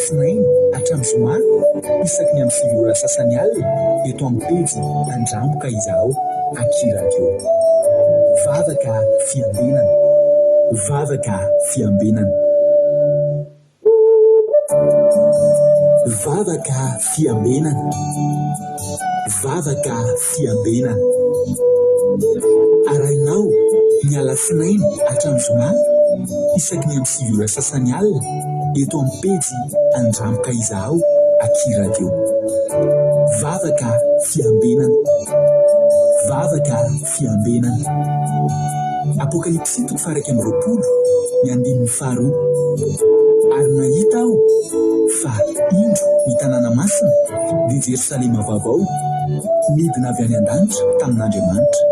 alasinainy hatramin'ny zoma isaky ny amin'ny 7 ora sasany alina eto amin'ny pejy Andramboka izaho Aky Radio. Vavaka fiambinana, vavaka fiambinana, vavaka fiambinana, vavaka fiambinana. Arahinao ny alasinainy hatramin'ny zoma isaky ny amin'ny 7 ora sasany alina eto amin'ny pejy Andramboka izaho Aky Radio. Vavaka fiambinana, vavaka fiambinana. Apokalipsy 3:20 ny 5:2. Ary nahita aho fa indro ny tanàna masina dia Jerosalema vaovao midina avy any an-danitra tamin'Andriamanitra,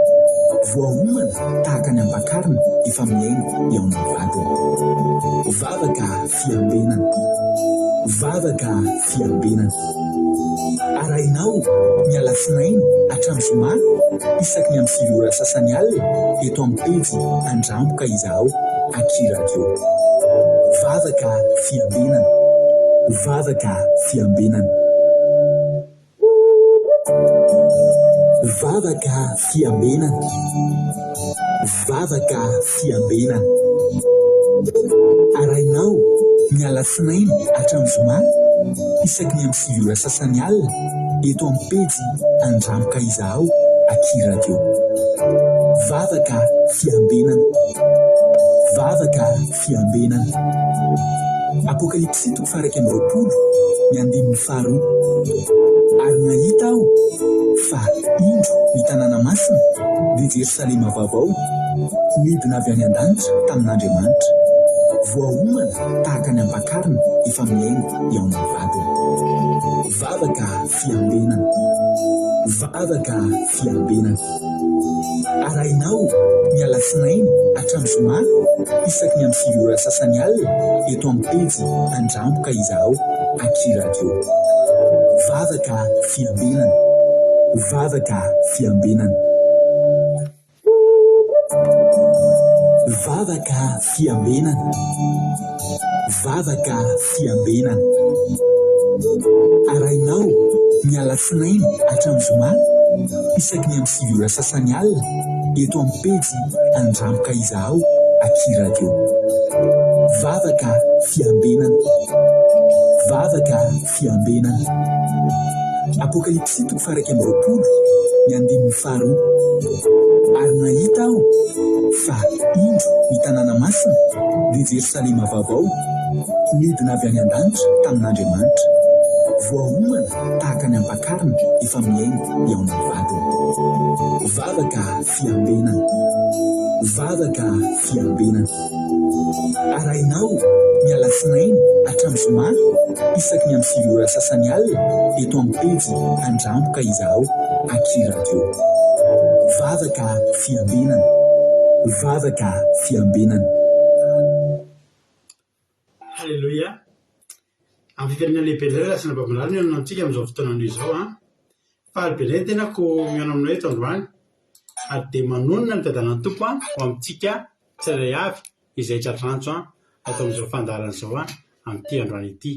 voahomana tahaka ny ampakarina efa miainga eo amin'ny vadiny. Vavaka fiambinana, vavaka fiambinana. Arahinao ny alasinainy hatramin'ny zoma isaky ny amin'ny 7 ora sasany alina eto amin'ny pejy Andramboka izaho Aky Radio. Vavaka fiambinana, vavaka fiambinana, vavaka fiambinana, vavaka fiambinana. Arahinao ny alasinainy hatramin'ny zoma isaky ny amin'ny 7 ora sasany alina eto amin'ny pejy Andramboka izaho Aky Radio. Vavaka fiambinana, vavaka fiambinana. Apokalipsy 3:20 ny 5:2. Ary nahita aho fa indro ny tanàna masina dia Jerosalema vaovao midina avy any an-danitra tamin'Andriamanitra, voahomana tahaka ny ampakarina efa miainga eo amin'ny vadiny. Vavaka fiambinana, vavaka fiambinana. Arahinao ny alasinainy hatramin'ny zoma isaky ny amin'ny 7 ora sasany alina eto amin'ny pejy Andramboka izaho Aky Radio. Vavaka fiambinana, vavaka fiambinana, vavaka fiambinana, vavaka fiambinana. Arahinao ny alasinainy hatramin'ny zoma isaky ny amin'ny 7 ora sasany alina eto amin'ny pejy Andramboka izaho Aky Radio. Vavaka fiambinana, vavaka fiambinana. Apokalipsy 3:20 ny 5:2. Ary nahita aho fa indro ny tanàna masina dia Jerosalema vaovao midina avy any an-danitra tamin'Andriamanitra, voahomana tahaka ny ampakarina efa miainga eo amin'ny vadiny. Vavaka fiambinana, vavaka fiambinana. Arahinao ny alasinainy hatramin'ny zoma isaky ny amin'ny 7 ora sasany alina eto amin'ny pejy Andramboka izaho Aky Radio. Vavaka fiambinana, vavaka fiambinana. Halleluja. Amin'ny fiverina lehibe indray lasina babalala ny miaino antsika amin'izao fotoanan'io izao faly be indray tena ko miaino aminao eto androany, ary dia manonona ny fiadanan'ny Tompo ho amintsika tsirairay avy izay tratrantsho atao amin'izao fandaharana izao amin'ity androany ity.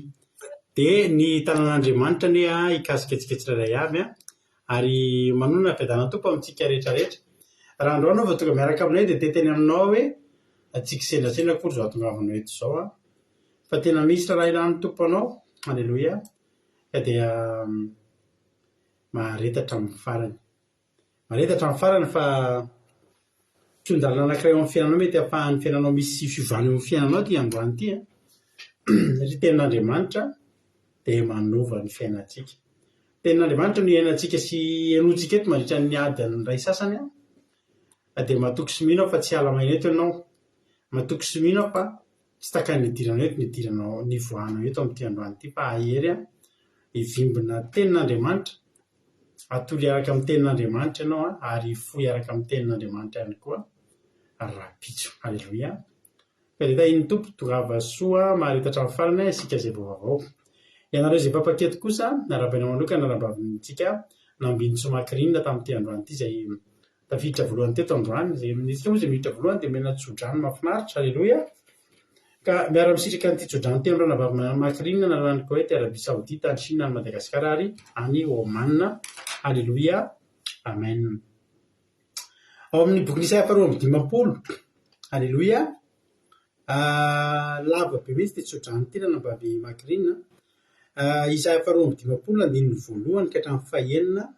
Dia ny tanàn'Andriamanitra ne hikasika antsika tsirairay avy ary manonona ny fiadanan'ny Tompo amintsika rehetrarehetra. Raha androany anao vao tonga miaraka aminay dia teteny aminao hoe tsika sendrasendra kory izao tonga aminao eto izao fa tena misy raha ilan'ny Tompo anao. Halleluja. Ka dia maharetatra amin'ny farany, maharetatra amin'ny farany fa tion-dalana anankiray amin'ny fiainanao mety ahafahan'ny fiainanao misy fivany amin'ny fiainanao ty androany ity satria tenin'Andriamanitra dia manova ny fiainantsika. Tenin'Andriamanitra no iainantsika sy ianoantsika eto mandritra ny adiny iray sasany dia matoky sy mino fa tsy halamaina eto ianao, matoky sy mino fa tsy takany nidiranao eto, nidiranao nivoahanao eto amin'ity androany ity fa ahery hivimbina tenin'Andriamanitra, atoly araka amin'ny tenin'Andriamanitra ianao ary foy araka amin'ny tenin'Andriamanitra ihany koa rapitso. Halleluja. Ka dia tahiny Tompo tongava soa maharetatra amin'ny farany isika izay vaovao. Ianareo izay mpampaketo kosa narabaina manokana rahabavintsika nambiany somakirinina tamin'ity androany ity izay tafiditra voalohany teto androany, izay miditra voalohany dia mena tsodrano mahafinaritra. Halleluja. ka miara-misitraka nyity tsodrano ty am'rana vavy makrinina na rany koety Arabia Saodita any Chine any Madagasikara ary any Oman. Alleluia, amen. Ao amin'ny boky Isaia 4:20, alleluia, lava be mihitsy ty tsodrano ty rana vavy makrinina. Isaia 4:20 ka hatramin'ny 5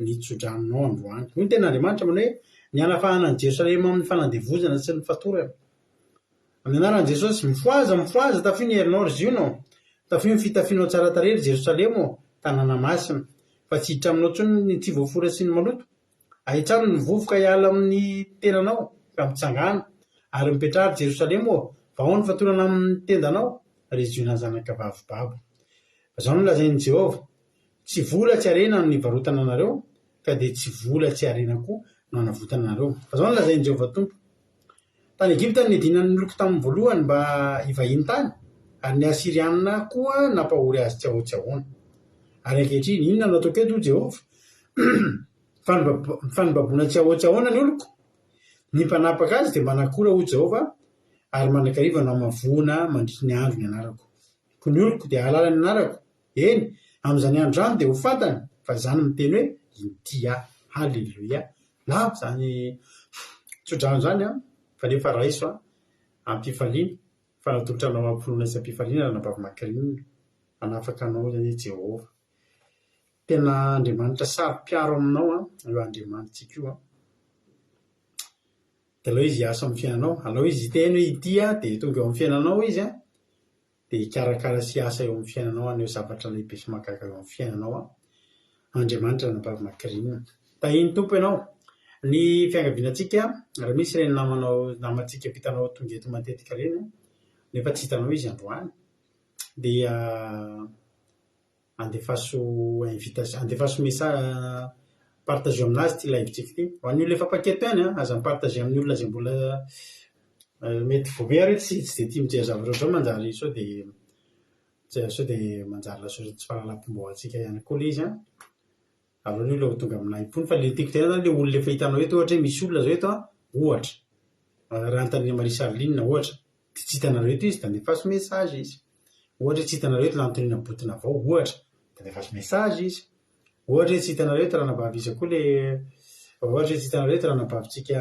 ny tsodranonao androany. Hoy ny ten'Andriamanitra manao hoe ny hanafahana ny Jerosalema amin'ny fanandevozana sy ny fatorana. Amin'ny anaran'i Jesosy mifoaza tafio ny herinao ry zionao, tafio ny fitafianao tsara tarehy ry Jerosalema, tanàna masina, fa tsy hiditra aminao intsony ny tsy voafora sy ny maloto. Ahitsano ny vovoka hiala amin'ny tenanao ka mitsangana, ary mipetrahary Jerosalema, vao ny fatorana amin'ny tendanao ry ziona zanaka vavibabo. Zao no lazain'i Jehova, tsy vola tsy arena ny varotana anareo, ka dia tsy vola tsy arena koa no hanavotana anareo. Fa zao no lazain'i Jehova Tompo, tany Egipta ny edinan'ny loko tamin'ny voalohany mba hivahiny tany, ary ny Asiriana koa nampahory azy tsy ahoana. Ary ankehitriny inona no ataoko eto Jehova? Fanibaboana tsy ahoana ny oloko. Ny mpanapaka azy dia manakora ho Jehova, ary manakariva no amavoana mandritry ny andro ny anarako. Ko ny oloko dia halala ny anarako. Eny, amin'izany androany dia ho fantany fa zany miteny hoe intia. Halleluia. Lava zany tsodrano zany fa nefa raiso ampifaliana, fa natolotra anao ampinoana sy ampifaliana rana vavy makrinina, manafaka anao zany Jehova. Tena Andriamanitra saro-piaro aminao io Andriamanitsika io. Dia aleo izy hiasa amin'ny fiainanao, aleo izy teny hoe itia dia tonga eo amin'ny fiainanao izy dia hikarakara sy hiasa eo amin'ny fiainanao, aneo zavatra lehibe sy mahagaga eo amin'ny fiainanao Andriamanitra rana vavy makrinina. Tahiny tompo ianao. Ny fiangavianantsika, raha misy ireny namantsika vitanao tonga eto matetika ireny, nefa tsy hitanao izy androany, dia andefaso message partage aminazy ty live-tsika ty. Ho an'ny olona efa paketo ihany aza mipartage amin'ny olona izay mbola mety vobe ary tsy dia tia mijery zavatra ohatrao manjary sao dia manjary lasaotra tsy fahalalam-pomboatsika ihany koa le izy avy ny olona tonga aminay impony. Fa le tiako tena zany le olona efa hitanao eto, ohatra hoe misy olona zao eto ohatra raha antany Marie Charline ohatra, dia tsy hitanareo eto izy da andefaso message izy. Ohatra tsy hitanareo eto Antonina Botina avao ohatra, da andefaso message izy. Ohatra tsy hitanareo eto rana vavy izy koa le ohatra tsy hitanareo eto rana vavintsika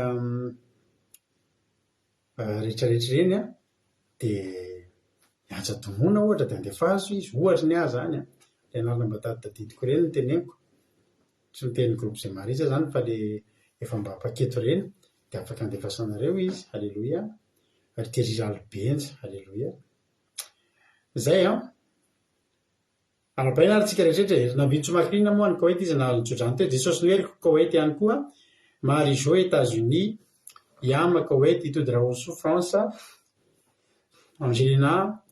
rehetrarehetra ireny dia mihaja domona ohatra dia andefaso izy ohatra ny ahy zany le anarana mba tadidiko ireny no teneniko, tsy miteny groupe izay marisa zany fa le efa mba paketo ireny dia afaka andefasanareo izy. Alleluia. Ary tery Albenja. Alleluia. Zay arabaina ary tsika rehetrarehetra navitso makrinina moa ny Koweity izy nahalany tsodrano teo. Jesosy noely Koweity ihany koa, Marie-Jo États-Unis, Yam Koweity, Itody Raoso France, Angelina,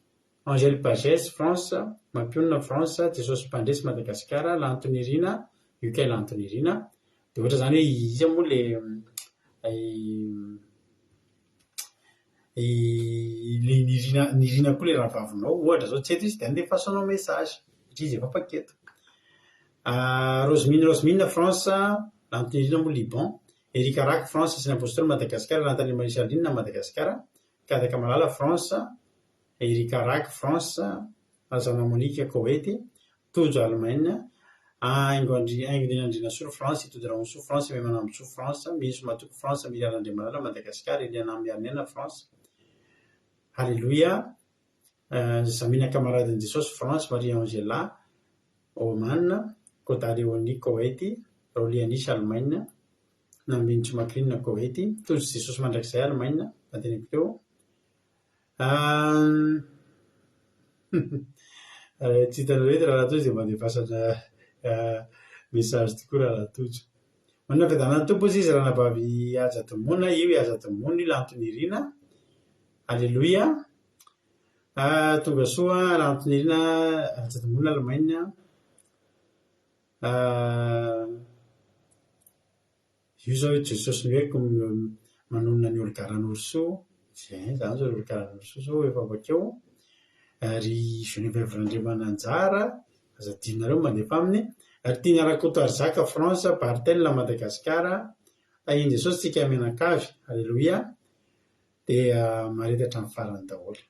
Angèle Pagès France, Mampionina France, Jesosy Mpandresy Madagasikara, Lantonirina, UK Lantonirina. Dia ohatra zany hoe izy moa le nirina koa le raha vavinao ohatra zao tsy eto izy dia andefasonao message satria izy efa paketo. Rosemine France, Lantonirina moa Liban, Erika Rak France sy ny Apôstôly Madagasikara, Lantanina Marie Charline Madagasikara, Kadaka Malala France, Erika Rak France, Azana Monique Koweity, Tojo Allemagne, Aingodinandrina Soro France, Itody Raoso France, Memanamso France, Miso Matoko France, Miriam Andriamalala Madagasikara, Eliana Miarnena France. Alléluia. Zamina Camaradin'i Jesosy France, Maria Angela Oman, Kota Leonie Koweity, Rolianisy Allemagne, Nambinitso Makrinina Koweity, Tojo Jesosy mandrakizay Allemagne, nateneko teo. Tsy hitanareo eto raha tojo dia mandefasana message tokoa raha tojo. Manana fiadanana tompo izy rana vavy ajadomona, io ajadomona io Lantonirina. Alléluia. Tonga soa Lantonirina ajadomona Allemagne. Io zao Jesosy noeliko manonona ny olo-garan'Orso. Zany zao olo-garan'Orso zao efa avakeo. Ary Geneviève Randriamananjara azadinareo mandefa aminy. Ary tia Niarakoto Arzaka France, Bartel Madagasikara, tahiny Jesosy tsika mianakavy. Alléluia. dia maretatra amin'ny farany daholo.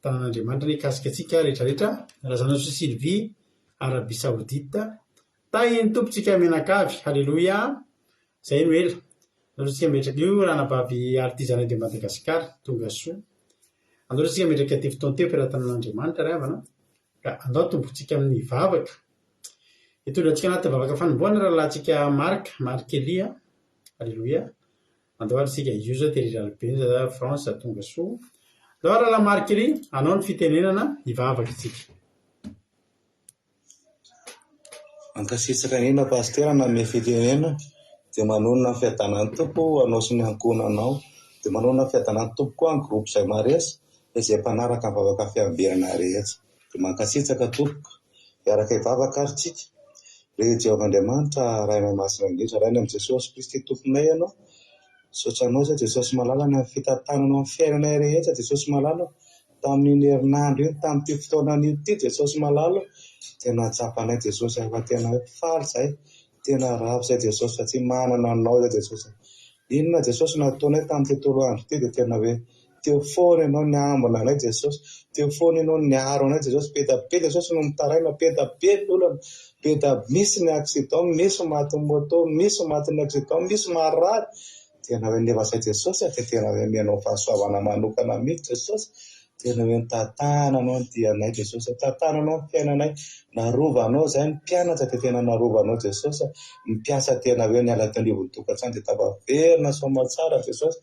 Tanàn'Andriamanitra ny kasikatsika rehetrarehetra razana so Silvie Arabia Saodita tainy tompontsika menakavy halleloia zay no ela androatsika metraka io ranabavy artizana de Madagasikara tonga soa androatsika metraka ty fotoana teo raha tanàn'Andriamanitra ray havana ka andao tombotsika amin'ny vavaka hitondratsika anaty vavaka fanomboana raha lahtsika Markelia halleloia andao arysika io zao teriralbe France tonga soa andao raha la Markelia anao ny fitenenana hivavaka itsika. Ankasitsaka nina pastera na me fitenena dia manonona fiadanan'ny tompo anao sy ny ankonanao dia manonona fiadanan'ny tompo koa ny groupe izay maresy izay mpanaraka ny vavaka fiamberana rehetra dia mankasitsaka tompoka hiaraka hivavaka ary tsika re Jehovah'Andriamanitra ray aman masina indrindra rainy amin'i Jesosy Kristy tomponay ianao saotra anao zay Jesosy malala ny amin'ny fitantanana amin'ny fiainanay rehetra Jesosy malala tamin'iny herinandro iny tamin'ity fotoanan'io ty Jesosy malala tena tsapanay Jesosy fa tena hoe faly zay tena ravo zay Jesosy fa tsy manana anao zay Jesosy inona Jesosy nataonay tamin'ny tontolo andro ty dia tena hoe teo foana ianao ny ambina anay Jesosy teo foana ianao ny aro anay Jesosy be Jesosy no mitaraina be olana be misy ny accident misy maty moto misy maty ny accident misy marary tena hoe nefa zay Jesosy dia tena hoe mianao fahasoavana manokana mihitsy Jesosy tena hoe tantananao ny dianay Jesosy tantananao ny fiainanay narovanao zay ny mpianatra dia tena narovanao Jesosy mipiasa tena hoe niala tandrivon'ny tokantrano dia tapaverina somatsara Jesosy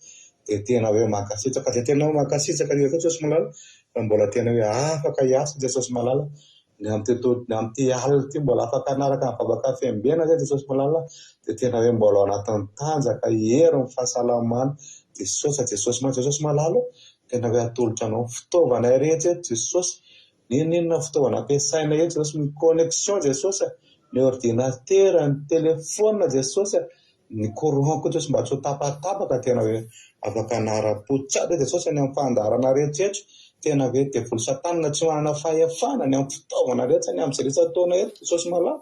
dia tena hoe mankasitsaka dia tena hoe mankasitsaka Jesosy malala fa mbola tena hoe afaka hiasa Jesosy malala ny amin'ity alina ity mbola afaka hanaraka ny vavaka fiambena zay Jesosy malala dia tena hoe mbola anatin'ny tanjaka hery ny fahasalamana Jesosy Jesosy malala tena hoe atolotra anao fitaovana rehetra Jesosy ninona fitaovana ampiasaina eto Jesosy ny connexion Jesosy ny ordinatera ny telefona Jesosy ny courant koa Jesosy mba tsy ho tapatapaka tena hoe afaka hanara-potsaka Jesosy ny amin'ny fandarana rehetra tena hoe devily satanina tsy manana fahefana ny amin'ny fitaovana rehetra ny amin'ny rehetra ataona eto Jesosy malala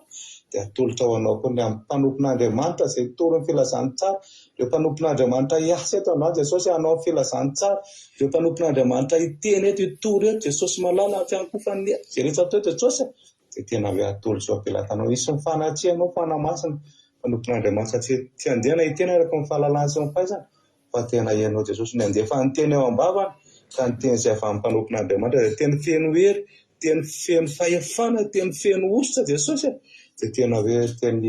dia atolotra ho anao koa ny amin'ny mpanompon'Andriamanitra izay toro ny filazany tsara ireo mpanompon'Andriamanitra hiasa eto anao Jesosy hanao ny filazany tsara ireo mpanompon'Andriamanitra hiteny eto hitoro eto Jesosy malala fiankofany eto izay rehetra atao Jesosy dia tena hoe atolotra ho ampilatanao isy ny fanatrianao fanamasina mpanompon'Andriamanitra tsy andehana hiteny araka ny fahalalany sy ny fahaizana fa tena ianao Jesosy ny andefa ny teny eo ambavana ka ny teny izay avy amin'ny mpanompon'Andriamanitra dia teny feno hery teny feno fahefana teny feno ositra Jesosy dia tena hoe teny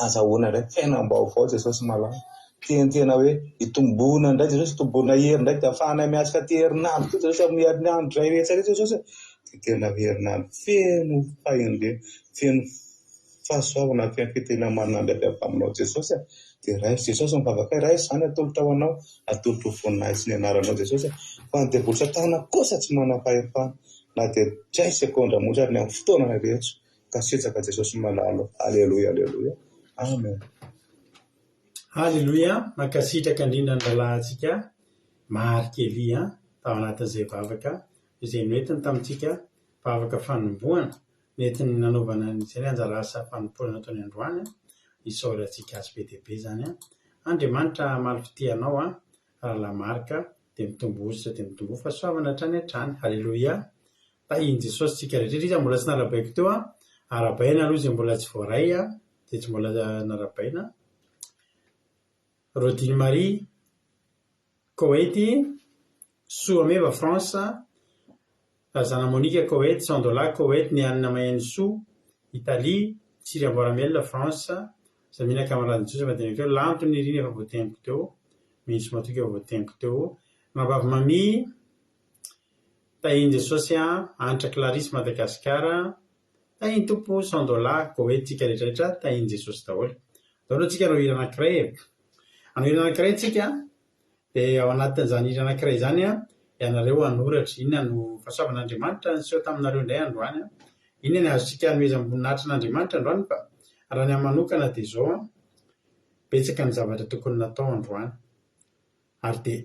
azahoana indray fiainam-baovao Jesosy malala tena hoe hitombona indray Jesosy hitombona hery indray dia ahafahanay miatrika ty herinandro ty Jesosy amin'ny herinandro iray rehetra rehetra Jesosy dia tena herinandro feno feno fahasoavana feno fitena manana avy aminao Jesosy dia raisy Jesosy mivavaka raisy izany atolotra ho anao atolotra ho voninahitsy sy ny anaranao Jesosy fa ny devily satana kosa tsy manam-pahefana na dia dray sekondra monja ary ny amin'ny fotoana rehetra kasitsaka Jesosy malala alleluia alleluia amen halleluia mankasitraka indrindra ny lalahintsika Markelia tao anatin'izay vavaka izay noentiny tamintsika vavaka fanomboana nentiny nanaovana izay anjara asa fanompoana nataony androany isaorantsika azy be dia be zany Andriamanitra malifity anao rahala marika dia mitombo ositra dia mitombo fahasoavana hatrany hatrany halleluia tahiny Jesosy tsika rehetra izy mbola tsy narabaiko teo arabaina aloha izay mbola tsy voaray dia tsy mbola narabaina Rodine Marie Koweït Soameva France Zana Monika Koweït Sandola Koweït ny Anna Mayenso Italie Tsiriamboramel France Zamina camarade Jesosy madiniky teo Lantony Iriny efa voatempo teo Minsy matoky efa voatempo teo Mabavy Mami tahiny Jesosy Antra Clarisse Madagasikara tahiny tompo Sandola Koweït tsika rehetrarehetra tahiny Jesosy daholo daholo tsika reo hira anankiray anao hira anankiray tsika dia ao anatin'izany hira anankiray izany ianareo hanoratra inona no fahasoavan'Andriamanitra niseho taminareo indray androany inona ny azontsika hanomezam-boninahitra n'Andriamanitra androany fa raha ny manokana dia izao betsaka ny zavatra tokony natao androany ary dia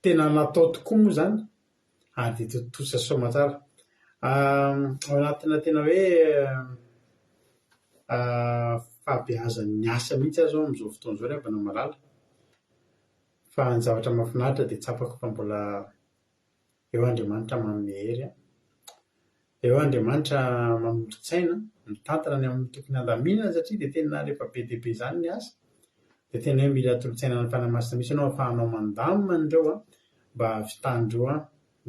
tena natao tokoa moa zany ary dia totosa somatsara ao anatina tena hoe fahabeazan'ny asa mihitsy azo amin'izao fotoana izao rehefa malala fa ny zavatra mahafinaritra dia tsapako fa mbola eo Andriamanitra manome hery, eo Andriamanitra manolotsaina mitantana ny amin'ny tokony handaminana satria dia tena rehefa be dia be izany ny asa dia tena hoe mila tolontsaina ny fanamasina misy ianao ahafahanao mandamina andreo mba hahavitandreo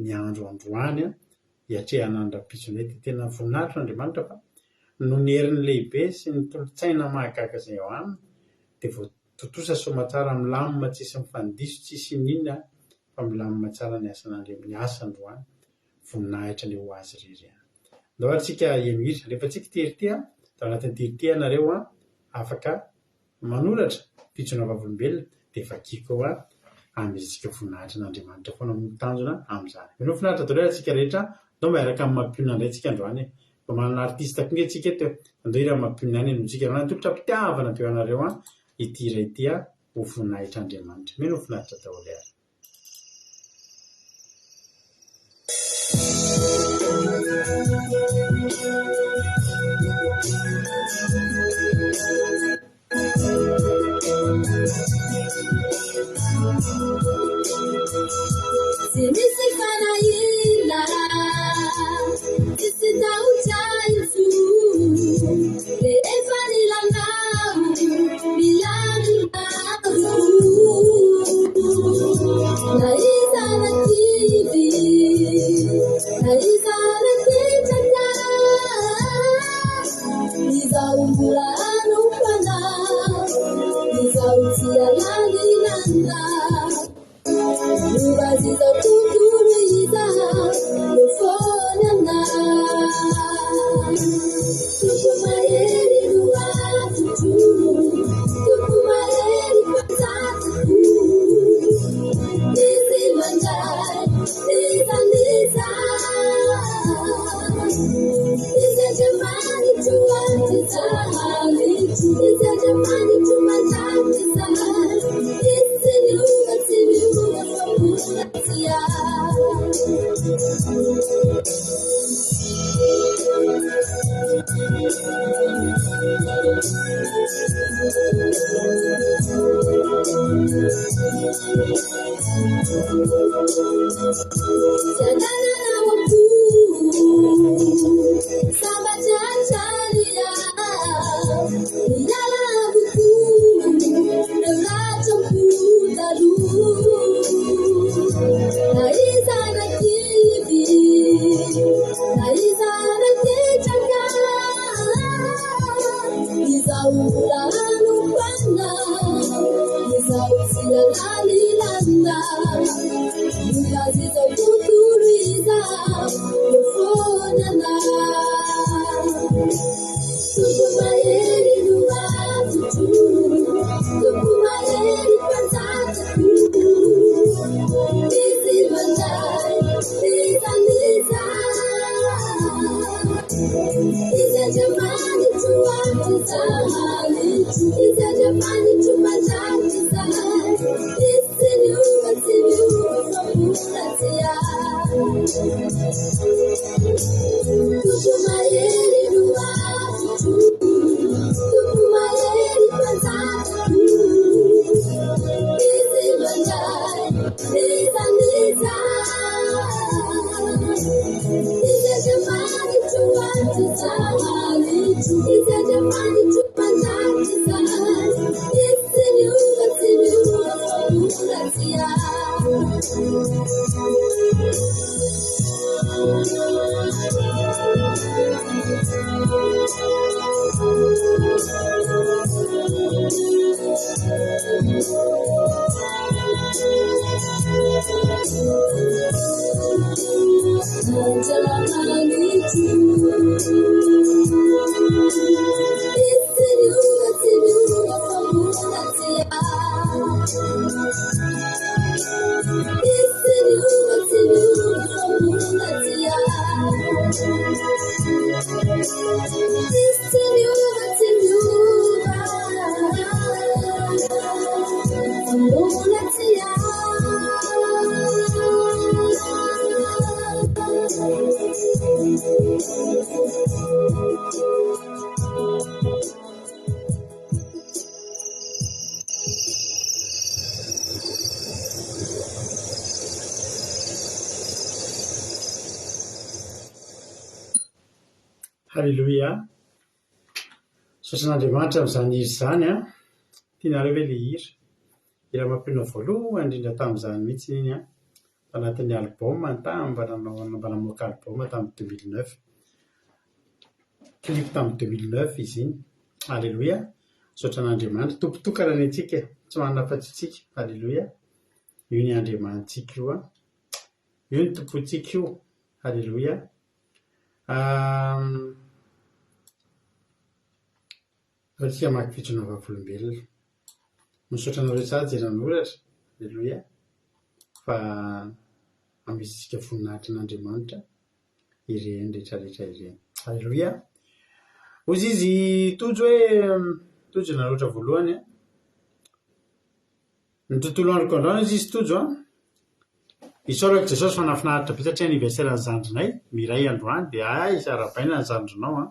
ny andro androany hiatrehana ny rapitsony dia tena voninahitra Andriamanitra fa no ny heriny lehibe sy ny tolontsaina mahagaga izay ao aminy dia vao totosa somatsara milamina tsisy mifandiso tsisy ninona fa milamina tsara ny asa androany voninahitra ny ho azy irery. Andao ary tsika ihira rehefa tsika terity dia anatin'ny terity ianareo afaka manoratra fitsona vavolombelona dia vakiko amin'izika voninahitra n'Andriamanitra foana mitanjona amin'izany. Mino finaritra daholo tsika rehetra andao miaraka amin'ny mampiona indray tsika androany fa manana artista koa tsika eto andao hira mampiona any no tsika androany tolotra mpitiavana teo anareo ity hira ity ho voninahitra Andriamanitra. Mino finaritra daholo ary. Se misy fanahila tsisy tahotraitso rehefa nilanao milanao na izana kivy na izana ketraka izao mbola anompana izao tsy alalinana Nubaziza kuturiza ufonana Tukumayeri nuwatutu Tukumayeri patatu Nizi manjai, niza niza Niza jamani tuwatiza Niza jamani tumatatiza Nizi niuga tiniuga Halleloia. Sotran'Andriamanitra amin'izany hira izany a. Tianareo ve ilay hira mampino voalohany indrindra tamin'izany mihitsy iny a. Tanatin'ny album mba namoaka album tamin'ny 2009. Clip tamin'ny 2009 izy iny. Halleloia. Sotran'Andriamanitra tompotokana ny antsika, tsy manana afa-tsy tsika. Halleloia. Io ny Andriamantsika io a. Io ny tompontsika io. Halleloia. Tsika maky fitsona vavolombelona. Misaotra anareo tsara jeran'oratra. Halleloia. Fa amisitsika voninahitry n'Andriamanitra ireny rehetrarehetra ireny. Halleloia. Ozy izy tojo naroatra voalohany a. Ny tontolo androko androany izy tojo a. Isaorako Jesosy fa nahafinaritra be satria anniversaire ny zandrinay, miray androany dia sarabaina ny zandrinao a.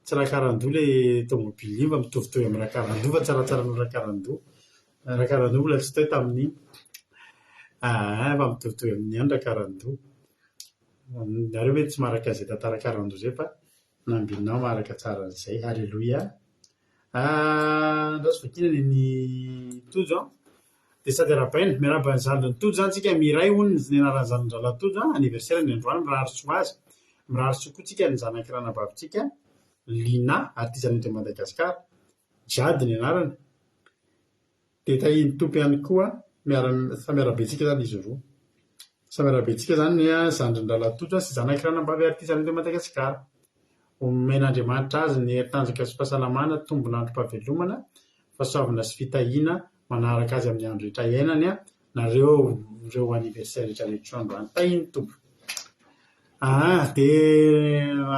Tsy rakarandoha ilay tomobily io mba mitovitovy amin'ny rakarandoha fa tsaratsara rakarandoha. Rakarandoha mbola tsy teo tamin'iny. Mba mitovitovy amin'ny any rakarandoha. Nareo mety tsy maraka izay tantara rakarandoha izay fa nambininao maraka tsara an'izay. Halleloia. Ndao sy vakina ny tojo a. Dia sady arabaina miaraba ny zandrin'ny tojo zany tsika miray hono ny anaran'ny zandrin-drala tojo a. Anniversaire ny androany miraritso azy. Miraritso koa tsika ny zanak'i ranabavitsika Lina, artisan'eto Madagasikara. Jiady ny anarany. Dia tahiny tompo ihany koa samiarabentsika zany izy roa. Samiarabentsika zany ny zandrin-drala tojo sy zanak'i ranabavy artisan'eto Madagasikara. Omen'Andriamanitra azy ny tanjaka sy fahasalamana, tombon'androm-pahavelomana, fahasoavana sy fitahiana manaraka azy amin'ny andro rehetra iainany a. Nareo anniversaire rehetrarehetra androany tahiny tompo. Dia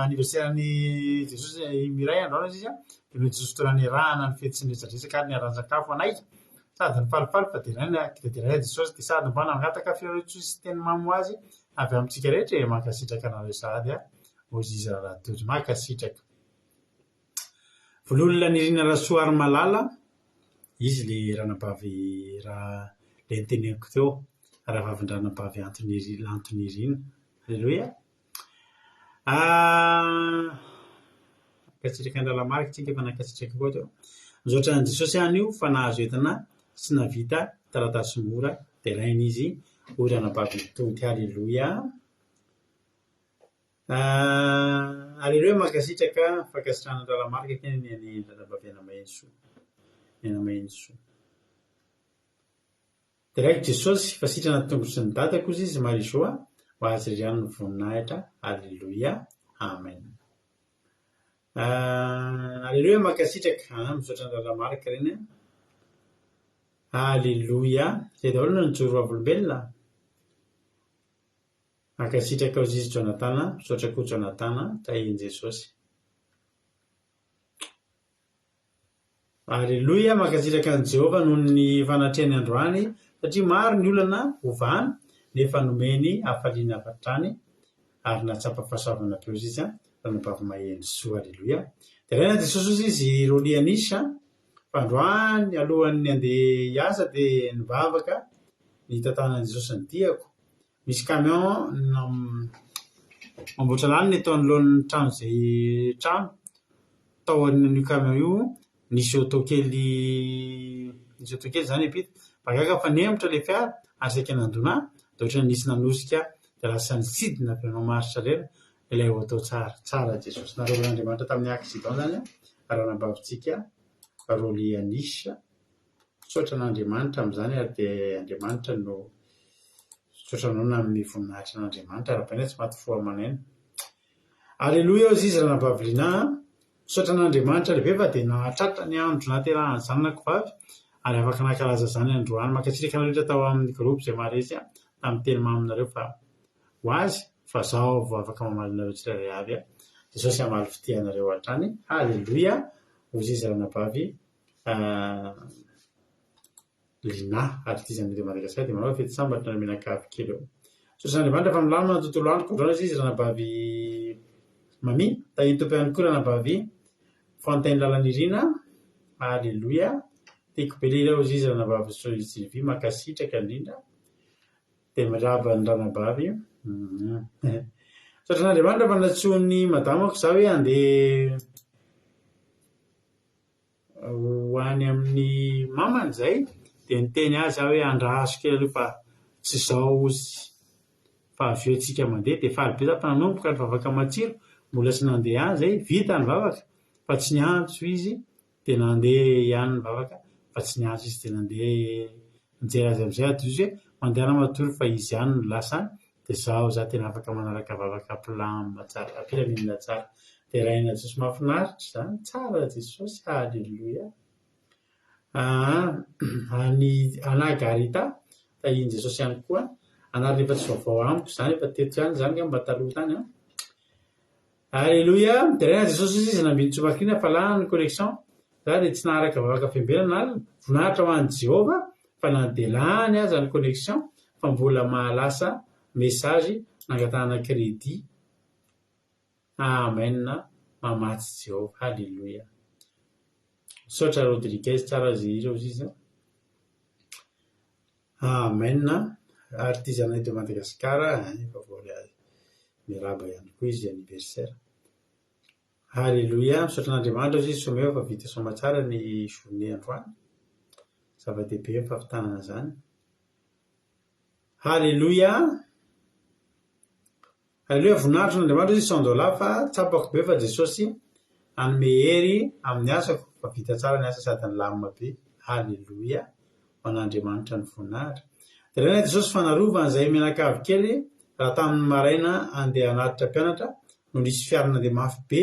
anniversaire-ny Jesosy miray androany izy a. Dia mety Jesosy toerana iarahana ny fety sy ny resadresaka ary ny aran-sakafo anay. Sady ny falifaly fa dia Jesosy dia sady mba nangataka firehetso sy teny mamo azy avy amintsika rehetra mankasitraka anareo sady a. Ozy izy raha tojo mankasitraka. Volohany nirina Rasoa ary malala. Izy le ranabavy raha le niteneniko teo. Raha vavin-dranabavy Antony Irina. Halleloia. Nankasitraka ny lalamarika tsika efa nankasitraka koa teo. Misaotra an'i Jesosy ihany io fa nahazo entana sy navita taratasy mora dia ilainy izy ho ranabavy mitody. Halleloia. Halleloia. Mankasitraka fankasitrahana ny lalamarika keny ny ranabavy Enamainsoa. Dia raiko Jesosy fa sitrana tongotry sy ny dadako izy izy marisoa ho azy riano ny voninahitra. Halleloia. Amen. Halleloia. Mankasitraka misaotra ny lalamarika ireny. Halleloia. Izay daholo no nijoro vavolombelona. Mankasitraka ozy izy Jonatana. Misaotra koa Jonatana tahiny Jesosy. Halleloia. Mankasitraka ny Jehova noho ny fanatrehany androany satria maro ny olana ovany nefa nomeny hafaliana avy hatrany ary natsapa fahasoavana be ozy izy a ranabavy maheno soa. Halleloia. Dia raina Jesosy ozy izy Rolianisa fa androany alohan'ny handeha hiasa dia nivavaka ny tantanan'i Jesosy ny diako. Misy camion mamboatra lany ny tao anoloan'ny trano izay trano. Tao an'io camion io nisy autokely zany epita. Bagaka fa nemotra ilay fiara ary saika nandona dia ohatrany nisy nanosika dia lasa nisidina be mamaritra rera ilay auto tsara Jesosy. Narevan'Andriamanitra tamin'ny accident zany a ranabavitsika Rolianisa. Misaotra an'Andriamanitra amin'izany ary dia Andriamanitra no sotranona amin'ny voninahitra n'Andriamanitra arabaina tsy maty fo aman'aina. Halleloia. Ozy izy ranabavy Lina. Misaotra an'Andriamanitra lehibe fa dia nahatratra ny andro nahaterahany zanako vavy ary afaka nankalaza zany androany. Mankasitraka anareo rehetra tao amin'ny groupe izay maharesy a tamin'ny teny maminareo fa ho azy fa zaho vao afaka mamalinareo tsirairay avy a. Jesosy hamaly fitianareo hatrany. Halleloia. Ozy izy ranabavy Lina artisan'eto Madagasikara dia manao fety sambatra ny menakavy kely eo. Misaotra Andriamanitra fa milamina ny tontolo androko androany izy ranabavy Mami. Tahiny tompo ihany koa ranabavy Fontaine Lalanirina. Halleloia. Tiako be lera ozy izy ranabavy Sylvie mankasitraka indrindra. Dia miraba ny ranabavy Sotran'Andriamanitra fanatsoany madamako za hoe andeha ho any amin'ny mamany zay dia niteny azy hoe andraso kely aloha fa tsy zao ozy fa avy eo tsika mandeha dia faly be za fa nanomboka ny vavaka matsiro mbola tsy nandeha any zay vita ny vavaka fa tsy niantso izy dia nandeha ihany ny vavaka fa tsy niantso izy dia nandeha nijery azy amin'izay ady izy hoe mandeha matory fa izy ihany no lasany dia zaho za tena afaka manaraka vavaka pilama tsara ampilaminana tsara dia raina Jesosy mahafinaritra zany tsara Jesosy haleloia any Anagarita tahiny Jesosy ihany koa anary rehefa tsy vaovao amiko zany efa teto ihany zany mba taloha tany haleloia dia raina Jesosy izy nambiny tsomakina fa lany ny connexion za dia tsy naharaka vavaka fiambenana alina voninahitra ho an'i Jehova fa nandelany aza ny connexion fa mbola mahalasa mesazy nangatahana crédit amen mamatsy Jehova haleloia Sotra Rodriguez tsara azy ireo izy amen artisanat de Madagascar efa vola miraba ihany koa izy anniversaire haleloia misotran'Andriamanitra izy someo fa vita soma tsara ny journée androany zava-dehibe ny fahafitanana zany haleloia haleloia voninahitro n'Andriamanitra izy $100 fa tsapako be fa Jesosy anome hery amin'ny asako fa vita tsara ny asa sady ny lamina be haleloia ho an'Andriamanitra ny voninahitra dia raina Jesosy fanarova an'izay mianakavy kely raha tamin'ny maraina andeha hanatitra mpianatra no nisy fiarana dia mafy be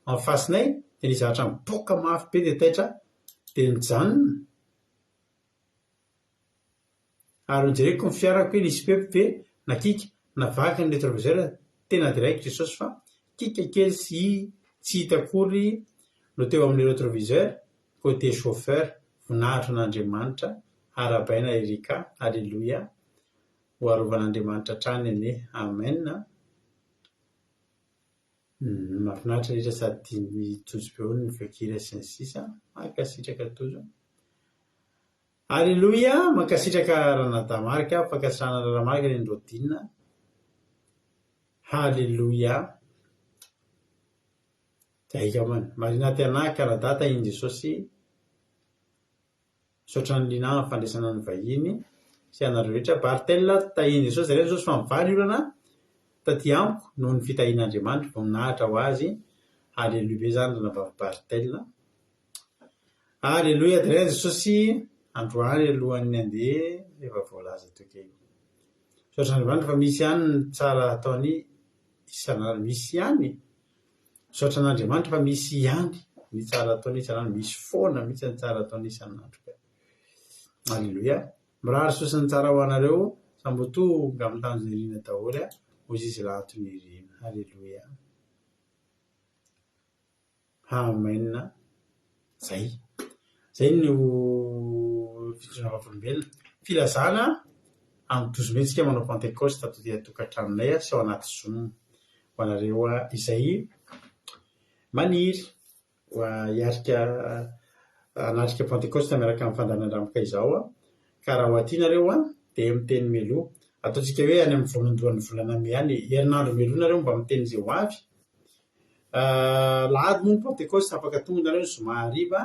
amin'ny fasinay dia nizahatra miboaka mafy be dia taitra dia nijanona ary nijereko ny fiarako hoe nisy pepe nakika navaky ny rétroviseur tena direct Jesosy fa kika kely tsy hita akory no teo amin'ny rétroviseur côté chauffeur voninahitro n'Andriamanitra arabaina Erika haleloia ho arovan'Andriamanitra trany ane amen mahafinaritra rehetra sady mitojo be eo ny feokira sy ny sisa mankasitraka tojo haleloia mankasitraka ranadamarika fankasirana raramarika ny Rodina haleloia daika man marina tiana Kanada tahiny Jesosy sotran'ny lina ny fandraisana ny vahiny sy anareo rehetra Bartel tahiny Jesosy reny Jesosy fa mivaly olana taty amiko noho ny fitahin'Andriamanitra voninahitra ho azy haleloia be zany ranavavy Bartel haleloia dia reny Jesosy androany alohan'ny andeha efa voalaza tokeny sotran'Andriamanitra fa misy ihany ny tsara ataony isan'andro misy ihany sotran'Andriamanitra fa misy ihany ny tsara ataony isan'andro misy foana mihitsy ny tsara ataony isan'andro haleloia mirary sosiny tsara ho anareo samboto nga amin'ny tanjerina daholo hozy izy lahatony irina haleloia amen zay no fitondrina vavolombelona filazana amin'ny 12 mai tsika manao Pentecoste tato dia tokantranonay sy ao anaty Zoom ho anareo izay maniry ho hiarika anatrika Pentecoste miaraka amin'ny fandanan-dramika izao ka raha ho atianareo dia miteny meloa ataontsika hoe any amin'ny voalondohan'ny volana May any herinandro meloa nareo mba miteny izay ho avy lahady moa ny Pentecoste afaka tonga nareo ny zoma hariva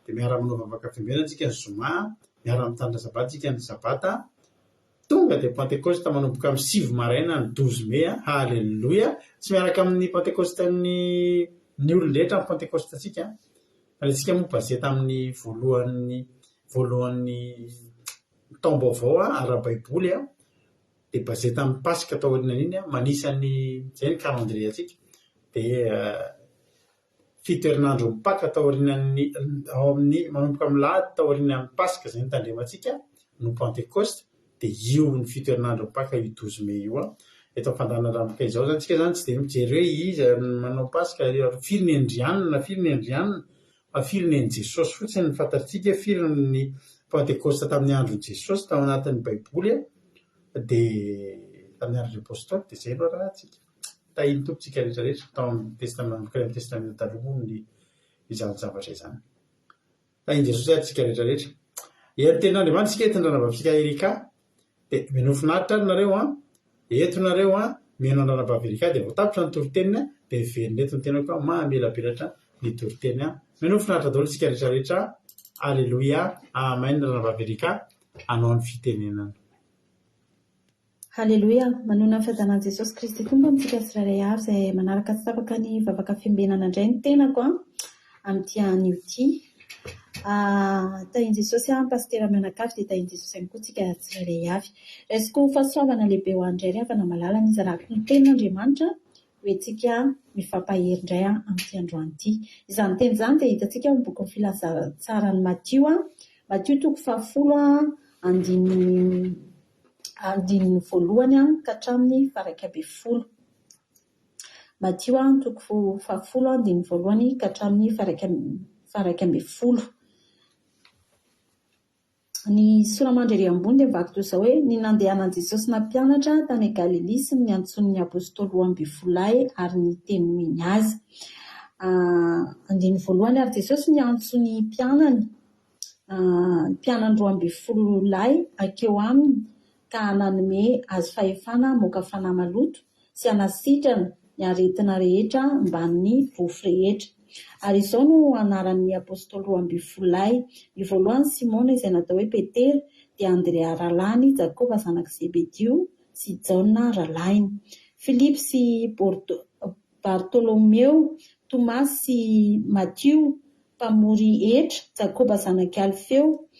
dia miara-manao vavaka fiambenana tsika ny zoma miara-mitandra sabata tsika ny sabata tonga dia Pentecoste manomboka amin'ny 7 maraina ny 12 Mai haleloia tsy miaraka amin'ny Pentecoste ny olon-drehetra amin'ny Pentecoste tsika antsika moa bazeta amin'ny voalohan'ny taom-baovao ara-baiboly dia bazeta amin'ny Pasika tao aorianany iny manisany izay ny calendrier atsika dia 7 herinandro mipaka tao aorianany ao amin'ny manomboka amin'ny lahady tao aorian'ny Pasika izay ny tandremantsika no Pentecoste dia io ny 7 herinandro mipaka io 12 Mai io eto fandanan-dramika izao zany tsika zany tsy dia mijery hoe izy manao Pasika firy ny Andrianina firy ny Andrianina fa firy ny Jesosy fotsiny ny fantatritsika firy ny Pentecoste tamin'ny andron'i Jesosy tao anatin'ny baiboly dia tamin'ny andron'ny apôstôly dia izay aloha raha tsika tahiny tompontsika rehetrarehetra tao amin'ny testamenta testamenta taloha ny izany zavatra izany tahiny Jesosy atsika rehetrarehetra tenin'Andriamanitra tsika eto ny ranavavitsika Erika dia menofinaritra ary nareo eto nareo miheno andranabavirika dia voatapitra ny toritenina dia verindreto ny tena koa mahamelabelatra ny toriteny meno finaritra daholo isika rehetrarehetra aleloia amen ranababirika anao ny fitenenana. Haleloia, manona ny fahadanan Jesosy Kristy tomba amintsika tsirairay avy izay manaraka tsy tapaka ny vavaka fiambenana indray ny tenako amin'ity anio ity. Tahin Jesosy pastera mianakavy dia tahin Jesosy ihany koa tsika tsirairay avy. Raisiko fahasoavana lehibe ho andray ray avana malala ny zaraky ny tenin'Andriamanitra hoe tsika mifampahery indray amin'ity androany ity. Izany teny izany dia hitantsika amin'ny boky ny filazantsarany Matio, Matio 10:1 andininy voalohany ka hatramin'ny farak 10. Matio 10:1 andininy voalohany ka hatramin'ny farak 10. Ny soramandry ery ambony dia mivaky toy izao hoe ny nandehanan Jesosy na mpianatra tany Galilia sy ny antson'ny apôstôly 12 ary ny teny miny azy. Andininy voalohany ary Jesosy ny antsony mpianany 12 akeo aminy ka nanome azy fahefana moka fanahy maloto sy hanasitrana ny aretina rehetra mban'ny vofy rehetra. Ary izao no anaran'ny apôstôly 12. Ny voalohany Simona izay natao hoe Petera, dia Andrea ralahiny, Jakoba zanak' Zebedio sy Jaona ralahiny, Filipy sy Bartolomeo, Tomasy sy Mathio mpamory hetra, Jakoba zanak' Alfeo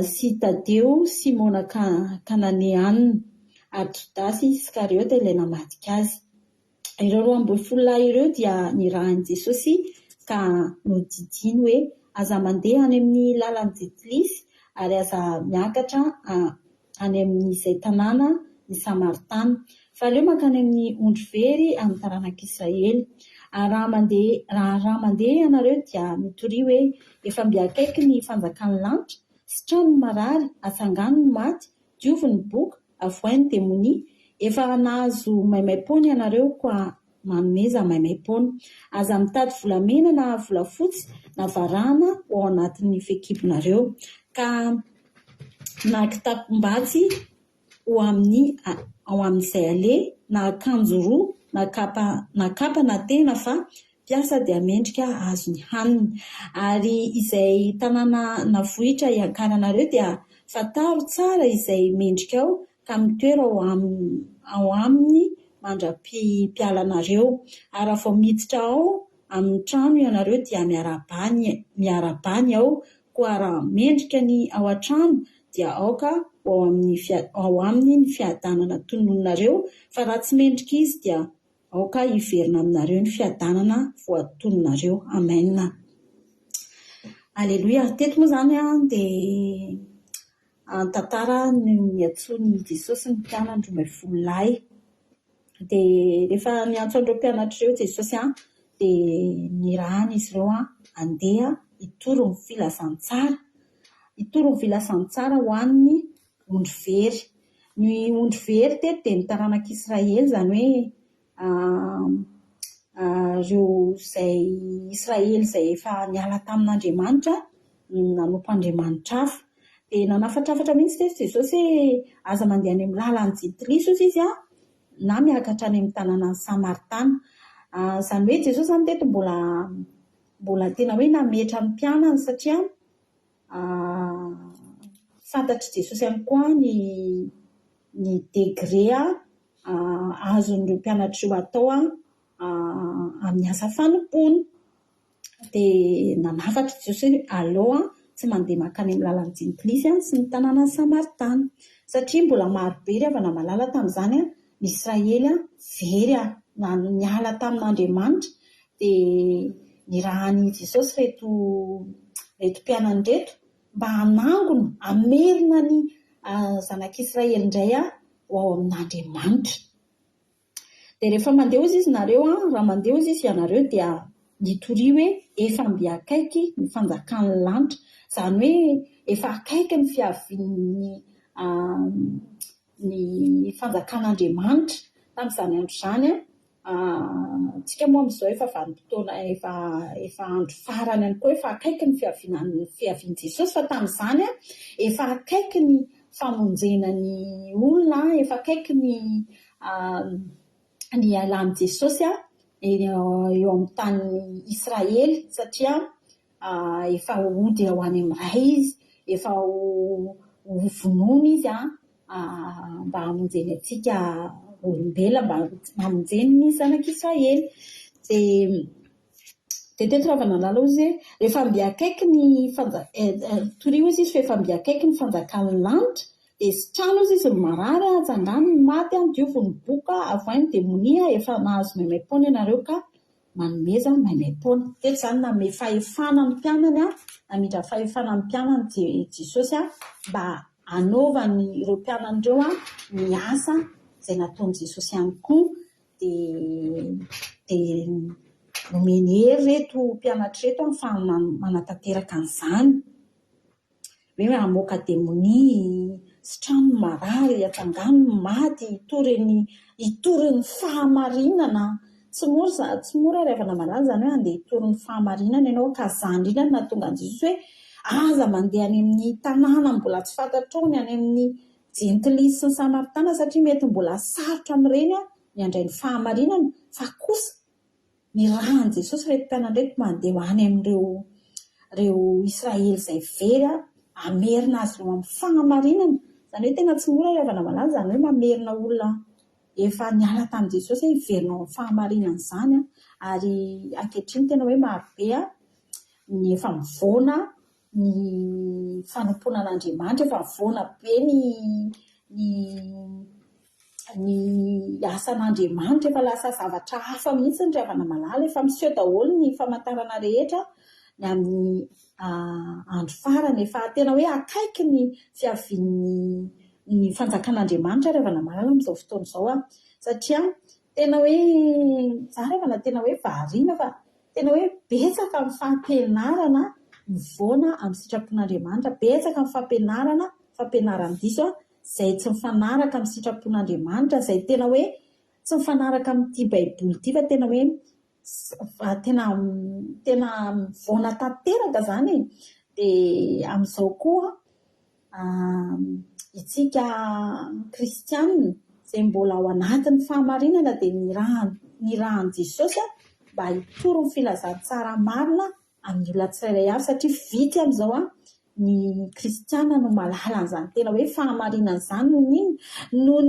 sy Tadeo, Simona Kananeanina ary Jodasy Iskariote ilay namadika azy. Ireo 12 ireo dia nirahan'i Jesosy ka nodidiny hoe aza mandeha any amin'ny lalan'ny Jetlisy ary aza miakatra any amin'izay tanàna ny Samaritana. Fa aleo mankany amin'ny ondry-very amin'ny taranak'Israely. Raha mandeha ianareo dia mitory hoe efa mbiakaiky ny fanjakan'ny lanitra sy trano marary, atsangano ny maty, diovy ny boka, avohainy demonia. Efa nahazo maimaim-pona ianareo koa manomeza maimaim-pona. Aza mitady volamena na volafotsy na varahana ao anatin'ny fekibonareo. Ka na kitapo-mbatsy ao amin'izay ale na akanjo roa na kapa na tena fa piasa dia mendrika azo ny hanina. Ary izay tanàna navohitra iankaranareo dia fataro tsara izay mendrika ao ka mitoera ao aminy mandra-pialanareo. Ary vao miditra ao amin'ny trano ianareo dia miarabany ao, koa raha mendrika ny ao an-trano dia aoka ao aminy ny fiadanana tonononareo, fa raha tsy mendrika izy dia aoka hiverina aminareo ny fiadanana voatononareo. Amen. Aleloia. Teto moa izany dia tantara ny antsony Jesosy ny mpianany 12 dia rehefa niantso an'ireo mpianatra ireo Jesosy dia nirahana izy ireo andeha hitoro ny filazantsara ho an'ny ondry-very. Ny ondry-very teto dia ny taranak'Israely, izany hoe ireo izay Israely izay efa niala tamin'Andriamanitra nanompo Andriamanitra hafa. Dia nanafatrafatra mihitsy teto Jesosy hoe aza mandeha any amin'ny lalan'ny Jetlisy izy na miakatra any amin'ny tanàna ny Samaritana. Izany hoe Jesosy izany teto mbola tena hoe nametra ny mpianany satria fantatry Jesosy ihany koa ny degré azon'ireo mpianatra io atao amin'ny asa fanompoana. Dia nanafatra Jesosy hoe aleo tsy mandeha mankany amin'ny lalan'ny Jetlisy sy ny tanàna ny Samaritana satria mbola marobe ry havana malala tamin'izany ny Israely very niala tamin'Andriamanitra. Dia nirahany Jesosy reto mpianany reto mba hanangona hamerina ny zanak'Israely indray ao amin'Andriamanitra. Dia rehefa mandeha ozy izy nareo raha mandeha ozy izy ianareo dia nitory hoe efa mbiakaiky ny fanjakan'ny lanitra, izany hoe efa akaiky ny fiavian'ny ny fanjakan'Andriamanitra tamin'izany andro izany. Tsika moa amin'izao efa vanim-potoana efa andro farany ihany koa efa akaiky ny fiavian'i Jesosy, fa tamin'izany efa akaiky ny famonjena ny olona, efa akaiky ny ny alany Jesosy eo amin'ny tany Israely satria efa ody ho any amin'ny ray izy, efa ho vonoina izy mba hamonjeny atsika olombelona, mba hamonjeny ny zanak'Israely. Dia teto raha nalala izy rehefa mbiakaiky ny torio izy fa efa mbiakaiky ny fanjakan'ny lanitra dia sitrano izy marary atsangany ny maty dioviny boka avoany demonia efa nahazo maimaim-poana ianareo ka manomeza maimaim-poana. Teto izany nanome fahefana ny mpianany namindra fahefana ny mpianany Jesosy mba hanaovany ireo mpianany ireo ny asa izay nataon'i Jesosy ihany koa. Dia nomeny hery reto mpianatra reto fa manatanteraka an'izany hoe hamoaka demonia, sitrano marary, atsangano ny maty, hitoriny fahamarinana. Tsy mora rehefa malaza izany hoe andeha hitoriny fahamarinana ianao ka izany indrindra nahatonga an'i Jesosy hoe aza mandeha any amin'ny tanàna mbola tsy fantatrao, ny any amin'ny jentilisa sy ny samaritana satria mety mbola sarotra amin'ireny ny handray ny fahamarinana, fa kosa ny rahan'i Jesosy reto mpianandraiky mandeha ho any amin'ireo Israely izay very amerina azy eo amin'ny fahamarinana. Izany hoe tena tsy mora rehefa malaza izany hoe mamerina olona efa niala tamin'i Jesosy hiverina ao amin'ny fahamarinana izany ary ankehitriny tena hoe marobe ny efa mivoana ny fanompoana an'Andriamanitra, efa mivoana be ny asan'Andriamanitra, efa lasa zavatra hafa mihitsy ny rehefa malala, efa miseho daholo ny famantarana rehetra ny amin'ny andro farany, efa tena hoe akaiky ny fiavian'ny fanjakan'Andriamanitra rehefa malala amin'izao fotoana izao satria tena hoe za rehefa tena hoe variana fa tena hoe betsaka amin'ny fampianarana mivoana amin'ny sitrapon'Andriamanitra, betsaka amin'ny fampianaran-diso izay tsy mifanaraka amin'ny sitrapon'Andriamanitra, izay tena hoe tsy mifanaraka amin'ity baiboly ity fa tena hoe tena mivoana tanteraka izany. Dia amin'izao koa itsika kristianina izay mbola ao anatin'ny fahamarinana dia ny rahan'i Jesosy mba hitoro ny filazantsara marina amin'ny olona tsirairay avy satria vity amin'izao ny kristianina no malala an'izany tena hoe fahamarinana izany noho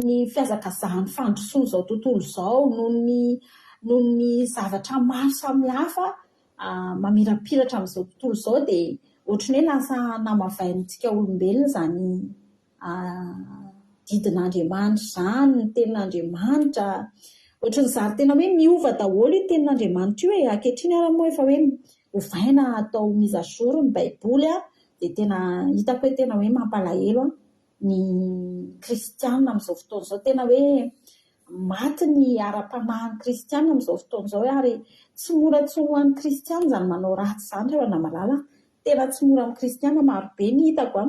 ny fihazakazahan'ny fandrosoana izao tontolo izao, noho ny zavatra maro samihafa mamirapiratra amin'izao tontolo izao dia ohatran'ny hoe lasa namavaintsika olombelona izany didin'Andriamanitra izany, ny tenin'Andriamanitra. Ohatran'ny zary tena hoe miova daholo io tenin'Andriamanitra io ankehitriny ary moa efa hoe hovaina atao mizazoro ny baiboly dia tena hitako hoe tena hoe mampalahelo ny kristianina amin'izao fotoana izao, tena hoe maty ny ara-panahin'ny kristianina amin'izao fotoana izao ary tsy mora tsy ho an'ny kristianina izany manao ratsy izany rehefa malala, tena tsy mora amin'ny kristianina, marobe ny hitako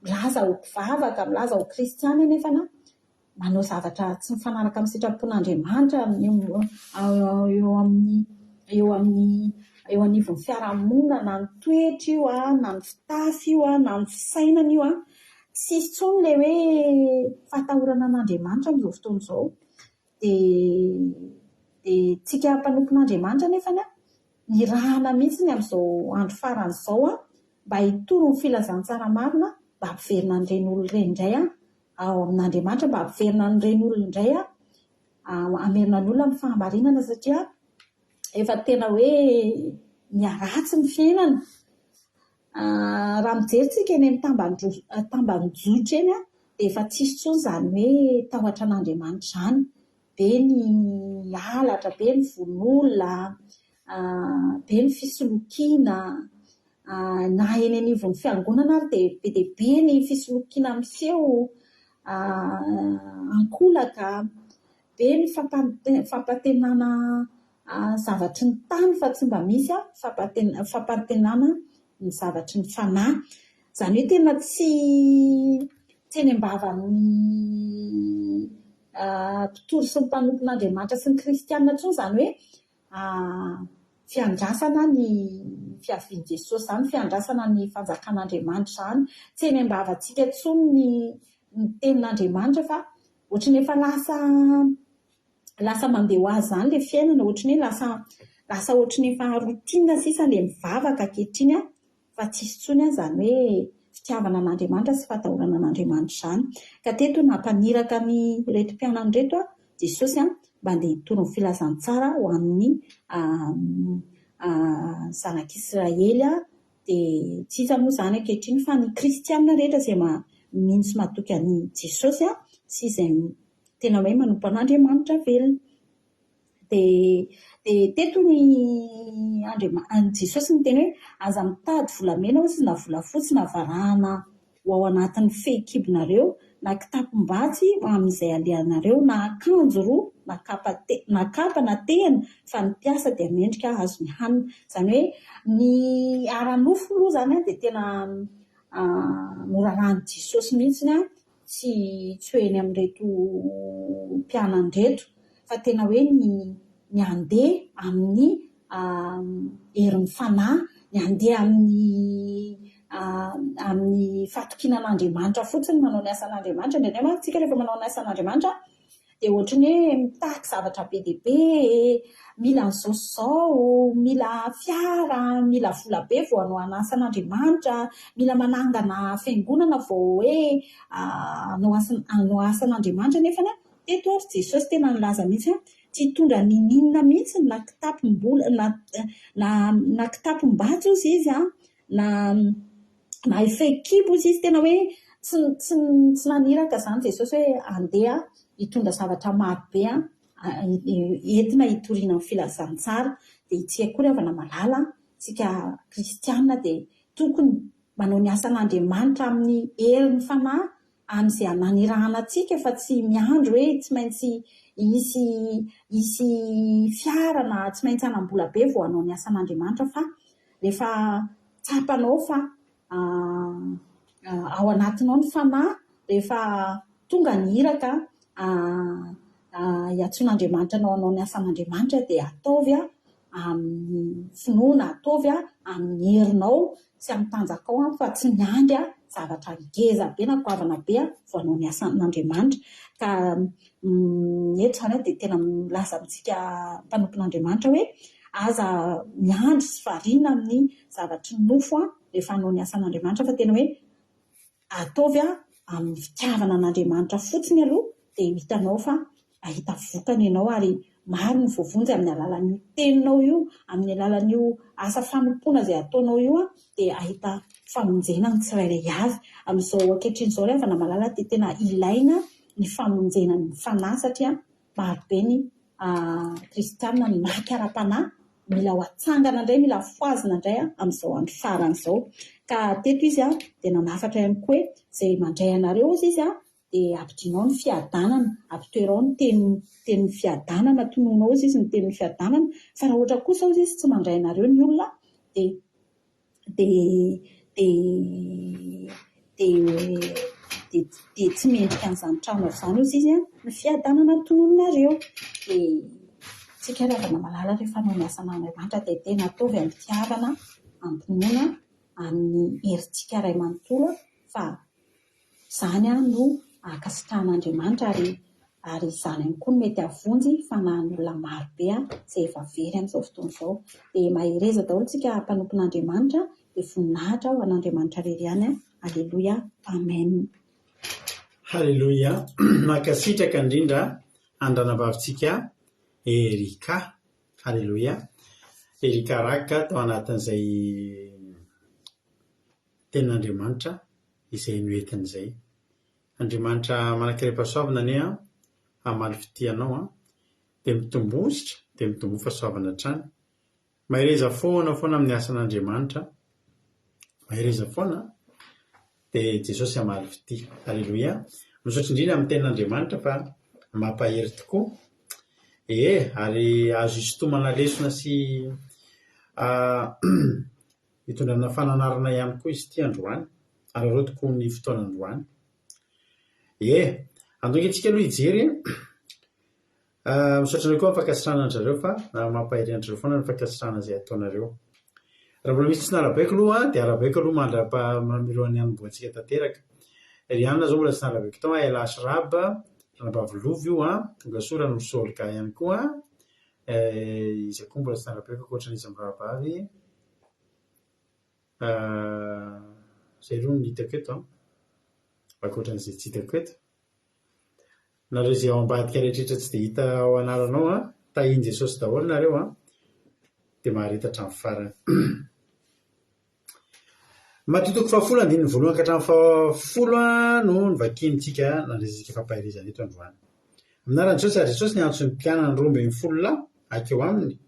milaza ho mpivavaka, milaza ho kristianina nefa manao zavatra tsy mifanaraka amin'ny sitrapon'Andriamanitra eo anivon'ny fiarahamonina, na ny toetra io na ny fitafy io na ny fisainana io tsisy intsony ilay hoe fahatahorana an'Andriamanitra amin'izao fotoana izao. Dia tsika mpanompon'Andriamanitra nefa ny rahana mihitsy amin'izao andro farany izao mba hitoro ny filazantsara marina, mba hampiverina an'ireny olona ireny indray ao amin'Andriamanitra, mba hampiverina an'ireny olona indray hamerina ny olona amin'ny fahamarinana satria efa tena hoe miaratsy ny fiainana. Raha mijery tsika eny amin'ny tambanjotra eny dia efa tsisy intsony izany hoe tahotra an'Andriamanitra izany, be ny halatra, be ny von'olona, be ny fisolokiana, na eny anivon'ny fiangonana ary dia be ny fisolokiana miseho, ankolaka, be ny fampantenana zavatry ny tany fa tsy mba misy fampantenana ny zavatry ny fanahy. Izany hoe tena tsy eny am-bavan'ny mpitory sy ny mpanompon'Andriamanitra sy ny kristianina intsony izany hoe fiandrasana ny fiavian' Jesosy zany, fiandrasana ny fanjakan'Andriamanitra zany, tsy eny ambavantsika intsony ny tenin'Andriamanitra fa ohatrany efa lasa mandeha ho azy zany le fiainana, ohatrany hoe lasa ohatrany efa rotina sisa le mivavaka ankehitriny fa tsisy intsony zany hoe fitiavana an'Andriamanitra sy fatahorana an'Andriamanitra zany. Ka teto nampaniraka ny reto mpianany reto Jesosy mba andeha hitoro ny filazantsara ho amin'ny zanak'Israely dia tsy iza moa zany ankehitriny fa ny kristianina rehetra izay mihitsy mahatoky an'i Jesosy sy izay tena hoe manompo an'Andriamanitra velona. Dia teto ny Jesosy ny teny hoe aza mitady volamena ho na volafotsy na varahana ho ao anatin'ny fehikibonareo na kitapom-batsy amin'izay alehanareo na akanjo roa na kapa na tehana fa ny mpiasa dia mendrika azo ny hanina. Izany hoe ny ara-nofo aloha zany dia tena norarahan'i Jesosy mihitsy tsy hoe eny amin'reto mpianany reto fa tena hoe ny andeha amin'ny herin'ny fanahy, ny andeha amin'ny fatokinan'Andriamanitra fotsiny manao ny asan'Andriamanitra. Indrindra manko tsika rehefa manao ny asan'Andriamanitra dia ohatrany hoe mitaky zavatra be dia be, mila nizao, mila fiara, mila vola be vao hanao ny asan'Andriamanitra, mila manangana fiangonana vao hoe hanao asan'Andriamanitra. Nefa teto Jesosy tena nilaza mihitsy tsy hitondra ninina mihitsy na kitapom-batsy ozy izy na fehikibo ozy izy, tena hoe tsy naniraka zany Jesosy hoe andeha hitondra zavatra marobe entina hitoriana amin'ny filazantsara. Dia itsika koa rehefa malala tsika kristianina dia tokony manao ny asan'Andriamanitra amin'ny herin'ny fanahy amin'izay nanirahana antsika, fa tsy miandro hoe tsy maintsy hisy fiara na tsy maintsy hanam-bola be vao hanao ny asan'Andriamanitra, fa rehefa tsapanao fa ao anatinao ny fanahy, rehefa tonga ny iraka hiantson'Andriamanitra hanao ny asan'Andriamanitra dia ataovy amin'ny finoana, ataovy amin'ny herinao sy amin'ny tanjakao fa tsy miandry zavatra ngeza be na goavana be vao hanao ny asan'Andriamanitra. Ka eto zany dia tena milaza amintsika mpanompon'Andriamanitra hoe aza miandry sy variana amin'ny zavatry nofo rehefa hanao ny asan'Andriamanitra, fa tena hoe ataovy amin'ny fitiavana an'Andriamanitra fotsiny aloha dia hitanao fa ahita vokany ianao ary maro ny voavonjy amin'ny alalan'io teninao io, amin'ny alalan'io asa fanompoana izay ataonao io dia ahita famonjena ny tsirairay avy. Amin'izao ankehitriny izao rehefa malala dia tena ilaina ny famonjena ny fanahy satria marobe ny kristianina ny maika ara-panahy, mila ho atsangana indray, mila foazina indray amin'izao andro faran'izao. Ka teto izy dia nanafatra ihany koa hoe izay mandray anareo izy dia ampidinao ny fiadanana, ampitoerao ny tenin'ny fiadanana, tononao izy ny tenin'ny fiadanana. Fa raha ohatra kosa izy tsy mandray anareo ny olona dia tsy mendrika an'izany trano izany izy ny fiadanana tonononareo. Dia tsika rehefa malala rehefa hanao ny asan'Andriamanitra dia tena ataovy amin'ny fitiavana, ampinoana amin'ny herintsika iray manontolo fa izany no ankasitrahan'Andriamanitra ary izany ihany koa mety havonjy fanahin'olona maro be izay efa very amin'izao fotoana izao. Dia mahereza daholo tsika mpanompon'Andriamanitra dia voninahitra ho an'Andriamanitra irery ihany. Aleloia, amen. Haleloia. Mankasitraka indrindra andranam-bavitsika Erika. Haleloia. Erika Raka tao anatin'izay tenin'Andriamanitra izay noentin'izay. Andriamanitra manankiray-pahasoavana anie hamaly fitianao dia mitombositra dia mitombo fahasoavana hatrany. Mahereza foana amin'ny asan'Andriamanitra, mahereza foana dia Jesosy hamaly fity. Haleloia. Misaotra indrindra amin'ny tenin'Andriamanitra fa mampahery tokoa. Ary azo isotomana lesona sy hitondrana fananarana ihany koa izy ity androany ary ireo tokoa ny fotoana androany. Andonga antsika aloha hijery misaotrana koa mifankasitranan-drareo fa mampahirinandrareo foana ny fankasitrana izay ataonareo. Raha mbola misy tsy narabaiko aloha dia arabaiko aloha mamiroan'ny hanomboantsika tanteraka. Ry anina zao mbola tsy narabaiko tao Elasy Raba Ranabavilovy io tonga soa Rano Solika ihany koa izy koa mbola tsy narabaiko ankoatran'izy Mirabavy. Zay aloha ny hitako eto ankoatran'izay tsy hitako eto. Nareo izay ao ambadika rehetrarehetra tsy dia hita ao anaranao tahiny Jesosy daholo nareo dia maharita hatramin'ny farany. Matotoko 10:1 ka hatramin'ny 10 no nivakiantsika nandresitsika fampahirizana eto androany. Aminaran'i Jesosy ary Jesosy niantsony mpianana 12 akeo aminy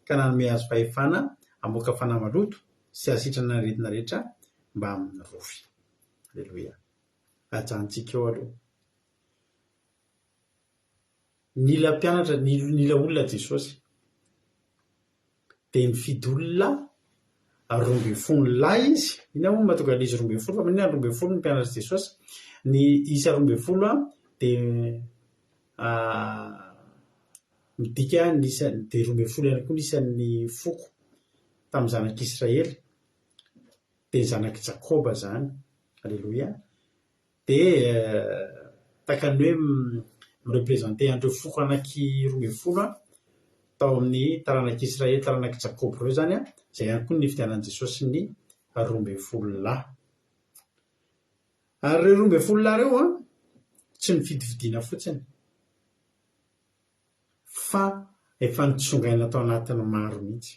ka nanome azy fahefana hamoaka fanahy maloto sy hasitrana ny aretina rehetra mba amin'ny rofy. Aleloia. Ajantsika eo aloha. Nila mpianatra, nila olona Jesosy. Dia nifidy olona 12 lahy izy. Ina moa mahatonga an'izy 12 fa maninona 12 ny mpianatra Jesosy. Ny isa 12 dia midika dia 12 ihany koa nisan'ny foko tamin'ny zanak'Israely. Dia zanak'i Jakoba zany. Aleloia. Dia takany hoe mirepresenté an'ireo foko anaky 12 tao amin'ny taranak'Israely, taranak'i Jakoba ireo zany izay ihany koa ny nifidianan'i Jesosy ny 12 lahy. Ary ireo 12 lahy ireo tsy nifidifidiana fotsiny fa efa nitsongaina tao anatin'ny maro mihitsy.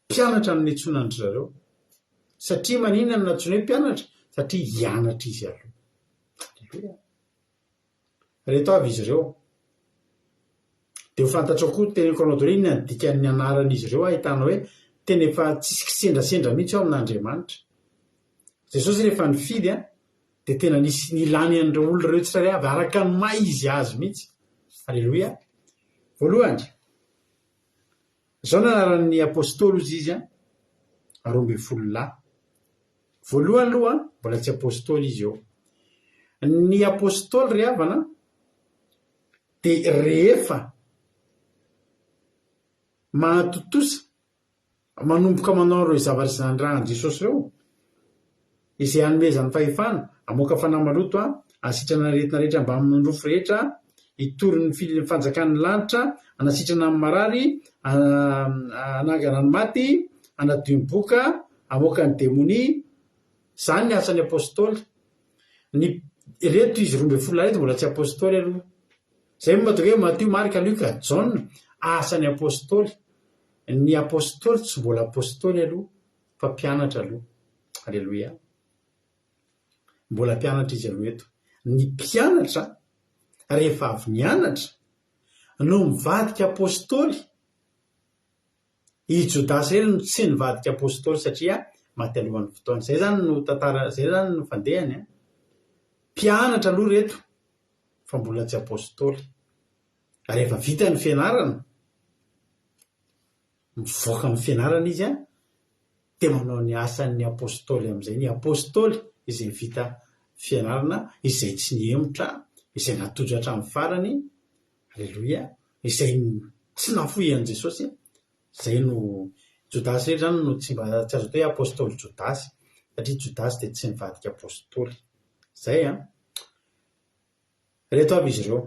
Mpianatra no niantsonandry zareo. Satria maninona no natsoina hoe mpianatra? Satria hianatra izy aloha. Reto avy izy ireo. Dia ho fantatra koa teneniko anao daholo inona ny dikan'ny anaran'izy ireo ahitana hoe tena efa tsisy kisendrasendra mihitsy ao amin'Andriamanitra. Jesosy rehefa nifidy dia tena nisy nilany an'ireo olona ireo tsirairay avy araka ny maha izy azy mihitsy. Aleloia. Voalohany, izao no anaran'ny apôstôly izy 12 lahy. Voalohany aloha mbola tsy apôstôly izy eo. Ny apôstôly ry havana dia rehefa mahatotosa manomboka manao ireo zavatra zandrahan'i Jesosy ireo izay hanomezany fahefana hamoaka fanahy maloto hasitrana ny aretina rehetra mba amin'ny rofo rehetra, hitory ny fanjakan'ny lanitra, hanasitrana amin'ny marary, hanangana ny maty, hanadio ny boka, hamoaka ny demonia. Zany ny asan'ny apôstôly. Ny reto izy 12 reto mbola tsy apôstôly aloha. Zay mahatonga hoe Matthieu, Marc, Luc, John asan'ny apôstôly. Ny apôstôly tsy mbola apôstôly aloha fa mpianatra aloha. Aleloia. Mbola mpianatra izy aloha eto. Ny mpianatra rehefa avy nianatra no mivadika apôstôly. I Jodasy ireny no tsy nivadika apôstôly satria maty alohan'ny fotoana. Zay zany no tantara, zay zany no fandehany. Mpianatra aloha reto fa mbola tsy apôstôly. Rehefa vita ny fianarana, mivoaka amin'ny fianarana izy dia manao ny asan'ny apôstôly amin'izay. Ny apôstôly izay vita fianarana, izay tsy niemotra, izay natojo hatramin'ny farany. Aleloia. Izay tsy nafoy an'i Jesosy. Zay no Jodasy rehetra zany no tsy azo atao hoe apôstôly Jodasy satria Jodasy dia tsy nivadika apôstôly. Zay reto avy izy ireo.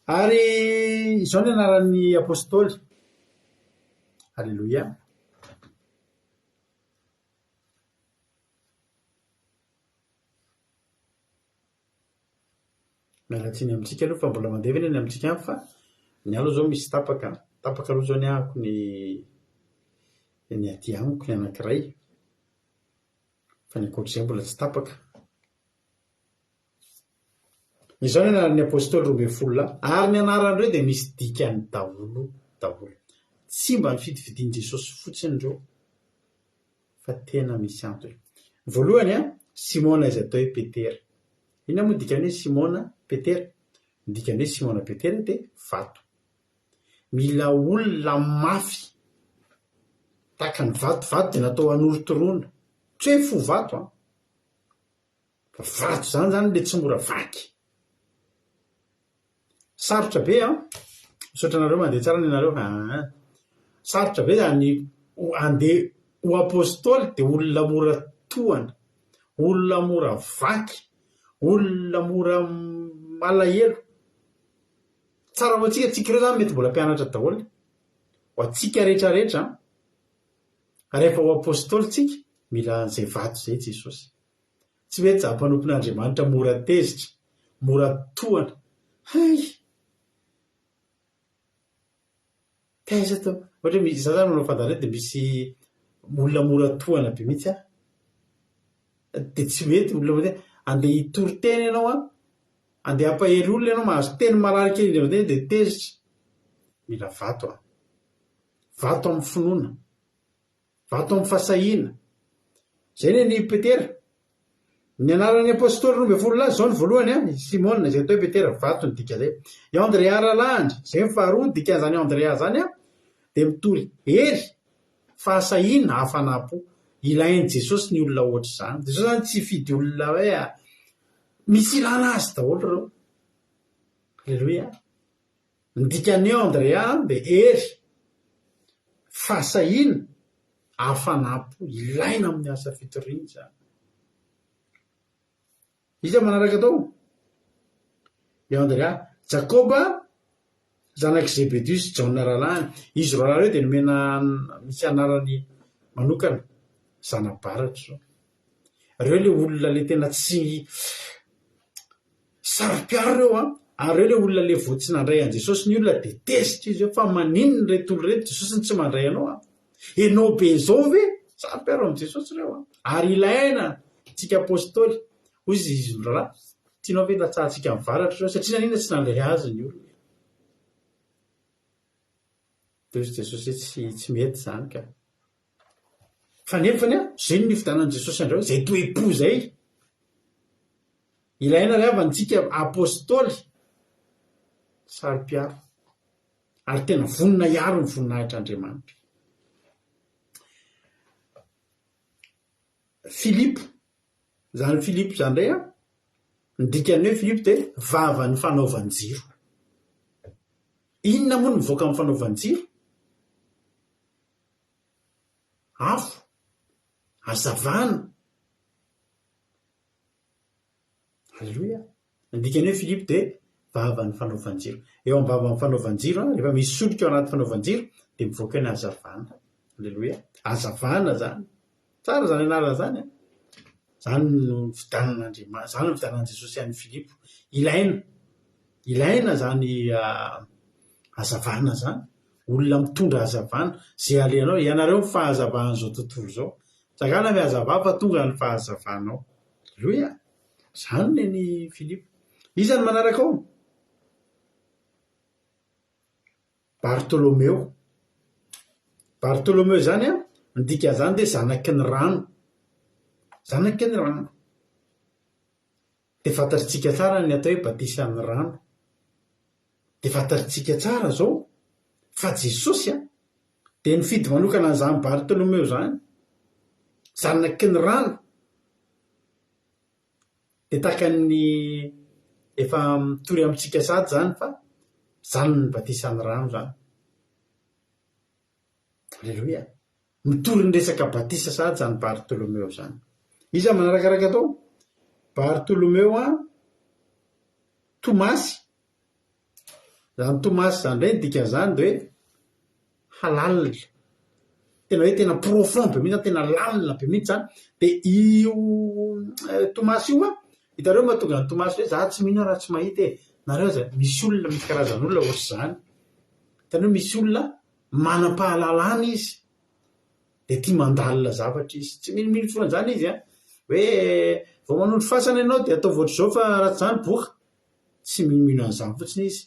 Ary izao ny anaran'ny apôstôly. Aleloia. Mialatsiny amintsika aloha fa mbola mandevana ny amintsika fa ny aloha zao misy tapaka aloha zao ny ahako ny aty amiko ny anankiray fa ny ankoatr'izay mbola tsy tapaka. Izao ny anaran'ny apôstôly 12 lahy. Ary ny anaran'ireo dia misy dikany daholo. Tsy mba nifidifidian'i Jesosy fotsiny ireo fa tena misy antony. Voalohany Simona izay atao hoe Petera. Inona moa dikany hoe Simona Petera? Ny dikany hoe Simona Petera dia vato. Mila olona mafy tahaka ny vato dia natao hanorotoroana. Tsy hoe fo vato fa vato zany le tsy mora vaky. sarotra be misaotranareo mandeha tsara ny anareo sarotra be zany andeha ho apôstôly dia olona mora tohana, olona mora vaky, olona mora malahelo. Tsara ho atsika ireo zany mety mbola mpianatra daholo ho atsika rehetrarehetra rehefa ho apôstôly tsika mila an'izay vato zay Jesosy. Tsy hoe japan'ompon'Andriamanitra mora tezitra, mora tohana. Taiza tao ohatra misy za zany manao fandarina dia misy olona mora tohana be mihitsy dia tsy mety olona mora andeha hitory teny ianao andeha hampahery olona ianao mahazo teny marary kely indray dia tezitra. Mila vato vato amin'ny finoana, vato amin'ny fahasahiana. Zay ny Petera ny anaran'ny apôstôly 12 zao ny voalohany Simona izay atao hoe Petera, vato ny dika zay. I Andrea Ralandry zay ny faharoa dikan'izany Andrea zany dia mitory hery, fahasahiana, hafanapo. Ilainy Jesosy ny olona ohatra izany. Jesosy zany tsy fidy olona hoe misy ilana azy daholo reo. Aleloia. Ny dikan'i Andrea dia hery, fahasahiana, hafanapo. Ilaina amin'ny asa fitoriana izany. Iza manaraka tao? I Andrea, Jakoba zanak' Zebedius, Jaona ralany. Izy roa reo dia nomena misy anarany manokana zanabaratra zao. Reo le olona le tena tsy sarom-piaro reo ary reo le olona le vao tsy nandray an Jesosy ny olona dia tezitra izy fa maninona reto olo reto Jesosy ny tsy mandray anao enao be zao ve sarom-piaro amin'i Jesosy reo ary ilaina tsika apôstôly. Hoy izy rahalahy, tianao ve latsahantsika mivaratra reo satria nanina tsy nandray azy ny olona. Dia izy Jesosy tsy mety izany ka. Fanefany zay ny fidanan'i Jesosy andreo zay toe-po zay. Ilaina ry avantsika apôstôly sarom-piaro ary tena vonina hiaro ny voninahitr'Andriamanitra. Filipo zany Filipo zany indray ny dikany hoe Filipo dia vavan'ny fanaovan-jiro. Inona moa no mivoaka amin'ny fanaovan-jiro? Afo, hazavana. Halleloia. Ny dikany hoe Filipo dia vavan'ny fanaovan-jiro. Eo amin'ny vavan'ny fanaovan-jiro rehefa misy solika ao anaty fanaovan-jiro dia mivoaka ny hazavana. Halleloia. Hazavana zany. Tsara zany anarana zany Zany no fidanan'Andriamanitra, zany no fidanan'i Jesosy an'i Filipo. Ilaina zany hazavana zany. Olona mitondra hazavana zay aleanao ianareo ny fahazavana zao tontolo zao. Tsakana mihazava fa tonga ny fahazavanao. Halleloia. Zany ny Filipo. Iza ny manaraka ao? Bartolomeo. Bartolomeo zany ny dika zany dia zanaky ny rano. Zanaky ny rano. Dia fantatritsika tsara ny atao hoe batisa amin'ny rano. Dia fantatritsika tsara zao fa Jesosy dia nifidy manokana an'izany Bartolomeo zany. Zanaky ny rano. Dia tahaka ny efa mitory amintsika sady zany fa zany ny batisa amin'ny rano zany. Halleloia. Mitory ny resaka batisa sady zany Bartolomeo zany. Iza manarakaraka atao? Bartolomeo Tomasy. Zany Tomasy zany indray ny dikan'izany dia hoe halalina. Tena hoe tena profond be mihitsy, tena lalina be mihitsy zany. Dia io Tomasy io hitareo mahatonga ny Tomasy hoe za tsy mino raha tsy mahita nareo zany. Misy olona, misy karazan'olona ohatr' izany. Hitanao misy olona manam-pahalalana izy dia tia mandalina zavatra izy. Tsy minomino foana zany izy hoe vao manondro fasana ianao dia atao voatra izao fa raha tsy izany boka. Tsy minomino an'izany fotsiny izy.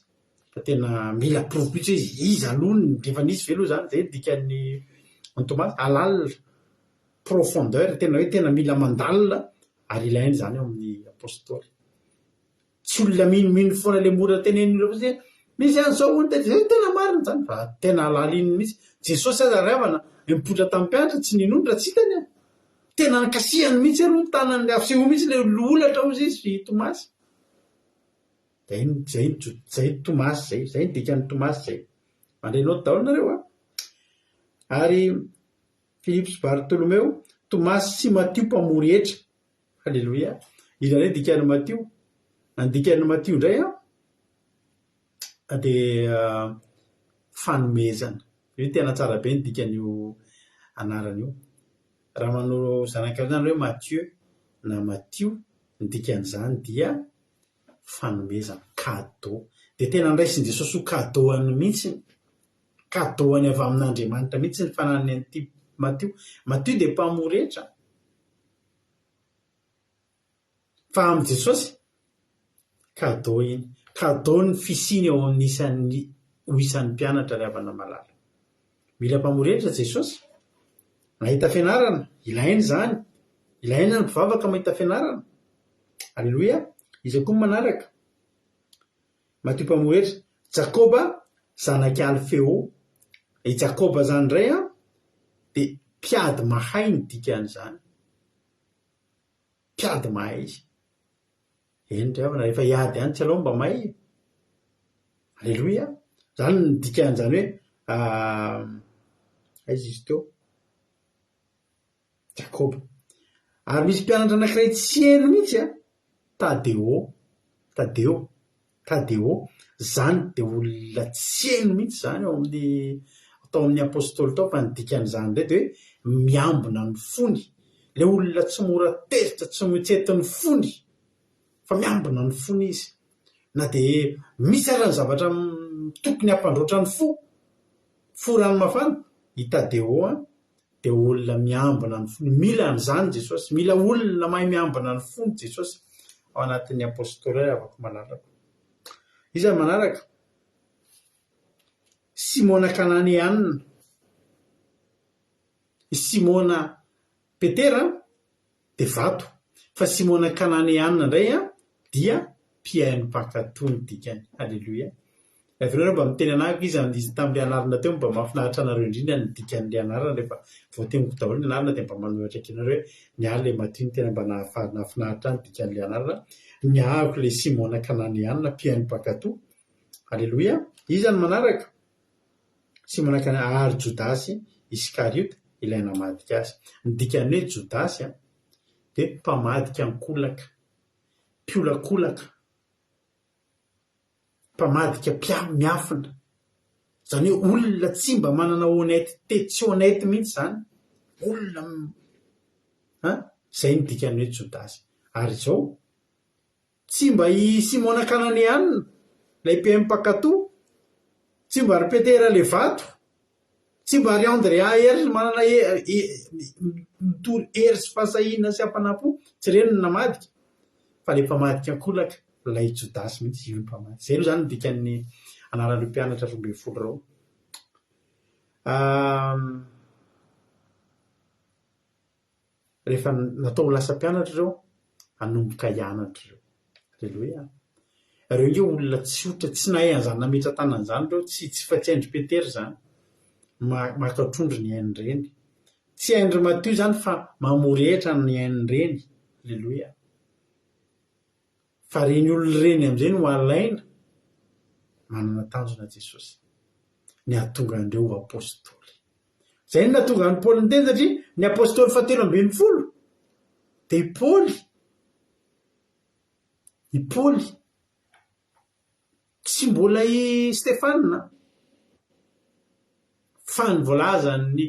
Fa tena mila provopitso izy alony rehefa nisy velo zany. Zay dikan'ny Tomasy halalina, profondeur, tena hoe tena mila mandalina ary ilainy zany ao amin'ny apôstôly. Tsy olona minomino foana le mora tenen'olona fotsiny misy an'izao ony tena marina zany fa tena halalina mihitsy. Jesosy aza ravana mipotra tamin'ny mpianatra tsy ninondra tsy hitany tena nikasihany mihitsy aloha tanany aseho mihitsy le olatra ao izy Tomasy. zay Tomasy zay ny dikan'ny Tomasy zay mandrenao daholo nareo a. Ary Philippe sy Bartolomeo, Tomasy sy Matio mpamory hetra. Halleloia. Izany hoe dikan'ny Matio. Ny dikan'ny Matio indray a dia fanomezana. Io tena tsara be ny dikan'io anarana io. Raha manao zanak'azy zany hoe Mathieu na Matio, ny dikan'izany dia fanomezana, cadeau. Dia tena ndraisin Jesosy ho cadeau-any mihitsy, cadeau-any avy amin'Andriamanitra mihitsy ny fananany an'ity Matio. Matio dia mpamory hetra. Fa amin'ny Jesosy cadeau iny, cadeau ny fisiny eo amin'isan'ny ho isan'ny mpianatra ry havana malala. Mila mpamory hetra Jesosy. Mahita fianarana, ilainy zany. Ilaina ny mpivavaka mahita fianarana. Alleloia. Izy koa manaraka. Matio mpamory hetra. Jakoba zanaky Alfeo. I Jakoba zany indray dia mpiady mahay ny dikan'izany. Mpiady mahay izy. Eny ry havana, rehefa hiady any tsy alao mba mahay. Alleloia. Zany ny dikan'izany hoe aiza izy teo Jakoba. Ary misy mpianatra anankiray tsy elo mihitsy Tadeo. Zany dia olona tsy elo mihitsy zany atao amin'ny apôstôly tao. Fa ny dikan'izany indray dia hoe miambina ny fony. Ilay olona tsy mora tezitra, tsy mitsety ny fony, fa miambina ny fony izy. Na dia misy ara ny zavatra tokony hampandroatra ny fo rano mafana, i Tadeo dia olona miambina ny fony. Mila an'izany Jesosy, mila olona mahay miambina ny fony Jesosy ao anatin'ny apôstôly avako malalako. Iza manaraka? Simona Kananiana. Simona Petera dia vato, fa Simona Kananiana indray dia mpihaino mpakatoa ny dikany. Halleloia. Avinareo mba miteny anahako izy tamin'ilay anarana teo, mba mahafinaritra anareo indrindra ny dikan'ilay anarana. Rehefa voatemiko daholo ny anarana dia mba manohitra anareo hoe niary ilay Matio tena mba nahafinaritra ny dikan'ilay anarana. Niahako ilay Simona Kananiana mpihaino mpakatoa. Halleloia. Izy ny manaraka Simona Kananiana ary Jodasy Iskariota ilay namadika azy. Ny dikan'ny hoe Jodasy dia mpamadika ankolaka, mpiolakolaka, mpamadika miafina. Zany hoe olona tsy mba manana honnêteté, tsy honnête mihitsy zany. Olona zay ny dikan'ny hoe Jodasy. Ary izao tsy mba i Simona Kananiana ilay mpihaino mpakatoa, tsy mba ry Petera ilay vato, tsy mba ry Andrea ery manana mitory hery sy fahasahiana sy hampanampo, tsy ireny no namadika, fa ilay mpamadika ankolaka ilay Jodasy mihitsy io ny mpamadika. Zay aloha zany ny dikan'ny anaran'ireo mpianatra 12 reo. Rehefa natao lasa mpianatra ireo, hanomboka hianatra ireo. Halleloia. Ireo inge olona tsy otra, tsy nahay an'izany nametra tanan'izany ireo, tsy fa tsy haindry Petera zany, makatrondry ny hain'ireny. Tsy haindry Matio zany fa mamory hetra ny hain'ireny. Halleloia. Fa reny olona reny amin'izay no alaina manana tanjona Jesosy, ny hahatonga andreo apôstôly. Zay no nahatonga ny Paoly niteny, satria ny apôstôly 7 dia i Paoly tsy mbola i Stefana, fa ny voalaza ny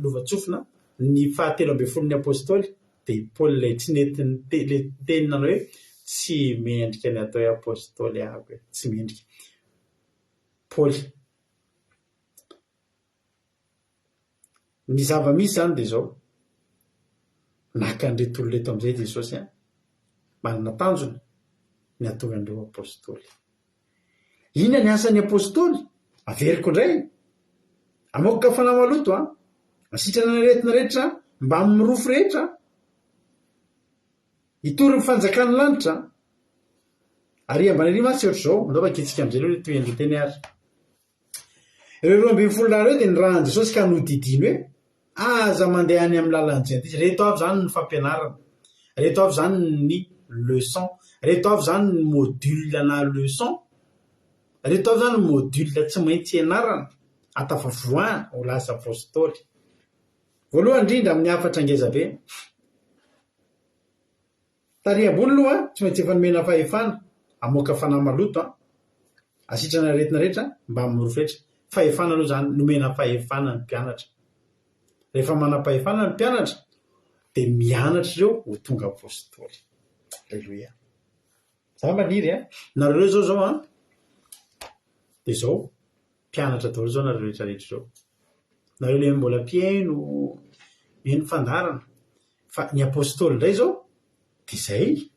lovatsofina ny 7 ny apôstôly dia i Paoly ilay tsy nentiny teny nanao hoe tsy mendrika ny atao hoe apôstôly ahako, tsy mendrika. Paoly ny zava-misy zany dia izao, nakan'reto olona eto amin'izay Jesosy manana tanjona ny hahatonga andreo apôstôly. Inona ny asan'ny apôstôly? Averiko indray, amoaka fanahy maloto, asitrana ny aretina rehetra mba amin'ny mirofo rehetra, hitory ny fanjakan'ny lanitra, ary ambany ariva tsy ohatr'izao. Andao vakitsika amin'izay aloha toy endro teny ary. Ireo 12 reo dia ny rahan'i Jesosy ka nodidiny hoe aza mandeha any amin'ny lalan'ny Jentisy. Reto avy zany ny fampianarana, reto avy zany ny leçon reto avy zany ny module na leçon reto avy zany ny module tsy maintsy ianarana atafavoahana ho lasa apôstôly. Voalohany indrindra amin'ny afatra angezabe tariam-bony aloha tsy maintsy efa nomena fahefana amoaka fanahy maloto asitrana aretina rehetra mba mirofetra. Fahefana aloha zany nomena fahefana ny mpianatra. Rehefa manam-pahefana ny mpianatra dia mianatra ireo ho tonga apôstôly. Aleloia. Za maniry nareo zao dia zao mpianatra daholo zao nareo rehetrarehetra zao. Nareo le mbola mpiaino fandarana fa ny apôstôly indray zao dia izay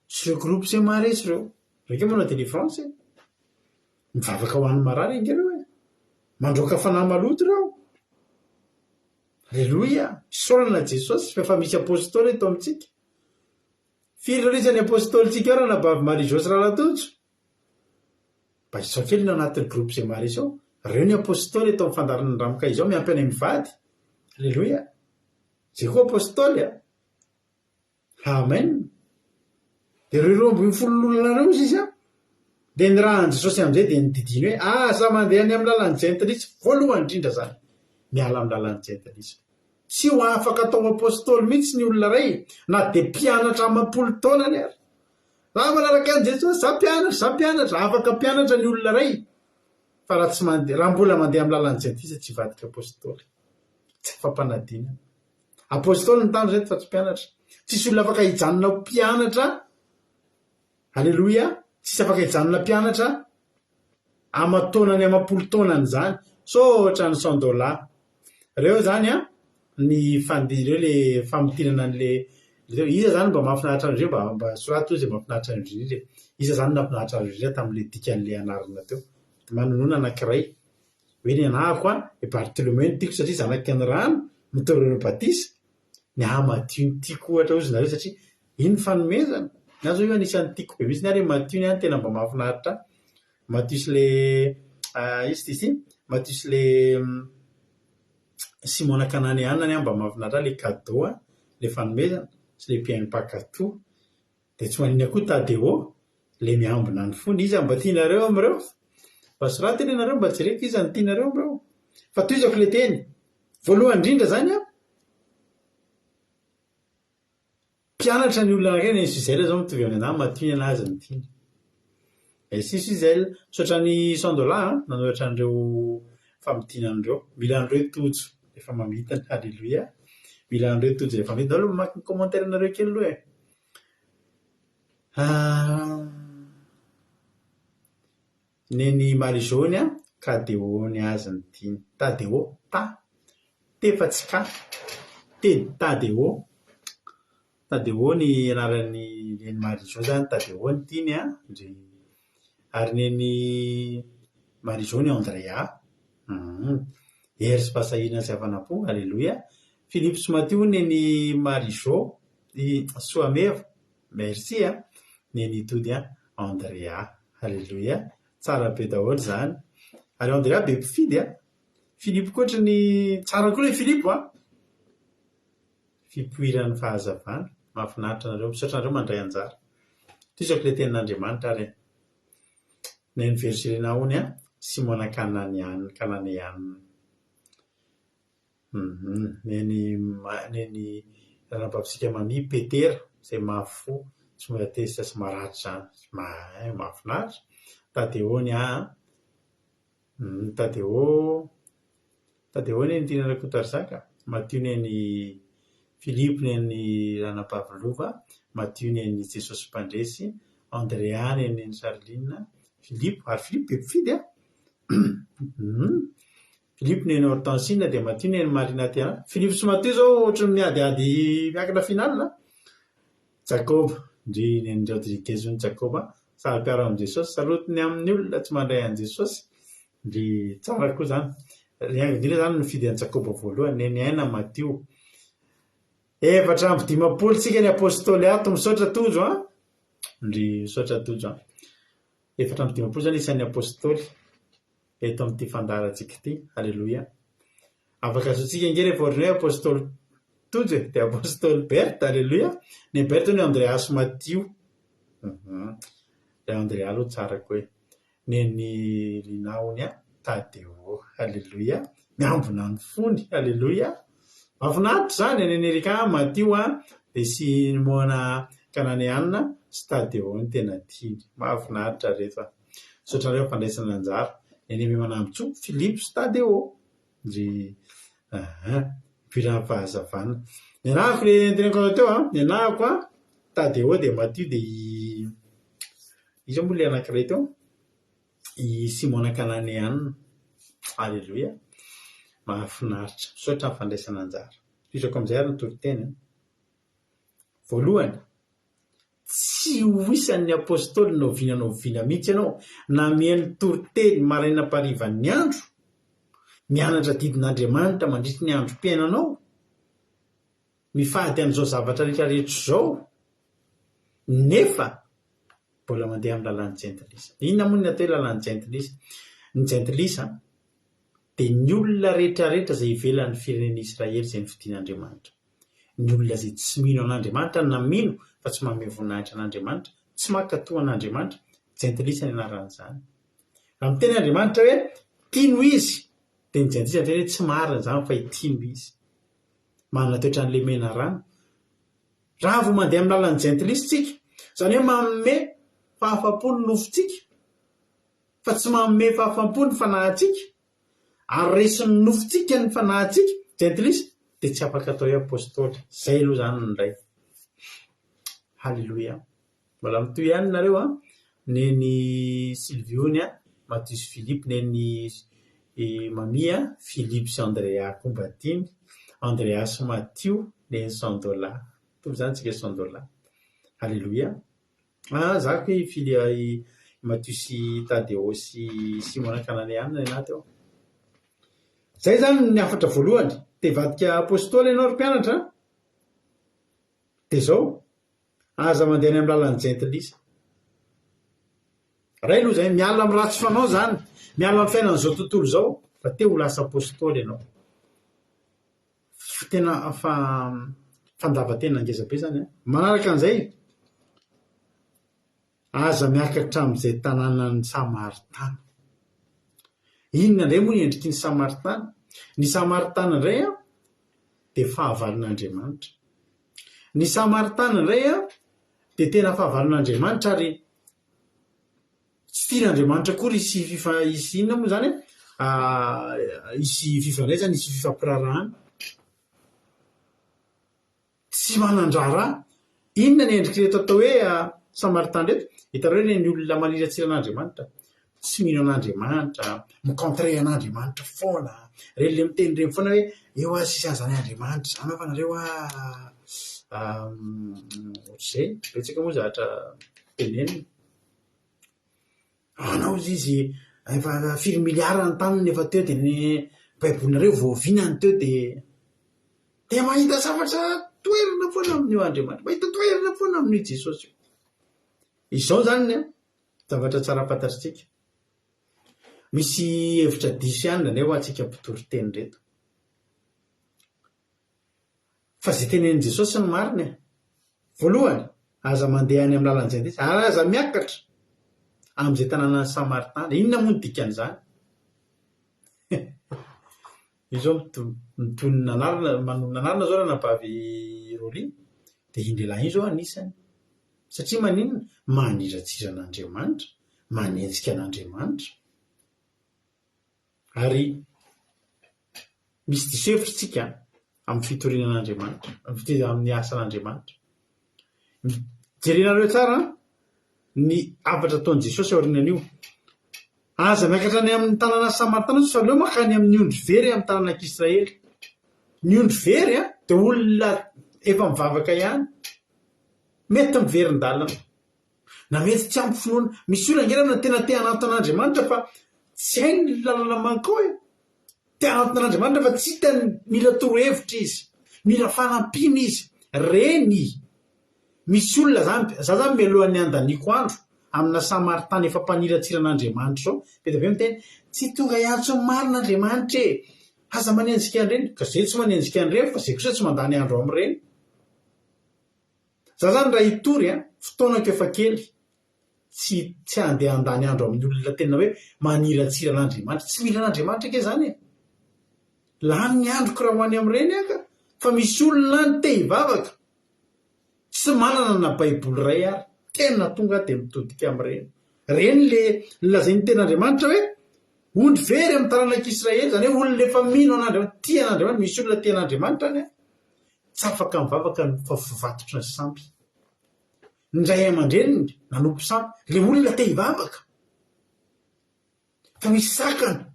sy ireo groupe sy maresy ireo reke manao délivrance mivavaka ho an'ny marary ingereo mandroaka fanahy maloto ireo. Aleloia. Saorana Jesosy fa misy apôstôly eto amintsika. Firy ireo isany apôstôlitsika eo raha nabavy Marie Josy Ralatojo mba izao kely ny anatin'ny groupe sy maresy ao ireo ny apôstôly eto amin'ny fandaran'ny ramoka izao miampy any mivady. Aleloia. Zay koa apôstôly amen. Dia ireo ambin'ny folo lolonareo izy dia ny raha Jesosy amin'izay dia nididiny hoe sa mandeha any amin'ny lalan'ny jentilisa. Voalohany indrindra zany miala amin'ny lalan'ny jentilisa. Tsy ho afaka atao apôstôly mihitsy ny olona ray na dia mpianatra amam-polo taona ny ary. Raha manaraka an' Jesosy za mpianatra afaka mpianatra ny olona ray fa raha tsy mandeha raha mbola mandeha amin'ny lalan'ny jentilisa tsy vadika apôstôly. Tsy fampanadina. Apôstôly ny tandro zay fa tsy mpianatra. Tsisy olona afaka hijanona mpianatra. Aleloia. Tsisy afaka hijanona mpianatra amataonany amam-polo taonany zany. Sotra ny $100. Ireo zany ny ireo le famotinana an'le iza zany mba mahafinaritra andreo mba sorato izay mahafinaritra andreo. Iza zany nafinaritra andreo tamin'le dikan'le anarana teo. Manonoana anankiray hoe ny anahako Bartolomeo ny tiako satria zanaky ny rano mitorano batisa ny Matthieu ny tiako ohatra ozy nareo satria iny fanomezana. Na zao io anisan'ny tiako be mihitsy ary Matthieu ny tena mba mahafinaritra. Matthieu sy le Matthieu sy le Simona Kananiana mba mahafinaritra le cadeau le fanomezana sy le mpiaino mpakato. Dia tsy manina koa Tadeo le miambina ny fony izy mba tianareo amin'ireo. Fa sy raha tena nareo mba jereko izy ny tianareo amin'ireo. Fa toizako le teny voalohany indrindra zany mpianatra ny olona anankiray ny Suzelle zao mitovy amin'ny anahy Matthieu ny anazy ny tiany. Si Suzelle sotra ny $100 nanoratra an'ireo famidinan'ireo. Mila an'ireo tojo efa mamitany. Aleloia. Mila an'ireo tojo efa mamitany. Aloha mamaky ny commentaire nareo kely aloha neny Marie Jaune Cadeo ny azy ny tiany. Tadeo tefa tsy ka Tadeo. Tadeo ny anaran'ny neny Marie Jaune zany Tadeo ny tiany ary neny Marie Jaune Andrea. Hery sy fasahina sy hafanam-po. Aleloia. Philippe sy Matthieu neny Marie Jaune Soameva. Merci neny tody Andrea. Aleloia. Tsara be daholo zany. Ary Andrea be mpifidy Philippe koatra ny tsara koa le Philippe fipoiran'ny fahazavana. Mahafinaritra nareo misaotra nareo mandray anjara. Toizako le tenin'Andriamanitra ary neny Versilena hony Simona Kananiana. Neny ranabavitsika mami Petera izay mafo tsy mora tezitra sy maratra zany. Mahafinaritra. Tadeo ny Tadeo neny tinana Kotarzaka. Matthieu neny Philippe neny Ranapavilova. Matthieu neny Jesosy Mpandresy. Andrea neny Charline. Philippe ary Philippe be mpifidy Philippe neny Hortensine dia Matthieu neny Marina Tiana. Philippe sy Matthieu zao ohatry ny miadiady miakatra finalina. Jacob ndry neny Rodriguez ny Jacob sary mpiara amin'i Jesosy. Salotiny amin'ny olona tsy mandray an'i Jesosy. Ndry tsara koa zany. Indrindra zany nifidy an'i Jacob voalohany. Neny aina Matthieu. 750 tsika ny apôstôly ato misaotra tojo ndry misaotra tojo 750 zany isan'ny apôstôly eto amin'ity fandarantsika ity. Aleloia. Afaka azotsika inge rehefa ohatran'ny hoe apôstôly tojo dia apôstôly Berta, alleloia. Ny Berta ny Andréas Mathio. Ilay Andréa aloha tsara koa e. Ny Linaony Tadeo, alleloia. Miambina ny fony, alleloia. Mahafinaritra zany any Amerika Mathio dia sy Mona Kananéanina sy Tadeo ny tena tiany. Mahafinaritra rehefa sotrareo fandraisana anjara. Ny Manambotso Philippe sy Tadeo. Ry mpira fahazavana. Ny anahako le tenako teo ny anahako Tadeo dia Mathio dia izy moa le anankiray teo i Simona Kananéanina. Alleloia. Mahafinaritra. Misaotra ny fandraisana anjara. Fitrako amin'izay ary ny toriteny. Voalohany, tsy ho isan'ny apôstôly noviana mihitsy ianao na mihaino toriteny maraina pariva ny andro, mianatra didin'Andriamanitra mandritry ny androm-piainanao, mifady an'izao zavatra rehetrarehetra izao, nefa mbola mandeha amin'ny lalàn'ny jentilisa. Inona moa ny atao hoe lalàn'ny jentilisa? Ny jentilisa dia ny olona rehetrarehetra izay ivelan'ny firenen'i Israely izay novidian'Andriamanitra. Ny olona izay tsy mino an'Andriamanitra na mino fa tsy manome voninahitra an'Andriamanitra, tsy mankatoa an'Andriamanitra, jentilisa ny anaran'izany. Raha miteny Andriamanitra hoe tiano izy, dia ny jentilisa ny teny hoe tsy marina izany fa itiano izy. Manana toetra an'ilay mena rano. Raha vao mandeha amin'ny lalan'ny jentilisa tsika, izany hoe manome fahafam-po ny nofontsika, fa tsy manome fahafam-po ny fanahintsika, ary resin'ny nofontsika ny fanahintsika, jentilisa, dia tsy afaka atao hoe apôstôly. Izay aloha izany ny iray. Halleloia. Mbola mitoy ihany nareo neny Sylviony Mathieu Philippe, neny mamia Philippe sy Andréa Combatiny, Andréas Mathio, neny Sandola. Tovy izany tsika Sandola. Halleloia. Zako i Mathio sy Tadeo sy Simona Kananéanina ny anaty ao. Zay zany ny afatra voalohany. Dia vadika apôstôly ianao ry mpianatra, dia izao aza mandeha any amin'ny lalan'ny jentilisa. Ray aloha izay miala amin'ny ratsy fanao zany, miala amin'ny fiainan'izao tontolo izao, fa teo ho lasa apôstôly ianao. Tena fandavan-tena ngezabe zany. Manaraka an'izay, aza miakatra amin'izay tanàna ny Samaritana. Inona indray moa ny endriky ny Samaritana? Ny Samaritana indray dia fahavalon'Andriamanitra. Ny Samaritana indray dia tena fahavalon'Andriamanitra ary tsy tian'Andriamanitra koa isy inona moa zany isy fifandraisana, isy fifampirarahana. Tsy manandrara. Inona ny endriky reto atao hoe Samaritana reto? Hitanareo hoe ny olona maniratsira an'Andriamanitra, tsy mino an'Andriamanitra, mikontre an'Andriamanitra foana. Ireny le miteny ireny foana hoe eo sisy azany Andriamanitra izany fa nareo ohatr'izay. Betsaka moa zahatra tenenina. Anao izy efa 4 miliara ny taniny efa teo dia ny baibolinareo voavinany teo dia mahita zavatra toerana foana amin'io Andriamanitra, mahita toerana foana amin'io Jesosy. Izao zany zavatra tsara fantatritsika. Misy hevitra diso ihany ny ho antsika mpitory-teny reto. Fa izay tenenin' Jesosy ny marina. Voalohany, aza mandeha any amin'ny lalan'ny jentilisa, ary aza miakatra amin'izay tanàna ny Samaritana. Inona moa ny dikan'izany? Izao mitony mananarina zao nanabavy Roly, dia indelahy izao anisany. Satria maninona? Maniratsira an'Andriamanitra, manenjika an'Andriamanitra. Ary misy diso hevitra tsika amin'ny fitorinan'Andriamanitra, amin'ny asan'Andriamanitra. Jerenareo tsara ny afatra ataon'i Jesosy aorianan'io. Aza miakatra any amin'ny tanàna Samaritana fa aleo mankany amin'ny ondry very amin'ny tanàn'Israely. Ny ondry very dia olona efa mivavaka ihany, mety miverin-dalana, na mety tsy ampy finoana. Misy olona angelana tena te hanantona an'Andriamanitra fa tsy hainy ny lalana manko te hanantona an'Andriamanitra fa tsy hitany, mila torohevitra izy, mila fanampiana izy. Reny misy olona zany mialohan'ny andaniko andro amina Samaritana efa mpaniratsira an'Andriamanitra izao, be dia be miteny tsy tonga iantso ny marina Andriamanitra aza manenjika an'ireny ka zay tsy manenjika an'ireny fa zay kosa tsy mandany andro amin'ireny. Za zany raha hitory fotoanako efa kely tsy andeha andany andro amin'ny olona tena hoe maniratsira an'Andriamanitra. Tsy mila an'Andriamanitra ke zany lany ny androko raha ho any amin'ireny ka fa misy olona ny te hivavaka tsy manana na baiboly ray ary tena tonga dia mitodika amin'ireny. Reny le lazainy ten'Andriamanitra hoe ondry very amin'ny taranak'Israely, zany hoe olona efa mino an'Andriamanitra, tia an'Andriamanitra, misy olona tia an'Andriamanitra any tsy afaka mivavaka fa fivatotra ny sampy. Ndray aman-dreniny nanompo sampy le olona te hivavaka fa misy sakana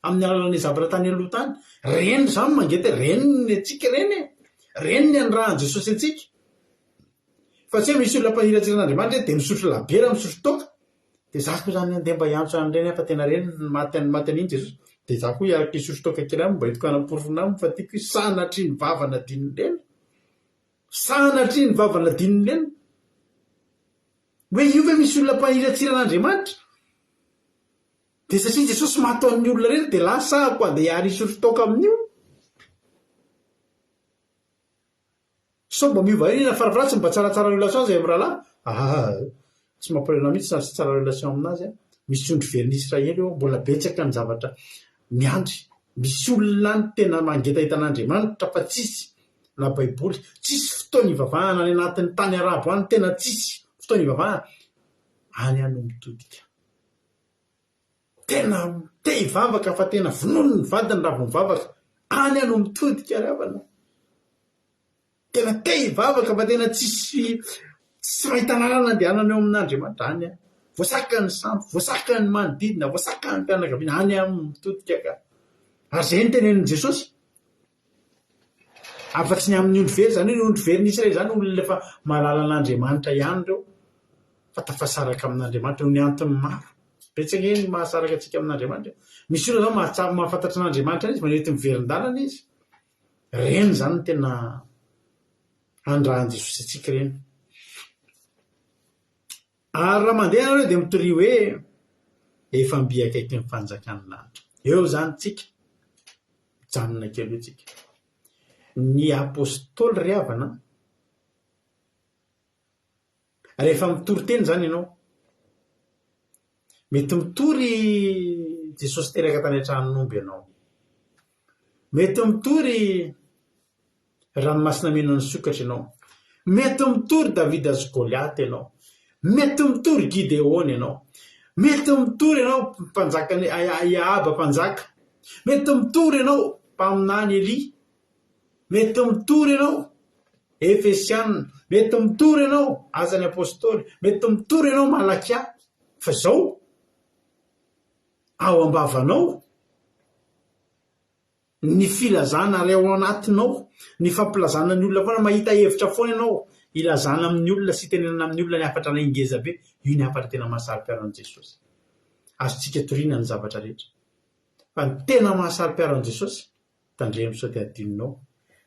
amin'ny alalan'ny zavatra tany aloha tany. Reny zany mangety reny atsika reny ny andrahan Jesosy atsika. Fa tsy hoe misy olona mpaniratsira an'Andriamanitra dia misotro labiera misotro toaka dia za koa zany andeha mba hiantso an'ireny fa tena reny maty an'iny Jesosy dia za koa hiaraka hisotro toaka kely aminy mba hitoko hanaporofona aminy fa tiako sahanatry ny vavana dininy sahanatry ny vavana dininy reny hoe io ve misy olona mpaniratsira an'Andriamanitra dia satria Jesosy mato amin'ny olona reny dia lasahako andeha hiary hisotro toaka amin'io. So mba miovaina farafaratsy mba tsaratsara relation zay amin'ny rahalahy tsy mampalena mihitsy sy tsara relation aminazy misy ondry verin'Israely eo mbola betsaka ny zavatra miandry. Misy olona ny tena mangeta hitan'Andriamanitra fa tsisy na baiboly, tsisy fotoana ivavahana any anatin'ny tany arabo any, tena tsisy fotoana ivavahana any ano mitodika. Tena te hivavaka fa tena vonono ny vadiny raha vao mivavaka any ano mitodika ravana. Tena te hivavaka fa tena tsisy mahita lalana andehanana eo amin'Andriamanitra any. Voasaka ny sampy, voasaka ny manodidina, voasaka ny mpianakaviana any amin'ny mitodika ka. Ary zay ny tenenin' Jesosy. Afa-tsy ny amin'ny ondry very zany hoe ny ondry verin'Israely zany olona efa mahalala an'Andriamanitra ihany reo fa tafasaraka amin'Andriamanitra no ny antony maro. Betsaka ny mahasaraka antsika amin'Andriamanitra. Misy olona zao mahafantatra an'Andriamanitra izy manety miverin-dalana izy. Reny zany tena andrahan Jesosy atsika reny. Ary raha mandeha nareo dia mitory hoe efa mby akaiky ny fanjakan'ny lanitra. Eo zany tsika mijanona kely eo tsika. Ny apôstôly ry havana rehefa mitory teny zany ianao mety mitory Jesosy teraka tany an-tranon'omby ianao, mety mitory ranomasina meno ny sokatra ianao, mety mitory Davida sy Goliaty ianao, mety mitory Gideona ianao, mety mitory ianao mpanjaka Ahaba mpanjaka, mety mitory ianao mpaminany Eli, mety mitory ianao Efesianina, mety mitory ianao Azany Apôstôly, mety mitory ianao Malakia. Fa zao ao ambavanao ny filazana ray ao anatinao, ny fampilazana ny olona foana, mahita hevitra foana ianao ilazana amin'ny olona sy tenenana amin'ny olona ny hafatra naingeza be. Io ny hafatra tena mahasarym-piaron'i Jesosy. Azontsika toriana ny zavatra rehetra fa ny tena mahasarym-piaron'i Jesosy tandremo sao ty adinonao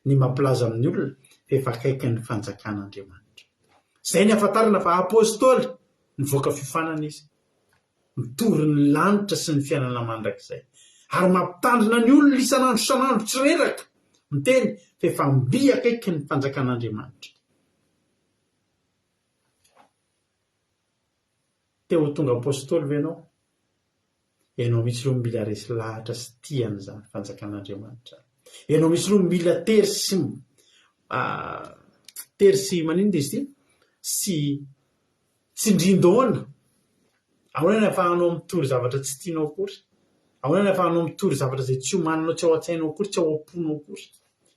ny mampilaza amin'ny olona efa akaiky ny fanjakan'Andriamanitra. Zay ny ahafantarana fa apôstôly nivoaka fifanana izy, mitory ny lanitra sy ny fiainana mandrakizay ary mampitandrina ny olona isan'andro tsy reraka miteny fa efa mby akaiky ny fanjakan'Andriamanitra. Teo tonga apôstôly ve ianao? Ianao misy roa mila resy lahatra sy tian'izany fanjakan'Andriamanitra. Ianao misy roa mila tery sy maninona izy ity sy ndrindoana. Ahoana ny ahafahanao mitory zavatra tsy tianao akory? Ahoana ny ahafahanao mitory zavatra zay tsy homaninao, tsy ao an-tsainao akory, tsy ao am-ponao akory?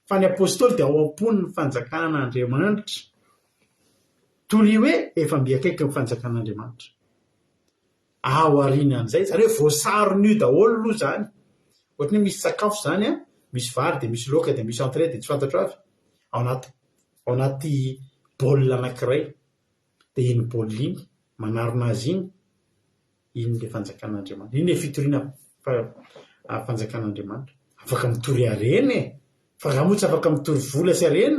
Fa ny apôstôly dia ao am-pony ny fanjakan'Andriamanitra. Tory hoe efa mby akaiky ny fanjakan'Andriamanitra. Ao aorianan'izay zany hoe voasarony daholo aloha zany. Ohatry hoe misy sakafo zany misy vary dia misy laoka dia misy entrée dia tsy fantatro avy ao anaty baolina anankiray dia iny baolina iny manarona azy iny le fanjakan'Andriamanitra. Iny le fitoriana fanjakan'Andriamanitra. Afaka mitory areny fa raha moa tsy afaka mitory vola sy areny,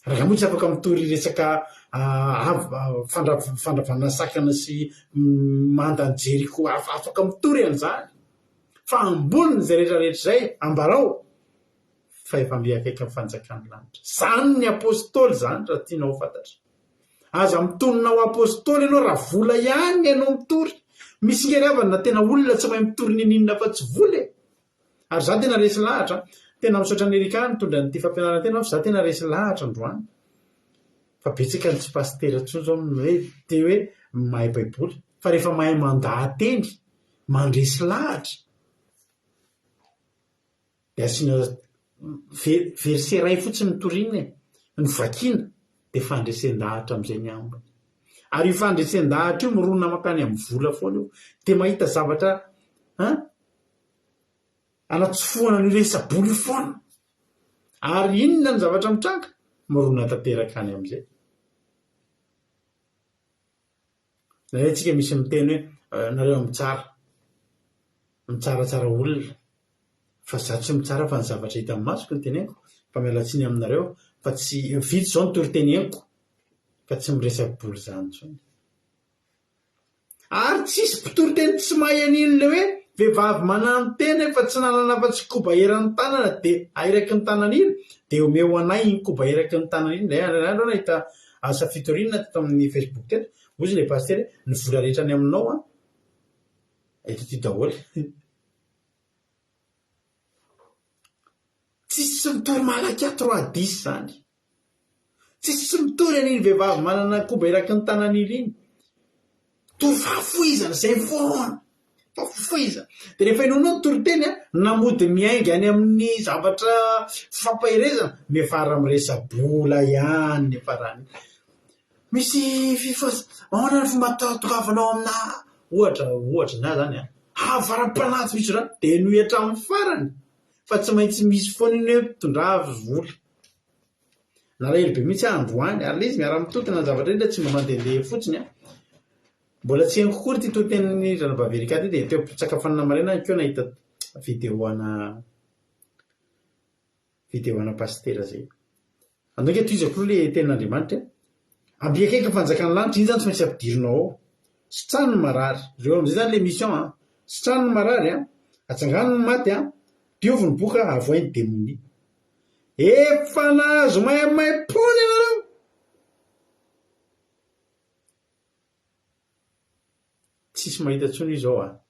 raha moa tsy afaka mitory resaka fandravana sakana sy mandanjery koa afaka mitory an'izany fa amboniny zay rehetrarehetra zay ambarao fa efa miakaiky amin'ny fanjakany lanitra. Zany ny apôstôly zany raha tianao fantatra. Aza mitonona ho apôstôly ianao raha vola ihany ianao mitory. Misy ngeravany na tena olona tsy mahay mitory ninina fa tsy vola. Ary za tena resy lahatra, tena misaotra Amerikany mitondra nyity fampianarana tena fa za tena resy lahatra androany. Fa betsaka ny tsy pastera intsony zao hoe te hoe mahay baiboly, fa rehefa mahay mandahateny, mandresy lahatra. Dia asiana verse iray fotsiny mitoriana ny vakiana dia fandresen-dahatra amin'izay ny ambiny. Ary io fandresen-dahatra io mirona makany amin'ny vola foana io dia mahita zavatra anatsofoana ny resaboly foana. Ary inona ny zavatra mitranga? Mirona tanteraka any amin'izay. Antsika misy miteny hoe nareo mitsaratsara olona. Fa za tsy mitsara fa ny zavatra hita amin'ny masoko ny teneniko, fa mialatsiny aminareo fa tsy vitsy zao ny toriteneniko fa tsy miresaboly zany intsony. Ary tsisy mpitoroteny tsy mahay an'iny le hoe vehivavy manano tena fa tsy nanana fa tsy kobaheran'ny tanana dia airaky ny tanana iny dia omeo anay iny kobaheраky ny tanana iny. Andro nahita asa fitorinana teto amin'ny Facebook teto, ozy le paster ny vola rehetra any aminao eto ty daholy. Tsisy mitory malaky 3-10 zany. Tsisy mitory an'iny vehivavy manana kobaheраky ny tanana iny. Tory fahafoizana zay foana. Fahafoizana. Dia rehefa inonao ny toriteny namody miainga any amin'ny zavatra fampahirezana mefara miresabola ihany ny farany. Misy ahoana ny fomba tokavanao amina ohatra na zany avaram-panaty misy zany dia nohy hatramin'ny farany. Fa tsy maintsy misy foana iny hoe mpitondravy vola. Nalahelo be mihitsy androany ary le izy miara-mitotona ny zavatra indray tsy mba mandehandeha fotsiny. Mbola tsy haiko kory ty toten'ny Ranabaverika ty dia teo am-pisakafoanana maraina keo nahita videoana pastera zay. Andao ke toizako le tenin'Andriamanitra ambiakaiky fanjakany lanitra iny zany tsy maintsy ampidirinao ao. Sitrano ny marary. Reo amin'izay zany le mission sitrano ny marary atsangano ny maty piovy ny boka avoainy demoni. Efa nahazo maimai-pony ianareo. Tsisy mahita tsony io zao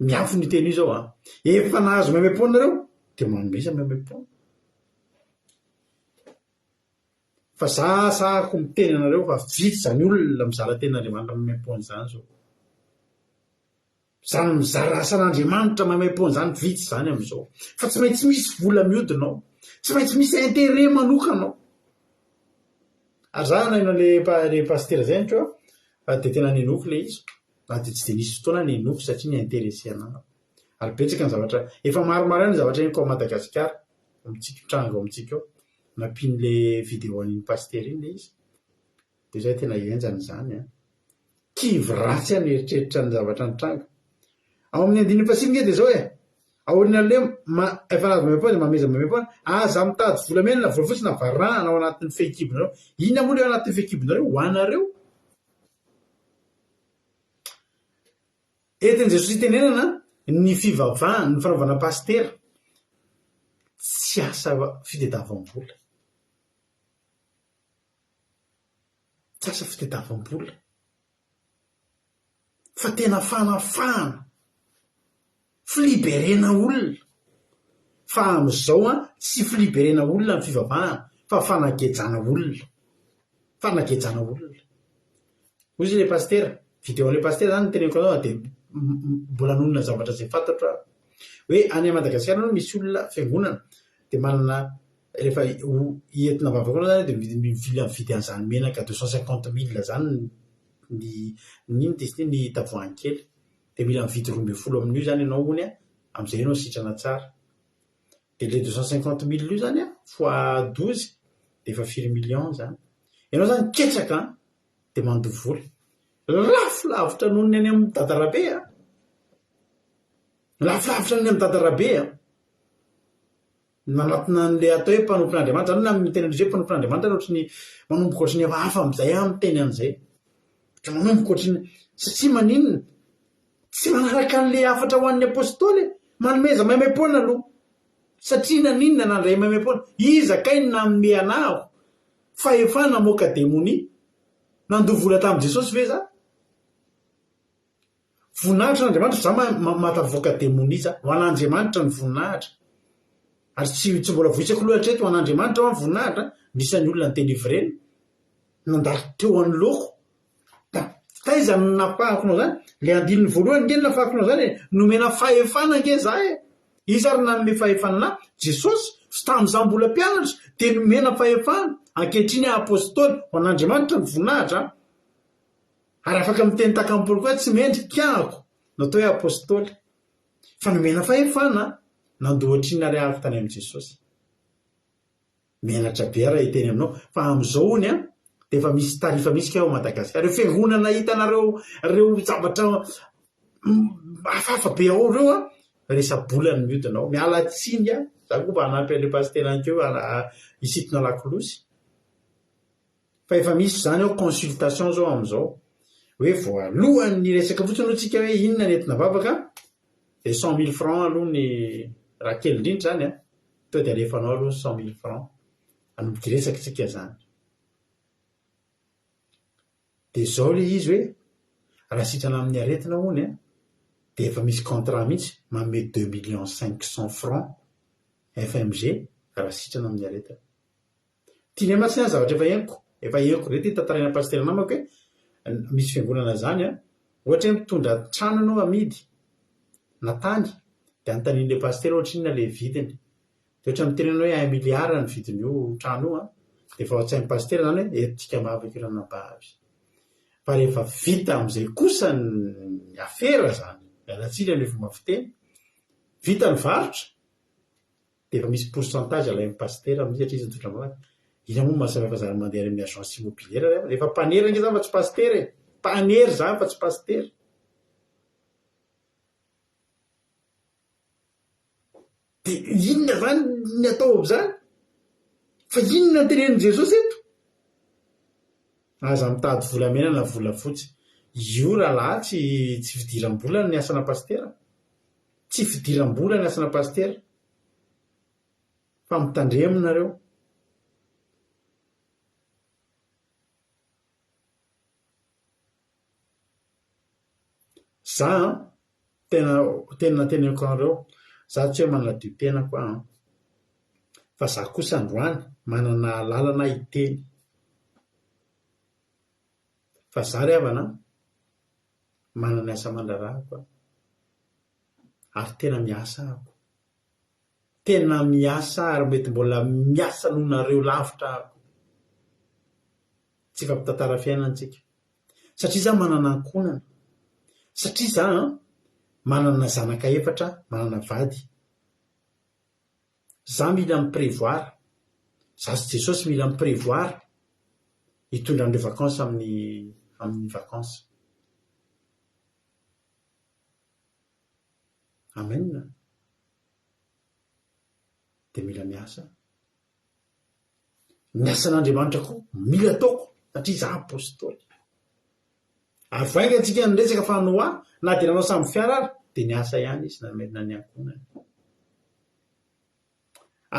miafo ny teny io zao efa nahazo maimai-pony nareo dia manomesa maimai-pony. Fa sahako miteny anareo fa vitsy zany olona mizara tenin'Andriamanitra maimai-pony zany zao. Zany mizara asan'Andriamanitra maimai-pony zany vitsy zany amin'izao. Fa tsy maintsy misy vola miodinao, tsy maintsy misy intérêt manokanao. Ary za naino le pastera zay nitro dia tena nenoko le izy. Dia tsy dia nisy fotoana nenoko satria ny intéressé anao. Ary betsaka ny zavatra efa maromaro ny zavatra eniko a Madagasikara amintsika tranga amintsika eo nampian'le vidéo an'iny pastera iny le izy. Dia zay tena enjany zany kivy ratsy any eritreritra ny zavatra ny tranga. Ao amin'ny andininy pasifika dia zao aorinale efa nahazo maimai-pony dia mameza maimai-pony aza mitady volamena vola fotsiny na varana ao anatin'ny fehikibonareo. Inona moa le ao anatin'ny fehikibonareo ho anareo? Etin' Jesosy tenenana ny fivavahana ny fanaovana pastera tsy asa fitadiavam-bola. Tsy asa fitadiavam-bola. Fa tena fanafahana. Filiberena olona. Fa amin'izao tsy filiberena olona ny fivavahana fa fanagejana olona. Fanagejana olona. Ozy le pastera, videon'le pastera zany teneniko anao dia mbola nonona zavatra izay fantatro hoe any Madagasikara no misy olona fiangonana dia manana rehefa entina vavaka zany dia mividy an'izany menaka 250,000 zany ny tavoahangy kely dia mila mividy 12 amin'io zany ianao hony amin'izay ianao sitrana tsara. Dia le 250,000 io zany fois 12 dia efa 4 millions zany. Ianao zany ketsaka dia mandoha vola. Lafolavitra noho ny any amin'ny dadarabe lafolavitra ny amin'ny dadarabe nanatina n'le atao hoe mpanompon'Andriamanitra zany na miteny hoe mpanompon'Andriamanitra ohatry ny manomboka ohatry ny hafa amin'izay miteny an'izay. Manomboka ohatry ny satria maninona tsy manaraka an'le afatra ho an'ny apôstôly manomeza maimaimpona aloha satria naninona nandray maimaimpona izakay nanome anaho fahefana moka demonia nandovola tamin'i Jesosy ve za voninahitra n'Andriamanitra za matavoaka demonia za ho an'Andriamanitra ny voninahitra ary tsy mbola voisako loatra eto ho an'Andriamanitra ho voninahitra nisan'ny olona ny teny ivrena nandalo teo any loko taiza nafahakonao zany le andininy voalohany nge nafahakonao zany nomena fahefana nge za izy ary nanome fahefana Jesosy sy tamin'izaho mbola mpianatra dia nomena fahefana ankehitriny apôstôly ho an'Andriamanitra ny voninahitra ary afaka miteny takampolo koa tsy mendrikako natao hoe apôstôly fa nomena fahefana nandohatriny ariary tany amin'i Jesosy menatra be raha hiteny aminao fa amin'izao ony dia efa misy tarifa misy ka ao Madagasikara reo fiangonana hitanareo reo zavatra hafahafa be ao reo resa-bolany miodinao miala tsiny za koa mba hanampy an'le pastera ankeo isitona lakolosy fa efa misy zany ao consultation zao amin'izao hoe voalohany resaka fotsiny antsika hoe inona nentina vavaka dia 100 000 francs aloha ny raha kely indrindra zany to dia alefanao aloha 100 000 francs anomboky resaka tsika zany dia zao le izy hoe raha sitrana amin'ny aretina hony dia efa misy contrat mihitsy manome 2 500 000 francs FMG raha sitrana amin'ny aretina tiany matsiny any zavatra efa henoko rety tantaraina pastera namako hoe misy fiangonana zany ohatra hoe mitondra trano anao amidy na tany dia antanin'le pastera ohatra inona le vidiny dia ohatra mitenenao hoe 1 milliard ny vidin'io trano io dia efa ao-tsain'ny pastera zany hoe etika mahavakirana bahavy fa rehefa vita amin'izay kosa ny afera zany alatsila ny efa mafiteny vita ny varotra dia efa misy pourcentage alain'ny pastera amin'izy satria izy mitondra mavaka ina moa mahasamy fa zany mandeha amin'ny agence immobilière rehefa mpanera nge zany fa tsy pastera mpanery zany fa tsy pastera dia inona zany ny atao zany fa inona ny tenenin' Jesosy eto aza mitady volamena na volafotsy io rahalahy tsy fidiram-bola ny asana pastera tsy fidiram-bola ny asana pastera fa mitandreminareo za tena teneniko anareo za tsy hoe manana-dio tena koa fa za kosa androany manana lalana hiteny fa za ry havana manana asa mandrarahako ary tena miasa ako tena miasa ary mety mbola miasa noho nareo lavitra ako tsy fampitantara fiainantsika satria za manana ankonana satria za manana zanaka efatra manana vady za mila miprevoir za sy Jesosy mila miprevoir hitondra an'ireo vakansa amin'ny vakansa amen dia mila miasa ny asan'Andriamanitra koa mila ataoko satria za apôstôly ary vainga antsika nyresaka fa noa na dia nanao samy fiara ary dia ny asa ihany izy namerina ny ankonany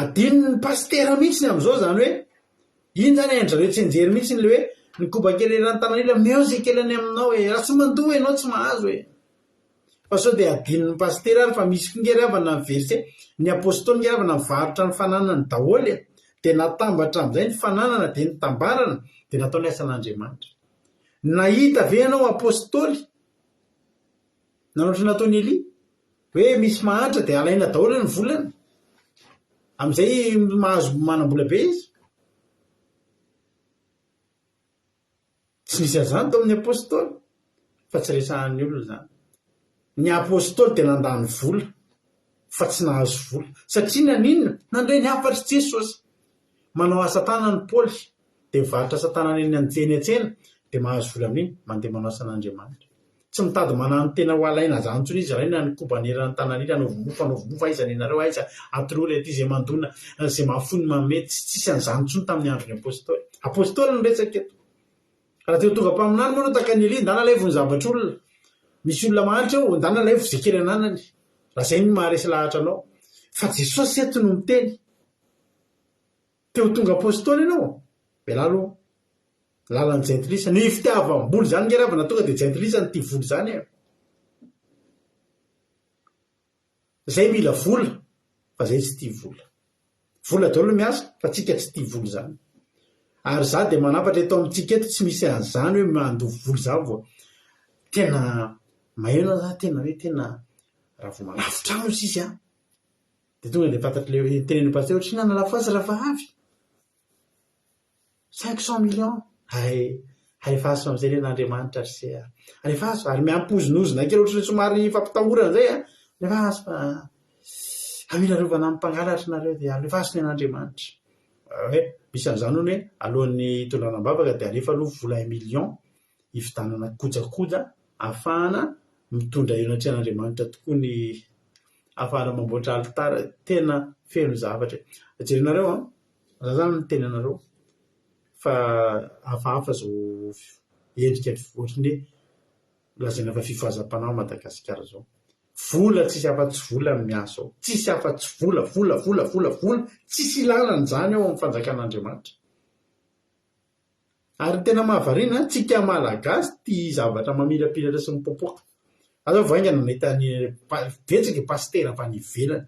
adininy pastera mihitsy ny amin'izao zany hoe iny zany endrareo tsy enjery mihitsy ny le hoe nikobakely erany tanan'ila meo zay kelany aminao hoe raha tsy mandoha ianao tsy mahazo hoe fa sao dia adininy pastera ary fa misy kongery avana ny verse ny apôstôly ngery avana mivarotra ny fananany daholy dia natambatra amin'izay ny fananana dia nitambarana dia natao ny asan'Andriamanitra nahita ve ianao apôstôly nanoatra nataony Elia hoe misy mahantra dia alaina daholy ny volany amin'izay mahazo manam-bola be izy tsy nisy azany tao amin'ny apôstôly fa tsy resahan'ny olona zany ny apôstôly dia nandany vola fa tsy nahazo vola satria naninona nandray ny afatry Jesosy manao asa tanany Paoly dia mivarotra asa tanana eny anjeny an-tsena dia mahazo vola amin'iny mandeha manao asan'Andriamanitra tsy mitady manano tena ho alaina zany tsony izy raha ny kobanerany tanan'ila anao vomofa aizany ianareo aiza atorola aty zay mandona zay mahafony mamety tsisy an'izany tsony tamin'ny andron'ny apôstôly ny resaka eto raha teo tonga mpaminany moa no takan'Elia ndana levony zavatra olona misy olona mahantra eo andana lay fizekely ananany raha zay ny maharesy lahatra anao fa Jesosy eto no miteny teo tonga apôstôly ianao belalo lalany jentilisa ny fitiavam-boly zany ngeravana tonga de jentilisa ny tia voly zany zay mila vola fa zay tsy tia vola daholo miasa fa tsika tsy tia voly zany ary za de manapatra eto amintsika eto tsy misy an'izany hoe mandovo voly za vo tena maheno za tena hoe tena raha vo malafitrano izy de tonga de fantatry le tenen'ny pasteur tsy nana lafazy raha fa avy 500 millions alefaso am'izay le n'Andriamanitra ry alefaso ary miampozonozona kely ohatrany somary fampitahorana zay alefaso fa amila rovana amin'ny mpangalatra nareo de alefaso ny an'Andriamanitra hoe misy an'izany hoe alohan'ny tondranam-bavaka de alefa aloha vola 1 million ividanana kojakoja ahafahana mitondra ionatry an'Andriamanitra tokoa ny ahafahana mamboatra alitara tena feno zavatra jerinareo za zany ny teny anareo fa hafahafa zao endrika ohatrany hoe lazaina fa fifahazam-panao Madagasikara zao vola tsisy afa-tsy vola miasa ao tsisy afa-tsy vola tsisy ilanany zany ao amin'ny fanjakan'Andriamanitra ary tena mahavariana tsika malagasy tia zavatra mamilapilatra sy mipopoaka azao vaingana nahitany vetsaka pasitera avy any ivelany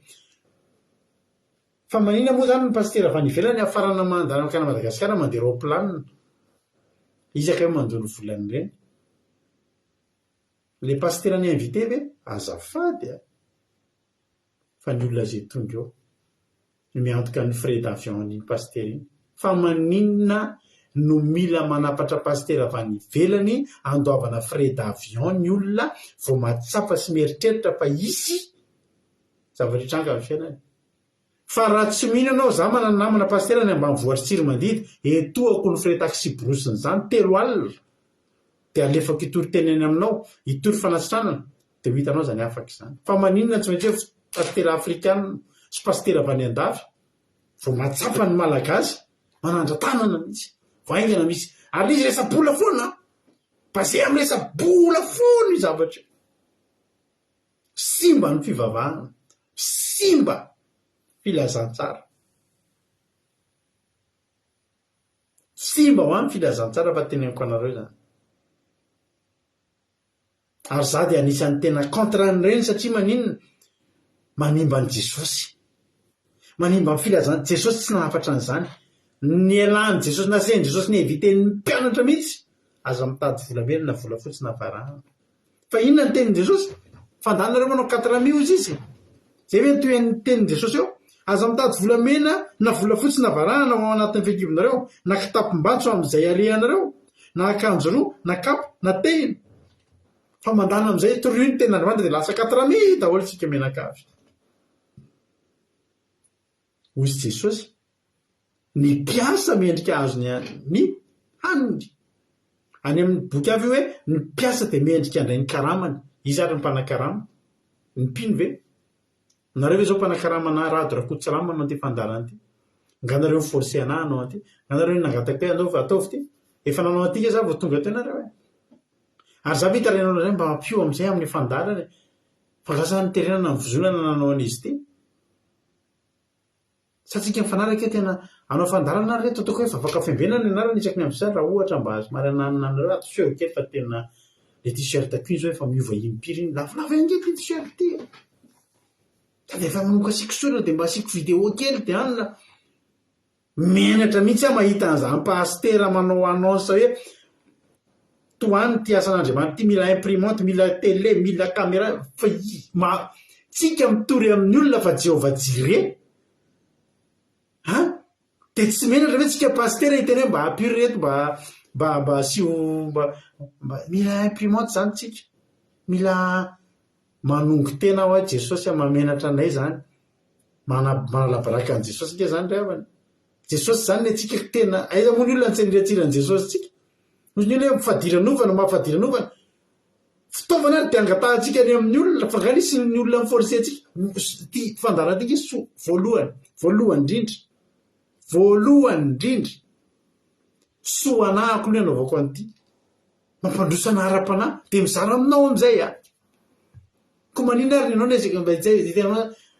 fa manina moa zany ny pasitera avy any ivelany afarana mandana kana Madagasikara mandeha roplanina izaka hoe mandony volany ireny le pasitera ny invité ve azafady fa ny olona zay tonga eo miantoka ny frais d'avion ny pasitera iny fa maninona no mila manapatra pasitera avy any ivelany andoavana frais d'avion ny olona vao matsapa sy mieritreritra fa isy zavatra tranga amin'ny fiainany fa raha tsy mino anao za manana namana pasitera ny ambanivohitra Tsiromandidy etoako ny frais taxi brosiny zany 3 alina de alefako itory teneny aminao itory fanasitranana de ho hitanao zany afaka izany fa maninona tsy maintsy hoe pasitera afrikana sy pasitera avy any andafy vao matsapa ny malagasy manandra-tanana mihitsy vaingana misy ary izy resa-bola foana basé amin'ny resa-bola foana i zavatra simba ny fivavahana simba filazantsara simba ho any filazantsara fa teneniko anareo zany ary za de anisan'ny tena contre n'ireny satria maninona manimba ny Jesosy manimba ny filazana Jesosy tsy nahafatra an'izany ny elany Jesosy naseny Jesosy ny eviten'ny mpianatra mihitsy aza mitady volamena na vola fotsy na varahana fa inona ny tenin' Jesosy fandanareo manao 4 000 izy zay hoe toen'ny tenin' Jesosy eo aza mitady volamena na vola fotsy na varahana ao anatin'ny fekivonareo na kitapom-batso amin'izay alehanareo na akanjo roa na kapa na tehina fa mandana amin'izay toroy ny ten'Andriamanitra de lasa 4 000 daholo tsika menakavy hozy Jesosy ny piasa mendrika azony ny haniny any amin'ny boky avy hoe ny piasa de mendrika andray ny karamany izy ary ny mpanakarama ny mpino ve nareo hoe zao mpanakarama rado rakotsirama manao ty fandarana ty nganareo forcé anahy anao aty nganareo nangataka anao ataovy ty efa nanao atika za vao tonga teo nareo ary za vitarenao zay mba mampio am'izay amin'ny fandarany fa lasa nyterenana nyvozonana nanao an'izy ty satsika mifanaraka tena anao fandarana reto ataoko hoe vavaka fiambenana anareo nisaky ny am'izay raha ohatra mba somary anananareo atoseo kely fa tena le t-shirt cuit zao efa miova impiry iny lavalava inge ty t-shirt ty sady efa manoka asiko sorana de mba asiko vidéo kely de anina menatra mihitsy mahita an'izany pasitera manao annonce hoe toany ty asan'Andriamanitra ty mila imprimante mila télé mila caméra fa tsika mitory amin'ny olona fa Jéhovah Jireh de tsy menatra hoe tsika pasitera hiteny hoe mba ampiro reto mba asio mba mila imprimante zany tsika mila manongo tena ao Jesosy mamenatra anay zany manalabaraka an' Jesosy ke zany rehavany Jesosy zany le tsika tena aiza moa ny olona nitseniretiran' Jesosy tsika nozy ny olona hoe mifadiranovana mahafadiranovana fitaovana ary de angatahantsika ny amin'ny olona fa nganisy ny olona miforce tsika ty fandarantika izy voalohany indrindra soanahako ny anaovako an'ity mampandrosana ara-panahy de mizara aminao am'izay ko manina ary ianao nezaka mba tena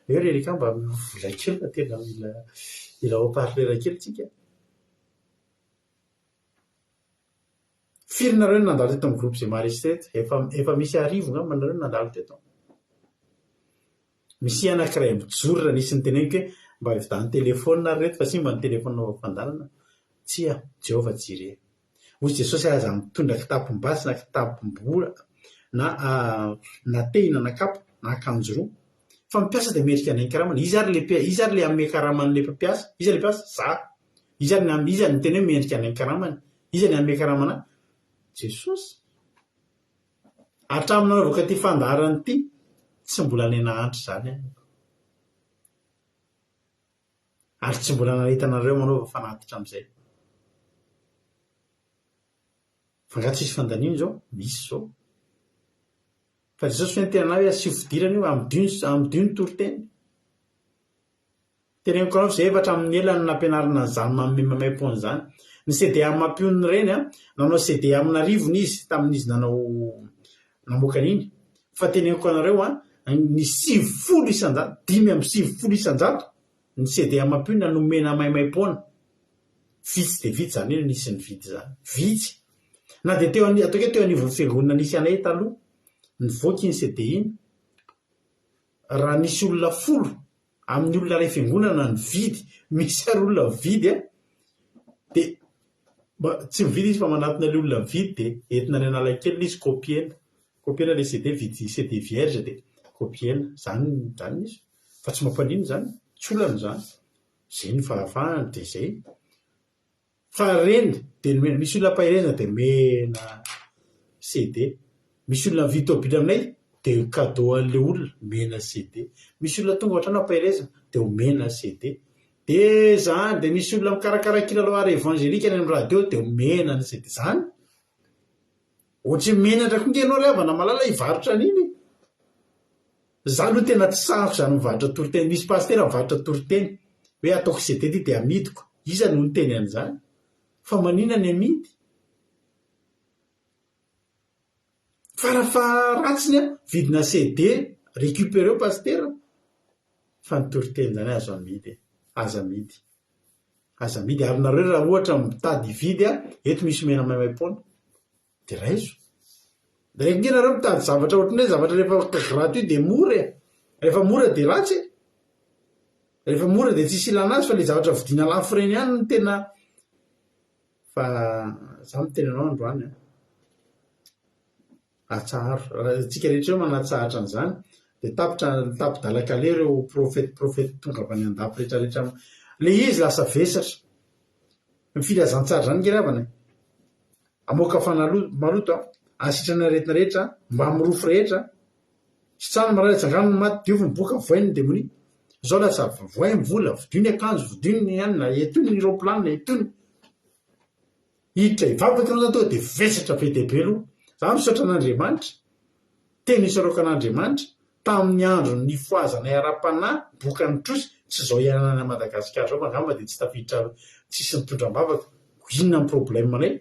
eo rereka mba vola kely fa tena mila haut-parleur kely tsika. Firy nareo nandalo teto amin'ny groupe zay maharesy teto efa misy arivo ngamba nareo nandalo teto. Misy anankiray mijoro raha nisy ny teneniko hoe mba hividany telefôna reto fa sy mba ny telefôna fandarana tsia Jehova jire hoy Jesosy aza mitondra kitapom-basy na kitapom-bola na tehina na kapa na akanjo roa fa mipiasa dia merika any karamana. Izy ary le ame karamany le mpiasa, izy le mpiasa za izy ny teny hoe mendrika any karamany, izy ny ame karamana Jesosy. Hatramina avoka ty fandarany ty tsy mbola nenahandro zany ary tsy mbola nahitanareo manao fanatitra am'izay. Fa nga tsisy fandaniana zao misy zao fa Jesosy feny tena hoe asio fidirana io amidio ny toriteny. Teneniko anao zay efatra amin'ny elany nampianarana zany mamay-pony zany ny CD Mampioniny reny nanao CD amina rivony izy tamin'izy namoaka an'iny fa teneniko anareo ny 900 isan-jato 5 isan-jato ny CD Mampionina nomena maimay-pony vitsy de vitsy zany io nisy ny vidy zany vitsy na de atao hoe teo anivon'ny fiangonana nisy anay taloha nivoaka iny CD iny raha nisy olona 10 amin'ny olona ray fiangonana ny vidy misy ary olona vidy de tsy mividy izy fa manatona le olona vidy de entina ny analakely izy kopiena le CD vidy CD vierge de kopiena zany izy fa tsy mampanino zany tsy olana zany zay ny fahafahany de zay fa reny de misy olona pahirezana de mena CD, misy olona vidy tobily aminay de cadeau an'le olona mena CD, misy olona tonga ohatrana pahirezana de omena CD de zany de misy olona mikarakara kilalao ara evangelika any amin'ny radio de omena ny CD zany ohatry mena ndrako nge ianao ravana malala hivarotra an'iny zany ho tena tsy sahako zany mivarotra toriteny. Misy pastera mivarotra toriteny hoe ataoko CD ty de amidiko iza no ny teny an'izany fa manina ny amidy farafa ratsiny vidina CD récupéreo pastera fa ny toriteny zany azo amidy aza amidy ary nareo raha ohatra mitady vidy eto misy mena maimay-pony de raiso de rehefa nge nareo mitady zavatra ohatrany hoe zavatra rehefa gratuit de mora rehefa mora de ratsy rehefa mora de tsisy ilana azy fa le zavatra vidina lafo reny ihany ny tena fa za miteny anao androany atsaharo tsika rehetra eo manatsahatra an'izany de tapidalaka le reo profety tonga avy any an-dafy rehetrarehetra le izy lasa vesatra mifilazantsara zany nge ravana amoaka maloto asitrana rehetina rehetra mba mirofo rehetra sy tsano marary tsangano maty diovy miboaka voainy ny demoni zao lasa voay mivola vidio ny akanjo vidio ny anina etony ny roplanina etony hiditra ivavaka anao zany to de vesatra be dehibe aloha za misaotra an'Andriamanitra teny isoroka an'Andriamanitra tamin'ny andro ny foazana ara-panahy boka ny trosy tsy zao ianana Madagasikara zao angamba de tsy tafiditra tsisy nitondram-bavaka inona ny problème anay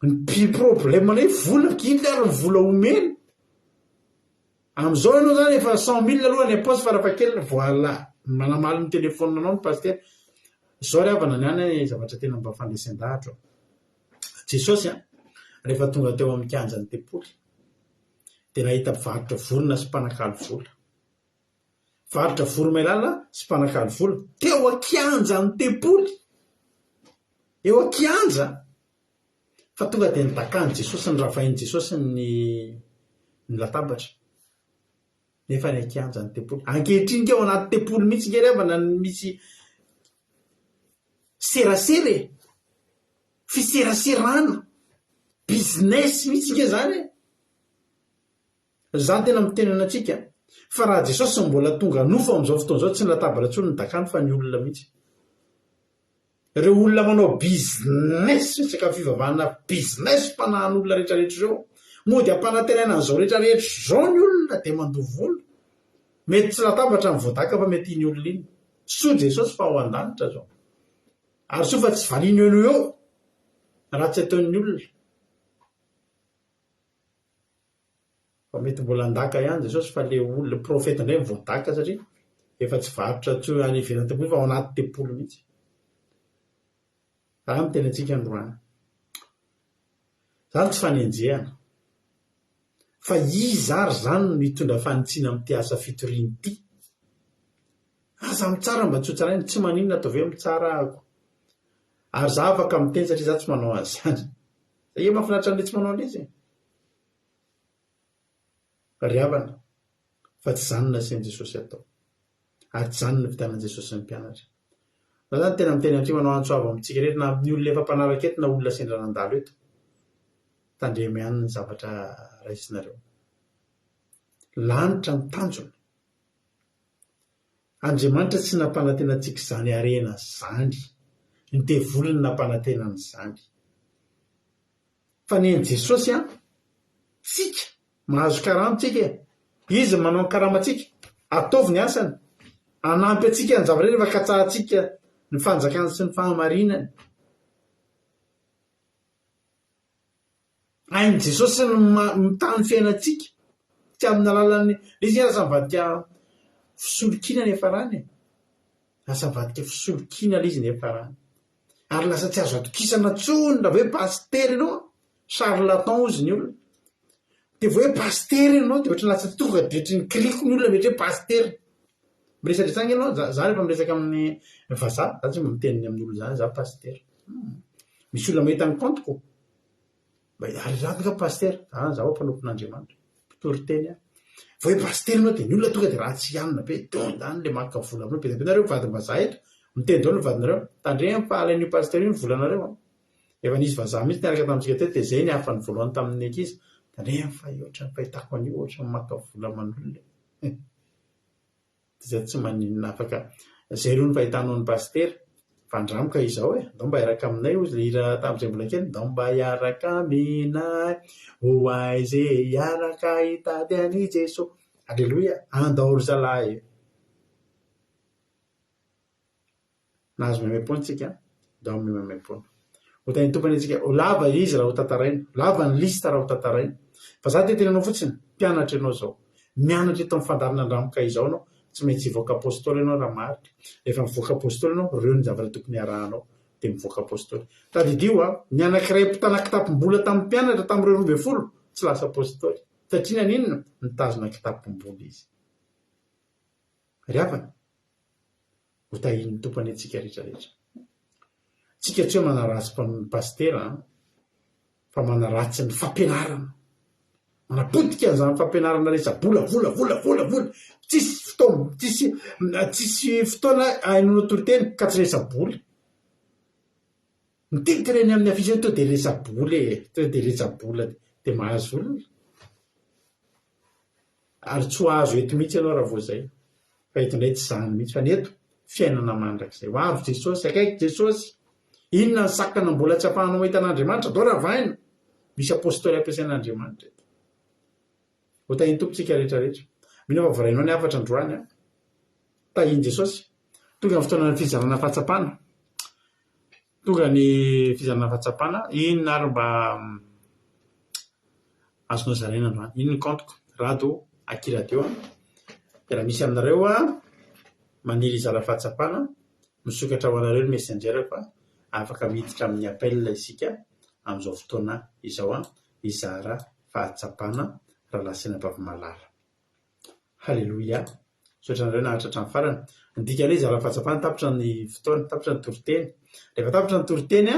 ny problème anay vola kinda ary vola omena am'izao ianao zany efa 100 000 aloha ny aposy farafahakeliny voila manamaly ny telefônina anao ny pastera zao ry havana ny any zavatra tena mba fandesen-dahatra Jesosy rehefa tonga teo amin'ny kianjan'ny tempoly de nahita mpivarotra vorona sy mpanakalo vola varotra voromailala sy mpanakalo vola teo akianjan'ny tempoly eo akianja fa tonga de nitakany Jesosy ny ravainy Jesosy ny latabatra nefa ny akianjan'ny tempoly ankehitriny ke ao anaty tempoly mihitsy nge revana misy serasere fiseraserana business mihitsy nge zany zany tena miteny antsika fa raha Jesosy mbola tonga nofo am'izao fotoana zao tsy ny latabatra tsony ny dakany fa ny olona mihitsy reo olona manao business tsaka fivavahana business mpanahan'olona rehetrarehetra zao mody ampanantenana an'izao rehetrarehetra zao ny olona de mandovola mety tsy latabatra ny voadaka fa mety iny olona iny so Jesosy fa ao an-danitra zao ary so fa tsy valiny eo raha tsy ataon'ny olona fa mety mbola andaka ihany Jesosy fa le olona profeta indray mivoadaka satria efa tsy varotra tsy any ivelany tempoly fa ao anaty tempolo mihitsy. Raha miteny antsika androany zany tsy fanenjehana fa izy ary zany no mitondra fanitsiana amin'ity asa fitoriany ity. Aza mitsara mba tsy ho tsarainy tsy maninona atao ve mitsara ako ary za afaka miteny satria za tsy manao azy zany. Ia mahafinaritra an'le tsy manao an'izy ry havana fa tsy zany nasian'i Jesosy atao ary tsy zany no vitanan Jesosy ny mpianatra. Fa zany tena miteny antsika manao antsoava amintsika rehetra na amin'ny olona efa mpanaraka eto na olona sendra nandalo eto tandremy ihany ny zavatra raisinareo. Lanitra mitanjona. Andriamanitra tsy nampanantenantsika izany arena zany, ny devolony nampanantenany zany. Fa ny Jesosy tsika mahazo karamantsika izy manao ny karamantsika ataovy ny asany anampy atsika ny zavatra rehetra fa katsahantsika ny fanjakany sy ny fahamarinany. Hainy Jesosy ny mitany fiainantsika tsy amin'ny alalan'ny izy lasa mivadika fisolokina nefa rany lasa mivadika fisolokina izy nefa rany ary lasa tsy azo atokisana tsony raha hoe pastery ianao charlatan ozy ny olona dia vo hoe pastery ianao dia ohatry lasa tonga diotry ny kiliko ny olona mety hoe pastery miresadresana ianao za rehefa miresaka amin'ny vazaha za tsy mba miteniny amin'ny olona zany za pastery misy olona mahita ny kantoko ary za ka pastery za ho mpanompon'Andriamanitra mpitory teny vo hoe pastery ianao dia ny olona tonga dia raha tsy hanina be zany le maka vola aminao bedabenareo vadim-bazaha eto miteny dao ny vadinareo tandreny fahalan'io pastery io ny volanareo efa nisy vazaha mihitsy niaraka tamintsika teto dia zay ny afany voalohany tamin'ny ankizy tandreny fa ohatry ny fahitako an'io ohatry ny maka vola aman'olona zay tsy maninona afaka zay ro ny fahitanao ny pastery fa andramika izao ndao mba hiaraka aminay ozy ira tamin'izay mbola kely ndao mba hiaraka aminay ho aizay hiaraka hitady any Jesosy aleloia andao ry zalahy nahazo memem-pona tsika ndao amin'ny memem-pona ho tany tompany antsika ho lava izy raha ho tantaraina lava ny lista raha ho tantaraina fa za tetenanao fotsiny mpianatra ianao zao mianatra eto amin'ny fandarina andramika izao anao tsy maintsy hivoaka apôstôly ianao raha maritra rehefa mivoaka apôstôly ianao reo ny zavatra tokony arahanao dia mivoaka apôstôly tadidio ny anankiray mpitana kitapom-bola tamin'ny mpianatra tamin'ireo 12 tsy lasa apôstôly satria naninona nitazona kitapom-bola izy ry havana ho tahiny tompany antsika rehetrarehetra tsika tsy hoe manaratsy pastera fa manaratsy ny fampianarana manapodika an'izany fampianarana resabola vola tsisy fotoana hainao toriteny ka tsy resaboly mitetireny amin'ny afisy hoe to dia resaboly to dia resabola dia mahazo olona ary tsy ho azo eto mihitsy ianao raha vo zay fa eto indray tsy zany mihitsy fa ny eto fiainana mandrakizay ho avy Jesosy akaiky Jesosy inona ny sakana mbola tsy ampahanao mahita an'Andriamanitra dao raha vaina misy apôstôly ampiasain'Andriamanitra eto ho tahiny tompontsika rehetrarehetra mino fa vorainao ny afatra androany tahiny Jesosy tonga ny fotoana ny fizarana fahatsapana tonga ny fizarana fahatsapana inona ary mba azonao zaraina androany ino ny kantoko rado akiradio dia raha misy aminareo maniry izara fahatsapana misokatra ho anareo ny messenger fa afaka miditra amin'ny appel isika amin'izao fotoana izao izara fahatsapana raha lasina bavy-malala halleloia sotra anareo nahatratra ny farany ndika le izara fahatsapana tapitra ny fotoana tapitra ny toriteny rehefa tapitra ny toriteny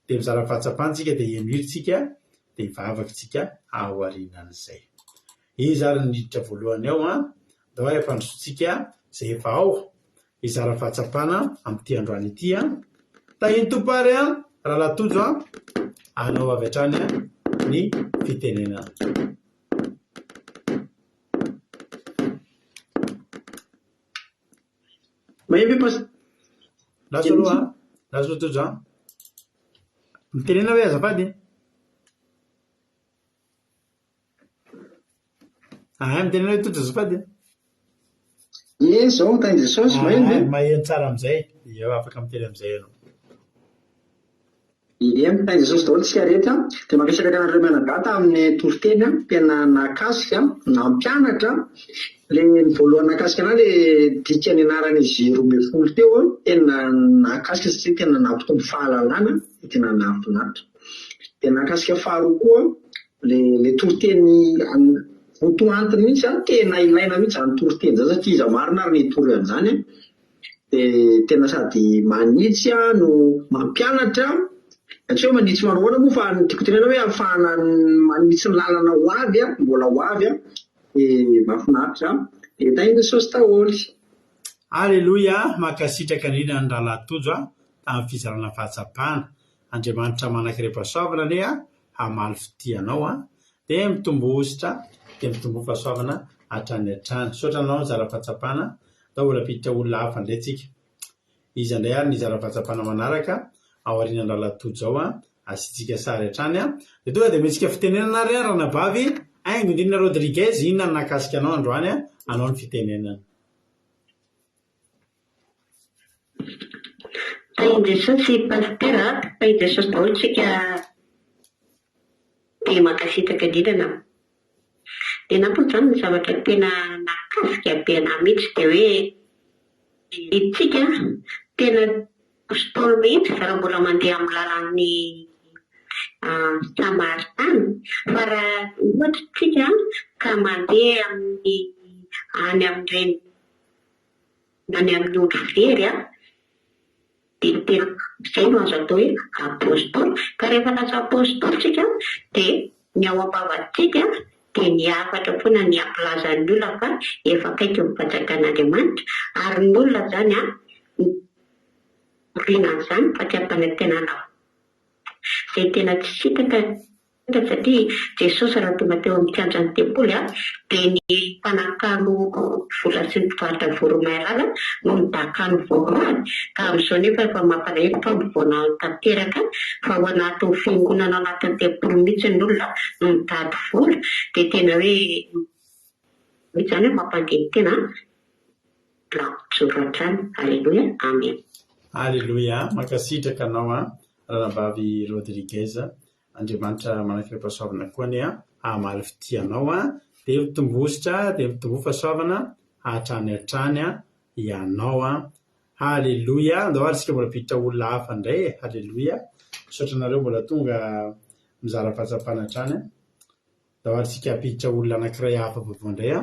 dia mizara fahatsapana tsika dia emiritsika dia hivavaka-tsika ao arinan'izay izy ary niditra voalohany ao dao ampandrosotsika zay efa ao izara fahatsapana amin'ity androany ity tahiny tompary raha latojo anao avy hatrany ny fitenenana mahemby pas laso aloha laso tojo mitenena hoe azafady mitenena hoe tojo azafady zao tany Jesosy maheno tsara amizay eo afaka miteny amizay ianao Mitaiza izao sy daholo tsika rehetra dia mampiasaka anareo mianadata amin'ny toriteny tena nakasika na mpianatra le voalohany nakasika ana le dikany anaran'izy 12 teo tena nakasika satria tena nampitombo fahalalana tena nahafinaritra. Dia nakasika faharoa koa le toriteny votoantiny mihitsy tena ilaina mihitsy any toriteny zany satria iza marina ary nitory an'izany dia tena sady manitsy no mampianatra. Satria manitsy manoana moa fa tiako tenena hoe ahafahana manitsy ny lalana ho avy mbola ho avy mahafinaritra taina sosy taholy. Alleluia, mankasitraka indrindra ny rahalatojo tamin'ny fizarana fahatsapana. Andriamanitra manankirepasoavana ane hamaly fitianao dia mitombo ositra dia mitombo fahasoavana hatrany hatrany. Sotra anao nizara fahatsapana dao olapiditra olona hafa indray tsika. Izy indray ary nizara fahatsapana manaraka ao aorian'ny rahalatojo zao asitsika sary hatrany dia tonga dia metsika fitenenana ary ranabavy aingo indrindra Rodriguez inona ny nakasika anao androany anao ny fitenenana. Jesosy pastera fa Jesosy daholo tsika dia mankasitraka indrindra. Dia nampony izany ny zavatra tena nakasika be anahy mihitsy dia hoe itsika tena apôstôly mihitsy raha mbola mandeha amin'ny lalan'ny Samaritany fa raha ohatra tsika ka mandeha any amin'ireny any amin'ny olo very dia tena izay no azo atao hoe apôstôly. Ka rehefa lasa apôstôly tsika dia ny ao am-bavantsika dia niafatra foana ny ampilazan'ny olona fa efa akaiky mipatsaka an'Andriamanitra ary ny olona zany rinan'izany fa tsy ampanantenana izay tena tsy sitaka satria Jesosy raha tonga teo amin'ny kianjan'ny tempoly dia ny mpanakalo vola sy ny mpivarotra voromailala no nidakany voalohany. Ka amin'izao nefa efa mampalahelo fa mivoana tanteraka fa ao anatin'ny fiangonana anatin'ny tempoly mihitsy ny olona no mitady vola dia tena hoe mihitsy zany hoe mampandiny tena lampijoro hatrany. Alleluia, amen. Alleluia, mankasitraka anao ranabavy Rodriguez. Andriamanitra manankirepasoavana koa ane hamaly fitianao dia mitombositra dia mitombo fahasoavana hatrany hatrany ianao. Halleluia, andao ary sika mbola piditra olona hafa indray. Halleluia, misaotra anareo mbola tonga mizara fahatsapana hatrany. Andao ary sika piditra olona anankiray hafa vavao indray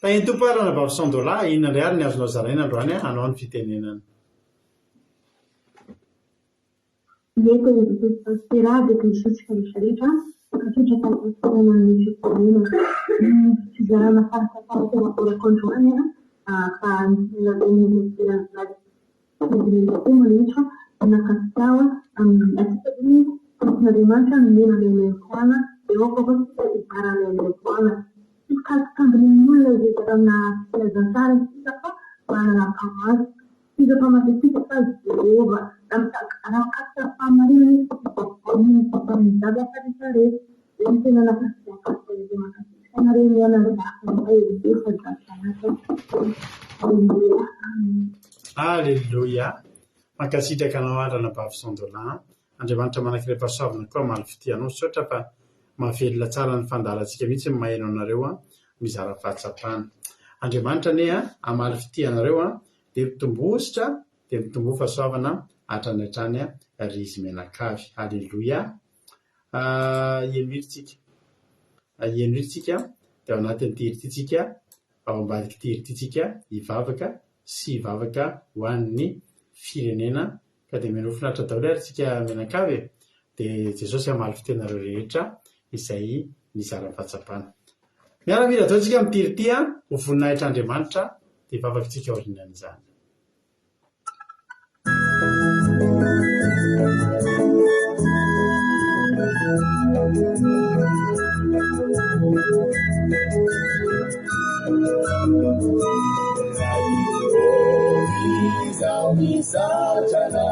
tahiny tompo ary ranabavy Sandola, inona indray ary ny azonao zaraina androany anao ny fitenenana. Mety pastera dia Jesosy rehetrarehetra satria fahatsapana ny fitenenana fizarana fahatsapana tena borako androany fa nilazany rehetra nakasika atsika zany tompon'Andriamanitra nomena lehilehifoana dia ao koa sika izara lehilehifoana tsy mikasokambiny olona izay zarana filazantsara sika fa manana mpamazy sika mpamazy fa Jehova raha kasika fahamarinana mizaba farehetrarehetra dia ny tena nakasika makasikanareo Alleluia, mankasitraka anao ranabavy Sandola. Andriamanitra manankirepasoavana koa hamaly fitianao. Sotra fa mahavelona tsara ny fandaharantsika mihitsy mahaino anareo mizara fahatsapana. Andriamanitra ane hamaly fitianareo dia mitombositra dia mitombo fahasoavana hatrany hatrany ry izy menakavy. Alleluia. Eno iritsika dia ao anatin'ny tirytytsika ao ambadiky tirytytsika hivavaka sy hivavaka ho an'ny firenena ka dia mino finaritra daholo ary tsika menakavy dia Jesosy hamaly fitianareo rehetra izay nizara fahatsapana. Miaramila atao tsika amin'ny tirity ho voninahitr'Andriamanitra dia hivavaka tsika aorinan'izany. Misatrana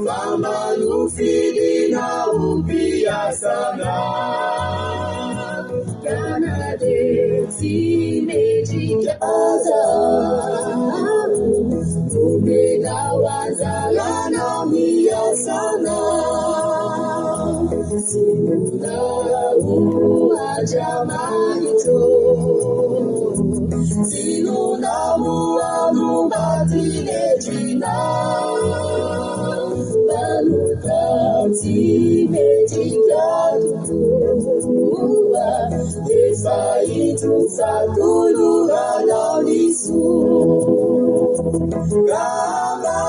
famalufilina umpiasana kanade sinejikaza Wazalana mia sana Simuna jamani to Simuna muanubatile jina Balutati mejikatukuwa Defaitu satulu galalisu Gama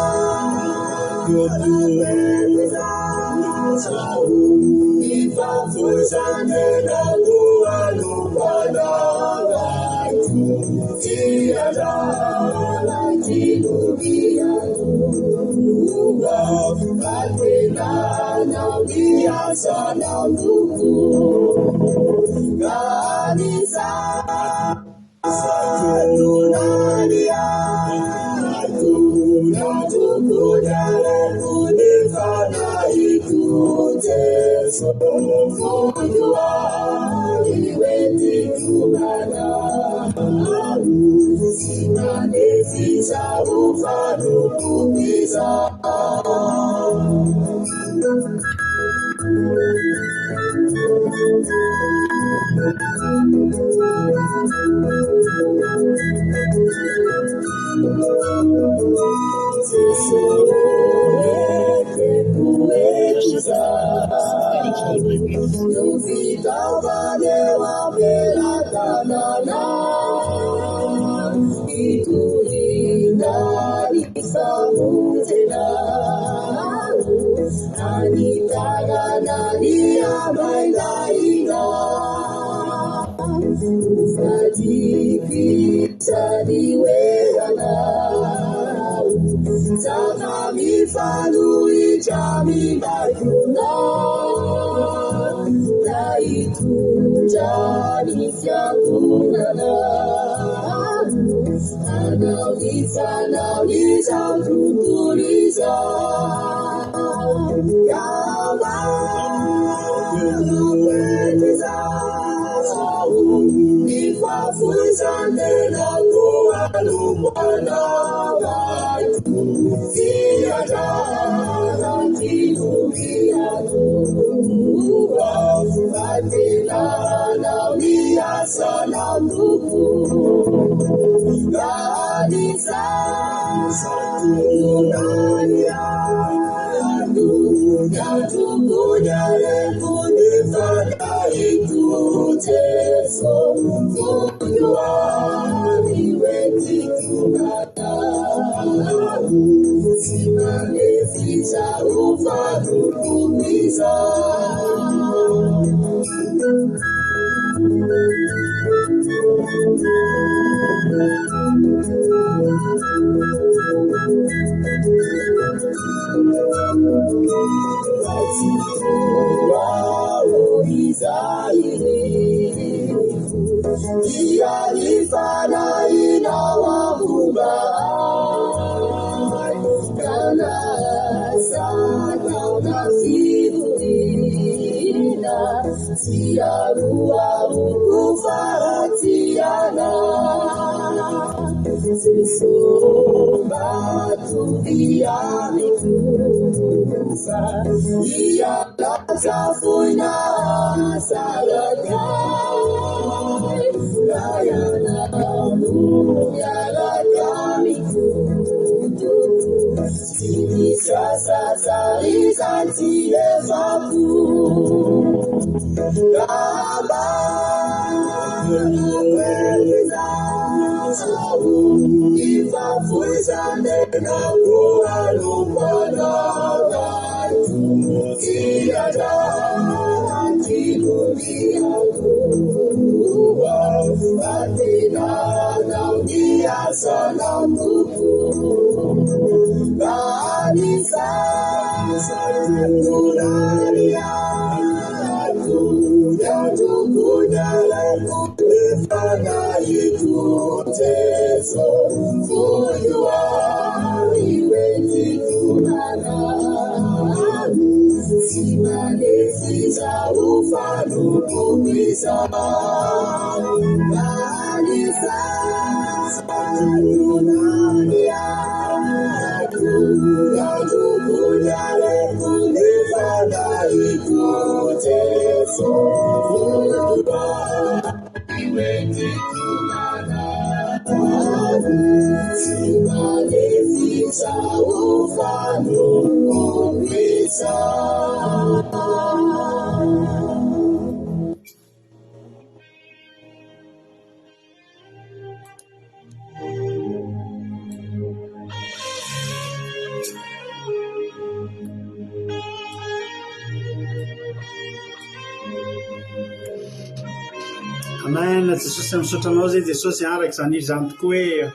Amen, Jesosy misotranao zay Jesosy araka izany izany tokoa hoe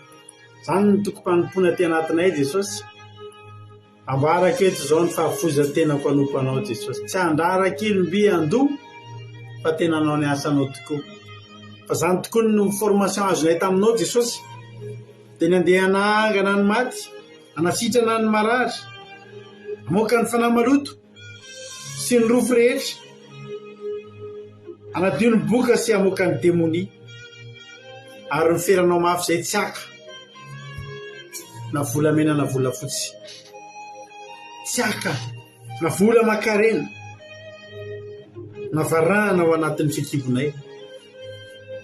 izany ny toko-panompona ty anatinay Jesosy. Ambaraka eto izao ny fahafoizan-tenako anompanao Jesosy. Tsy andraraka ilomby andoha fa tena anao ny asanao tokoa. Fa izany tokoa no formation azonay taminao Jesosy. Dia ny andeha hanangana ny maty, hanasitrana ny marary, hamoaka ny fanahy maloto sy ny rofo rehetra, anadio ny boka sy hamoaka ny démonie, ary ny feranao mafy izay tsy aka na volamena na volafotsy, tsy aka na vola makarena na varahana ao anatin'ny fekibonay,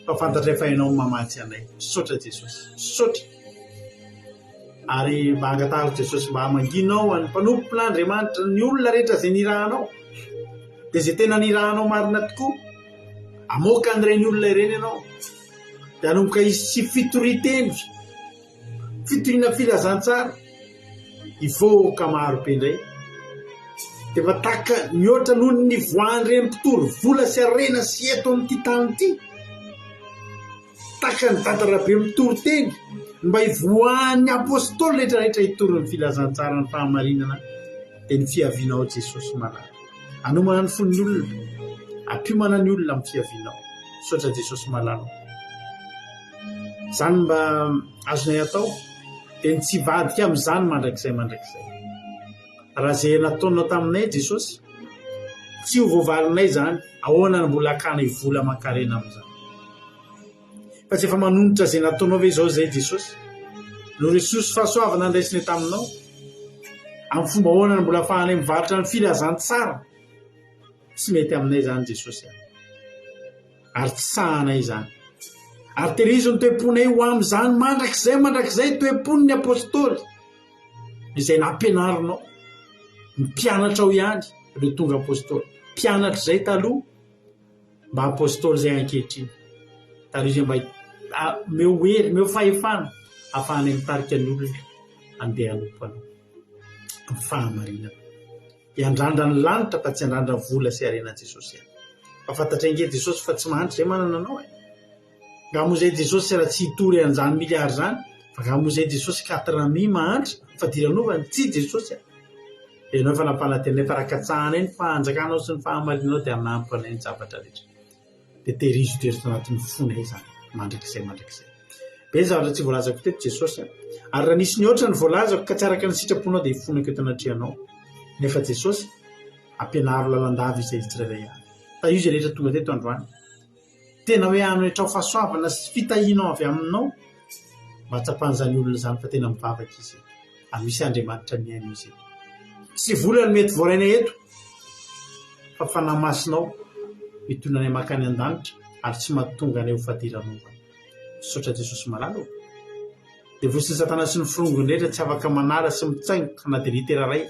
fa fantatray fa hainao mamatsy anay. Sotra Jesosy, sotra. Ary mba hangatahako Jesosy mba hamanginao any mpanompon'Andriamanitra ny olona rehetra izay nirahanao, dia izay tena nirahanao marina tokoa, amoaka an'ireny olona ireny ianao, dia hanomboka izy sy fitoriteny, fitoriana filazantsara ivoaka maro be indray, dia mba taka mihoatra noho ny voan'ireny mpitory vola sy arena sy eto amin'ity tany ity, taka ny dadarabe mitory teny mba hivoan'ny apôstôly rehetrarehetra hitory ny filazantsara ny fahamarinana dia ny fiavianao Jesosy malala. Anomana ny fon'ny olona, ampiomana ny olona amin'ny fiavianao. Sotra Jesosy malala. Izany mba azonay atao dia ny tsy vadika amin'izany mandrakizay. Raha izay nataonao taminay Jesosy, tsy ho voavalinay izany, ahoana ny mbola hakana vola makarena amin'izany. Fa tsy efa manonotra izay nataonao ve izao zay Jesosy? No resosy fahasoavana andraisinay taminao, amin'ny fomba ahoana ny mbola ahafahanay mivarotra ny filazantsara, tsy mety aminay izany Jesosy. Ary tsy sahanay izany. Ary terizo ny toe-ponay ho amin'izany mandrakizay toe-pon'ny apôstôly izay nampianarinao, mpianatra ao ihany ireo tonga apôstôly, mpianatra izay taloha mba apôstôly izay ankehitriny. Taloha izay mba meo hery, meo fahefana ahafahanay mitarika ny olona andeha hanompanao ny fahamarinana. Hiandrandra ny lanitra fa tsy handrandra vola sy arena Jesosy. Fa fantatray nge Jesosy fa tsy mahantra izay manana anao. Nga moa izay Jesosy raha tsy hitory an'izany miliary izany, fa nga moa izay Jesosy 4,000 mahantra fa diranovany tsy Jesosy. Dia ianao efa nampanatenay fa raha katsahanay ny fahanjakanao sy ny fahamarinanao dia hanampanay ny zavatra rehetra. Dia terizo teto anatin'ny fonay izany mandrakizay. Be zavatra tsy voalazako teto Jesosy. Ary raha nisy ny oatra ny voalazako ka tsy araka ny sitraponao dia hifonako eto anatrehanao. Nefa Jesosy ampianaro lalandava izay tsirairay avy. Fa io izay rehetra tonga teto androany, tena hoe hametrao fahasoavana sy fitahianao avy aminao mba tsapan'izany olona izany fa tena mivavaka izy. Ary misy Andriamanitra miaino izy. Tsy vola ny mety voaraina eto, fa fanahy masinao mitonanay makany an-danitra ary tsy mahatonga anay ho fadiranovana. Sotra Jesosy malala. Dia vosin'ny Satana sy ny firongony rehetra tsy afaka manara sy mitsaingoka na dia litera ray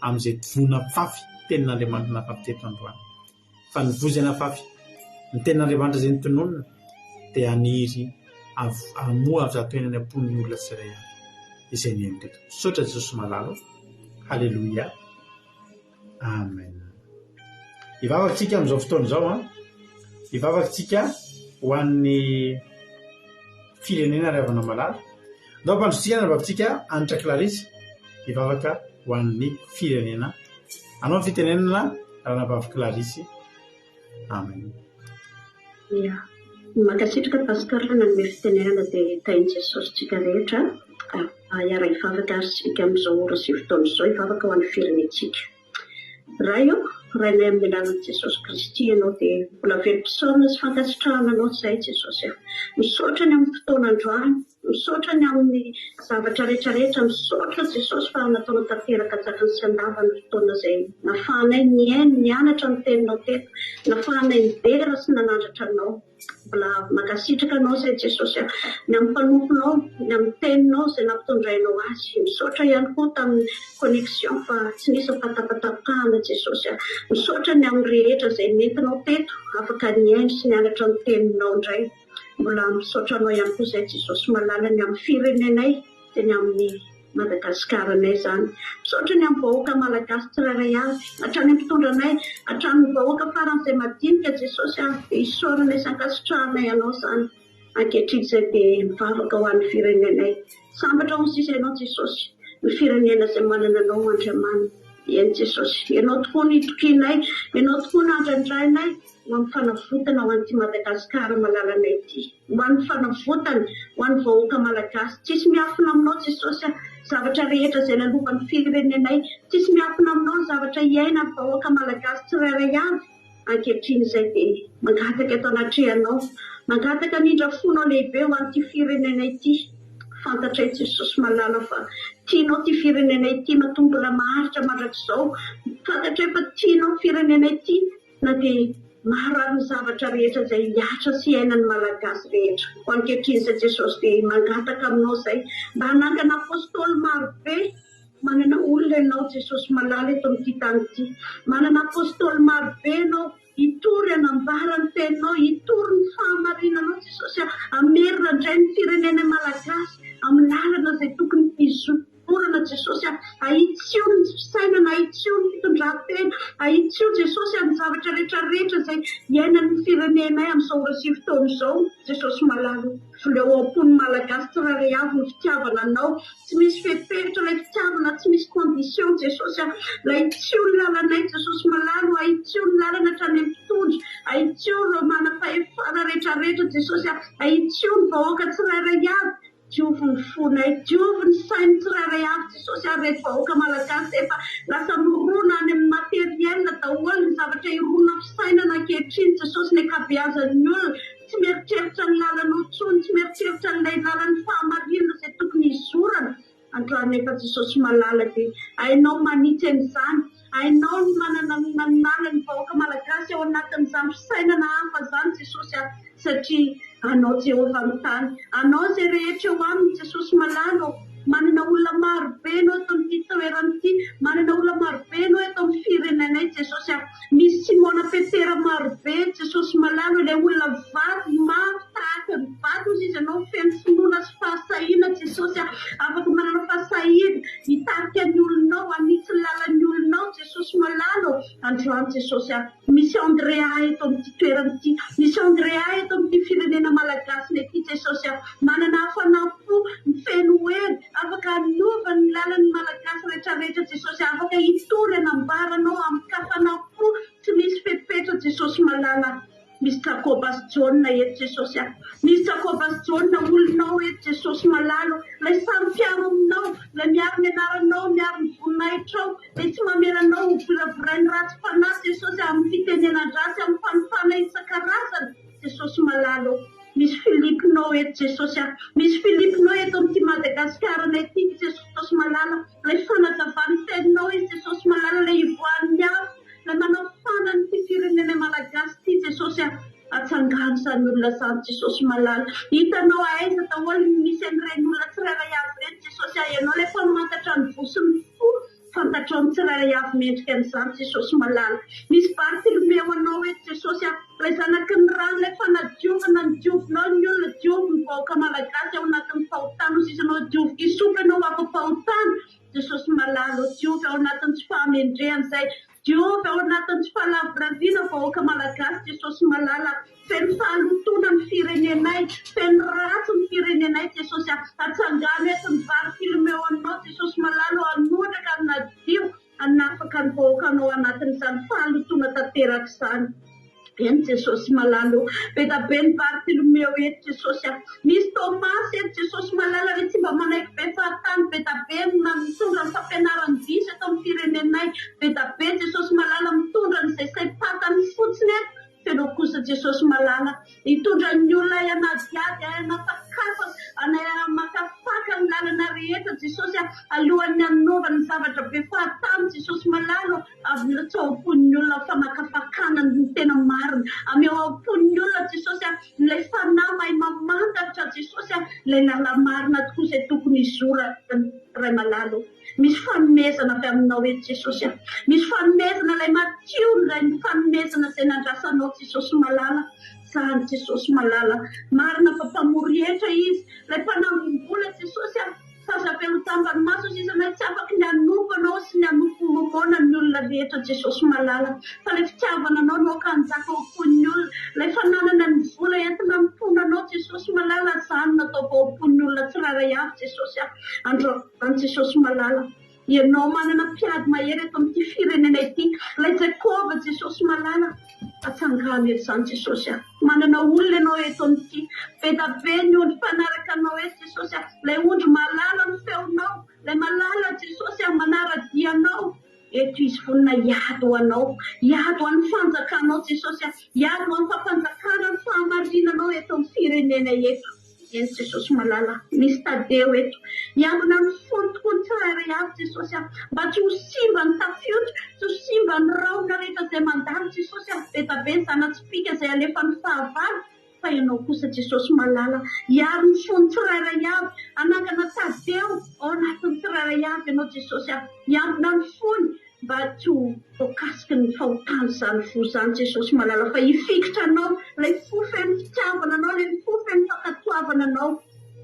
amin'izay vona fafy tenin'Andriamanitra nafampiteto androany. Fa ny vozana fafy ny tenin'Andriamanitra izay nitononona dia haniry hamoa avy zato enany ampon'ny olona tsirairay avy izay niaino teto. Sotra Jesosy malala. Halleluia. Amen. Hivavaka tsika amin'izao fotoana izao. Hivavaka tsika ho an'ny firenena ravana malala. Ndao mpandrotsika ny vavatsika Anitra Clarisse. Hivavaka ho an'ny firenena. Anao ny fitenenana Rana Vavy Clarisse. Amen. Ia. Mankasitraka pastorla nanome fitenenana dia tainy Jesosy tsika rehetra. Iara hivavaka sika amin'izao ora sy fotoana izao hivavaka ho an'ny firenentsika. Raha io, rainay amin'ny alalan'i Jesosy Kristy ianao dia mbola velom-pisaorana sy fankasitrahana anao izay Jesosy. Misaotra ny amin'ny fotoana androany misaotra ny amin'ny zavatra rehetrarehetra misaotra Jesosy fa nataonao tanteraka tsaka ny sy andavana fotoana izay nafahanay niaino nianatra ny teninao teto nafahanay nidera sy nanandratra anao mbola makasitraka anao izay Jesosy ny amin'ny mpanomponao ny amin'ny teninao izay nampitondrainao azy misaotra ihany koa tamin'ny connexion fa tsy nisy fatapatapahana Jesosy misaotra ny amin'ny rehetra izay nentinao teto afaka niaino sy nianatra ny teninao indray mbola misaotra anao ihany koa izay Jesosy malala ny amin'ny firenenay dia ny amin'ny Madagasikara-nay izany misaotra ny amin'ny vahoaka malagasy tsirairay avy hatrany ampitondranay hatramin'ny vahoaka faran'izay madinika Jesosy dia isaorana isan-kasitrahanay anao izany ankehitriny izay dia mivavaka ho an'ny firenenay sambatra ho sisa ianao Jesosy ny firenena izay manana anao Andriamanitra eny Jesosy ianao tokoa ny tokinay ianao tokoa ny andrandrainay ho amin'ny fanavotana ho an'ity Madagasikara malalanay ity ho amin'ny fanavotana ho an'ny vahoaka malagasy tsisy miafina aminao Jesosy zavatra rehetra izay lalovan'ny firenenay tsisy miafina aminao zavatra iaina ny vahoaka malagasy tsirairay avy ankehitriny izay dia mangataka eto anatrehanao mangataka nindra fonao lehibe ho an'ity firenenay ity fantatray Jesosy malala fa tianao ty firenenay ity matombola maharitra mandrakizao fantatray fa tianao firenenay ity na dia maharary ny zavatra rehetra izay hiatra sy iainan'ny malagasy rehetra ho ankehitriny izay Jesosy dia mangataka aminao izay mba hanangana apôstôly marobe manana olona ianao Jesosy malala eto amin'ity tany ity manana apôstôly marobe ianao hitory hanambara ny teninao hitory ny fahamarinanao Jesosy hamerina indray ny firenena malagasy amin'ny lalana izay tokony hizotorana Jesosy ahitsio ny fisainana ahitsio ny fitondran-tena ahitsio Jesosy amin'ny zavatra rehetrarehetra izay iainan'ny firenenay amin'izao ora sy fotoana izao Jesosy malala fileoam-pony malagasy tsirairay avy ny fitiavana anao tsy misy fepetra ilay fitiavana tsy misy condition Jesosy ahitsio ny lalanay Jesosy malala ahitsio ny lalana hatrany amin'ny ahitsio ireo manam-pahefana rehetrarehetra Jesosy ahitsio ny vahoaka tsirairay avy diovy ny fonay diovy ny sainy tsirairay avy Jesosy rehetra vahoaka malagasy efa lasa mirona any amin'ny materiel daholo ny zavatra irona fisainana ankehitriny Jesosy ny ankabeazan'ny olona tsy mieritreritra ny lalanao tsony tsy mieritreritra n'ilay lalan'ny fahamarinana izay tokony hizorana androany efa Jesosy malala dia hainao manitsy an'izany hainao ny manana ny vahoaka malagasy ao anatin'izany fisainana hafa izany Jesosy satria anao Jehovah amin'ny tany anao izay rehetra eo aminy Jesosy malala manana olona marobe anao eto amin'ity toerana ity manana olona marobe anao eto amin'ny firenenay Jesosy misy Simona Petera marobe Jesosy malala ilay olona vato maro tahaka ny vato izy anao feno finoana sy fahasahiana Jesosy afaka manana fahasahiana hitarika ny olonao anitsy ny lalan'ny olonao Jesosy malala androany Jesosy misy Andrea eto amin'ity toerana ity misy Andrea eto amin'ity firenena malagasy ity Jesosy manana hafanampo mifeno hely afaka hanova ny lalan'ny malagasy rehetrarehetra Jesosy afaka hitory hanambaranao amin'ny kafanampo tsy misy fepetra Jesosy malala misy Jakobas Jona eto Jesosy misy Jakobas Jona olonao eto Jesosy malala ilay samy mpiaro aminao ilay miaro ny anaranao miaro ny voninahitra ilay tsy mameranao ho viravirainy ratsy fanahy Jesosy amin'ny fitenenan-dratsy amin'ny fanofana isan-karazany Jesosy malala misy Filipinao eto Jesosy misy Filipinao eto amin'ity Madagasikara-nay ity Jesosy malala ilay fanazavany teninao izy Jesosy malala ilay ivoan'ny avy ilay manao fanany ty firenena malagasy ity Jesosy atsangano izany olona izany Jesosy malala hitanao aiza daholo misy an'ireny olona tsirairay avy ireny Jesosy ianao ilay mpamantatra ny vosiny fo fantatrao ny tsirairay avy mendrika an'izany Jesosy malala misy Bartolomeo anao eto Jesosy ilay zanaky ny rano ilay fanadiovana ny diovinao ny olona diovy ny vahoaka malagasy ao anatin'ny fahotana ho sisanao diovy kisopy ianao afa-pahotana Jesosy malala diovy ao anatin'ny tsy fahamendrehana izay diovy ao anatin'ny tsy fahalavorandriana vahoaka malagasy Jesosy malala feno fahalotona ny firenenay feno ratsy ny firenenay Jesosy atsangano eto ny Bartolomeo aminao Jesosy malala anotraka anadio anafaka ny vahoakanao anatin'izany fahalotona tanteraka izany eny Jesosy malala be da be ny Bartolomeo eto Jesosy misy Tomasy eto Jesosy malala re tsy mba manaiky be fahatany be da be mitondra ny fampianarany diso eto amin'ny firenenay be da be Jesosy malala mitondra ny izay saim-patany fotsiny eto feno kosa Jesosy malala hitondra ny olona ianadiady anafakafaka tena marina amy eo am-pon'ny olona Jesosy ilay fanahy mahay mamantatra Jesosy ilay lala marina tokoa izay tokony izora Ray Malala. Misy fanomezana avy aminao eto Jesosy misy fanomezana ilay matio ilay fanomezana izay nandrasanao Jesosy malala. Zany Jesosy malala marina fa mpamory etra izy ilay mpanangom-bola Jesosy fazavelo tambany maso izy tsy afaka ny anovanao sy ny anoko momona ny olona rehetra Jesosy malala fa ilay fitiavana anao no ka hanjaka am-pon'ny olona ilay fananana ny vola entina miponanao Jesosy malala zany natao am-pon'ny olona tsirairay avy Jesosy androany Jesosy malala. Ianao manana mpiady mahery eto amin'ity firenena ity ilay Jakôba Jesosy malala atsangany eto zany Jesosy manana olona ianao eto amin'ity be da be ny ondry mpanaraka anao eto Jesosy ilay ondry malala ny feonao ilay malala Jesosy manara-dianao eto izy vonina hiady ho anao hiady ho an'ny fanjakanao Jesosy hiady ho an'ny fampanjakana ny fahamarinanao eto amin'ny firenena eto. Eny Jesosy malala misy Tadeo eto hiambina ny fony tokoa ny tsirairay avy Jesosy mba tsy ho simba ny tafiotra tsy ho simba ny raona rehetra izay mandalo Jesosy be da be ny zanatsipika izay alefa ny fahavalo fa ianao kosa Jesosy malala hiaro ny fony tsirairay avy anangana Tadeo ao anatin'ny tsirairay avy ianao Jesosy hiambina ny fony mba tsy ho voakasiky ny fahotany zany fo zany Jesosy malala fa hifikitra anao ilay fofeny fitiavana anao ilay fofeny fakatoavana anao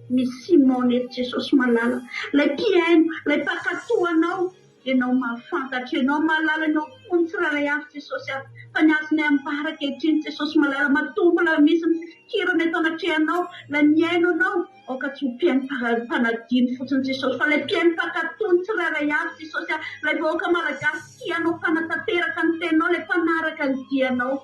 misy Simona eto Jesosy malala ilay mpiaino ilay mpakatoanao ianao mahafantatra ianao malala ianao fony tsirairay avy Jesosy fa ny azonay ambara ankehitriny Jesosy malala matombola misy ny fifikirana eto anatrehanao ilay miaino anao oka tsy ho mpiaino-panadiny fotsiny Jesosy fa ilay mpiaino mpakatony tsirairay avy Jesosy ilay vahoaka malagasy tianao fanatanteraka ny tenao ilay mpanaraka ny dianao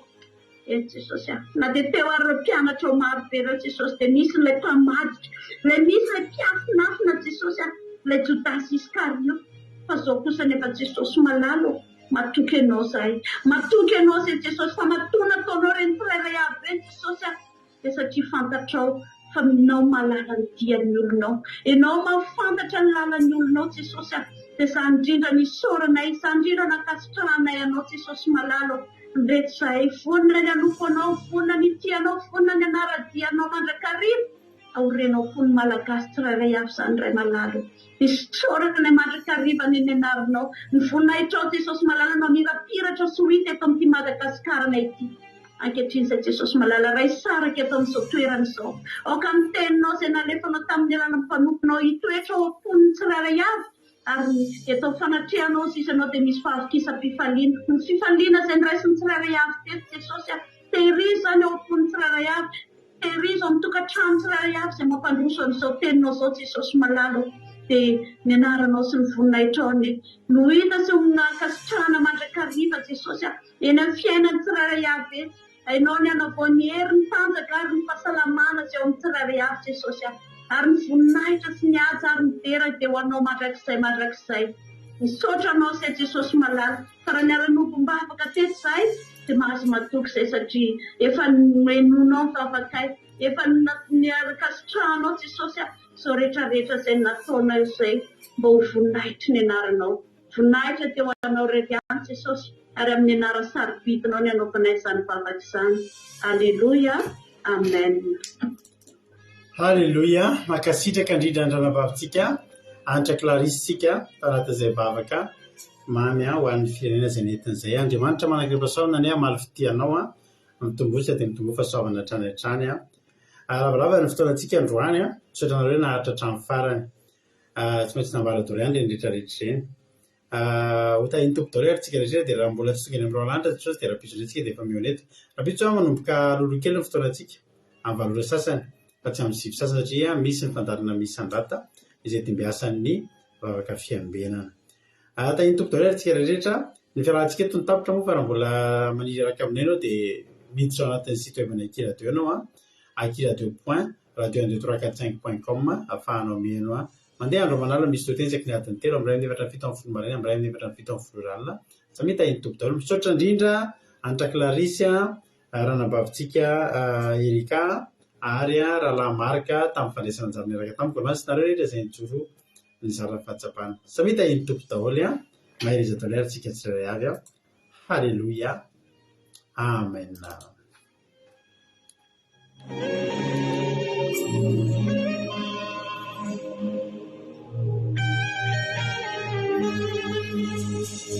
eny Jesosy na dia teo ary mpianatra ao maro be ireo Jesosy dia misy ilay mpamaditra ilay misy ilay mpiafinafina Jesosy ilay Jodasy Iskarioty fa zao kosa nefa Jesosy malala matoky ianao zahay matoky ianao zay Jesosy fa matona ataonao reny tsirairay avy reny Jesosy dia satria fantatrao fa minao malala ny dian'ny olonao ianao mahafantatra ny lalan'ny olonao Jesosy dia za indrindra ny soranay za indrindra nakasitranay anao Jesosy malala ndreto zahay vonina ny anoko anao vonina ny tianao vonina ny anara-dianao mandrakariva aorenao fony malagasy tsirairay avy zany Ray Malala misy soraka ny mandrakariva ny anaranao ny voninahitra Jesosy malala no mirapiratra sy ho hita eto amin'ity Madagasikara ity ankehitriny izay Jesosy malala ray saraka eto amin'izao toerana izao aoka ny teninao izay nalefanao tamin'ny alana mpanomponao hitoetra ao am-poniny tsirairay avy ary eto fanatrehanao sisa anao dia misy fahavokisam-pifaliana ny fifaliana izay niraisy ny tsirairay avy teto Jesosy tehirizo zany ao am-poniny tsirairay avy tehirizo amin'ny tokantrano tsirairay avy izay mampandroso an'izao teninao izao Jesosy malala dia ny anaranao sy ny voninahitra no hita sy nakasitrahana mandrakariva Jesosy eny amin'ny fiainany tsirairay avy eny hainao ny anavao ny hery ny tanjaka ary ny fahasalamana izay ao amin'ny tsirairay avy Jesosy ary ny voninahitra sy ny aja ary ny dera dia ho anao mandrakizay misaotra anao izay Jesosy malala fa raha ny ara-nobom-bavaka teto izahay dia mahazo matoky izay satria efa noenonao ny vavakay efa nakasitrahanao Jesosy izao rehetrarehetra izay nataonao izay mba ho voninahitry ny anaranao voninahitra teo anao rery ihany Jesosy ary amin'ny anara sarobitinao ny anaovanay izany vavaka izany alleloia amen. Halleluja makasitraka indrindra andranam-bavintsika anitra Clarisitsika tanatin'izay vavaka mamy ho an'ny firenena izay nentin'izay Andriamanitra manakiripasaona ny amaly fitianao amin'ny tombosa dia mitombo fahasoavana hatrany hatrany lavalava ny fotoanantsika androany misaotranareo naharitra hatramin'ny farany tsy maintsy nambara doriany reny rehetrarehetra ireny hotahiny tompo daholo aritsika rehetra dia raha mbola tsy tonga eny amin'ireo lanitra Jesosy dia rahampitso dia efa mioneto rahampitso manomboka lolo kely ny fotoanantsika amin'ny valora sasany fa tsy amin'ny sivy sasany satria misy ny fandarana misy andata izay timbiasan'ny vavaka fiambenana tahiny tompo daholo aritsika rehetra ny fiarahantsika eto ny tapitra moa fa raha mbola maniry araka aminay anao dia miditra ao anatin'ny site web-ny akiradio anao akiradio.radio12345.com ahafahanao mihaino mandeha andro manala misy toteny isaky ny adiny telo amin'ny ray amin'ny efatra ny fito amin'ny folo maraina amin'ny ray amin'ny efatra ny fito amin'ny folo alina samy tahiny tompo daholo misaotra indrindra anitra Clarisy ranabavitsika Erika ary rahalahy Marika tamin'ny fandraisana anjara niaraka tamiko masy nareo rehetra izay nijoro ny zara fahatsapana samy tahiny tompo daholo mahiriza daholo ary tsika tsirairay avy halleluia Amen.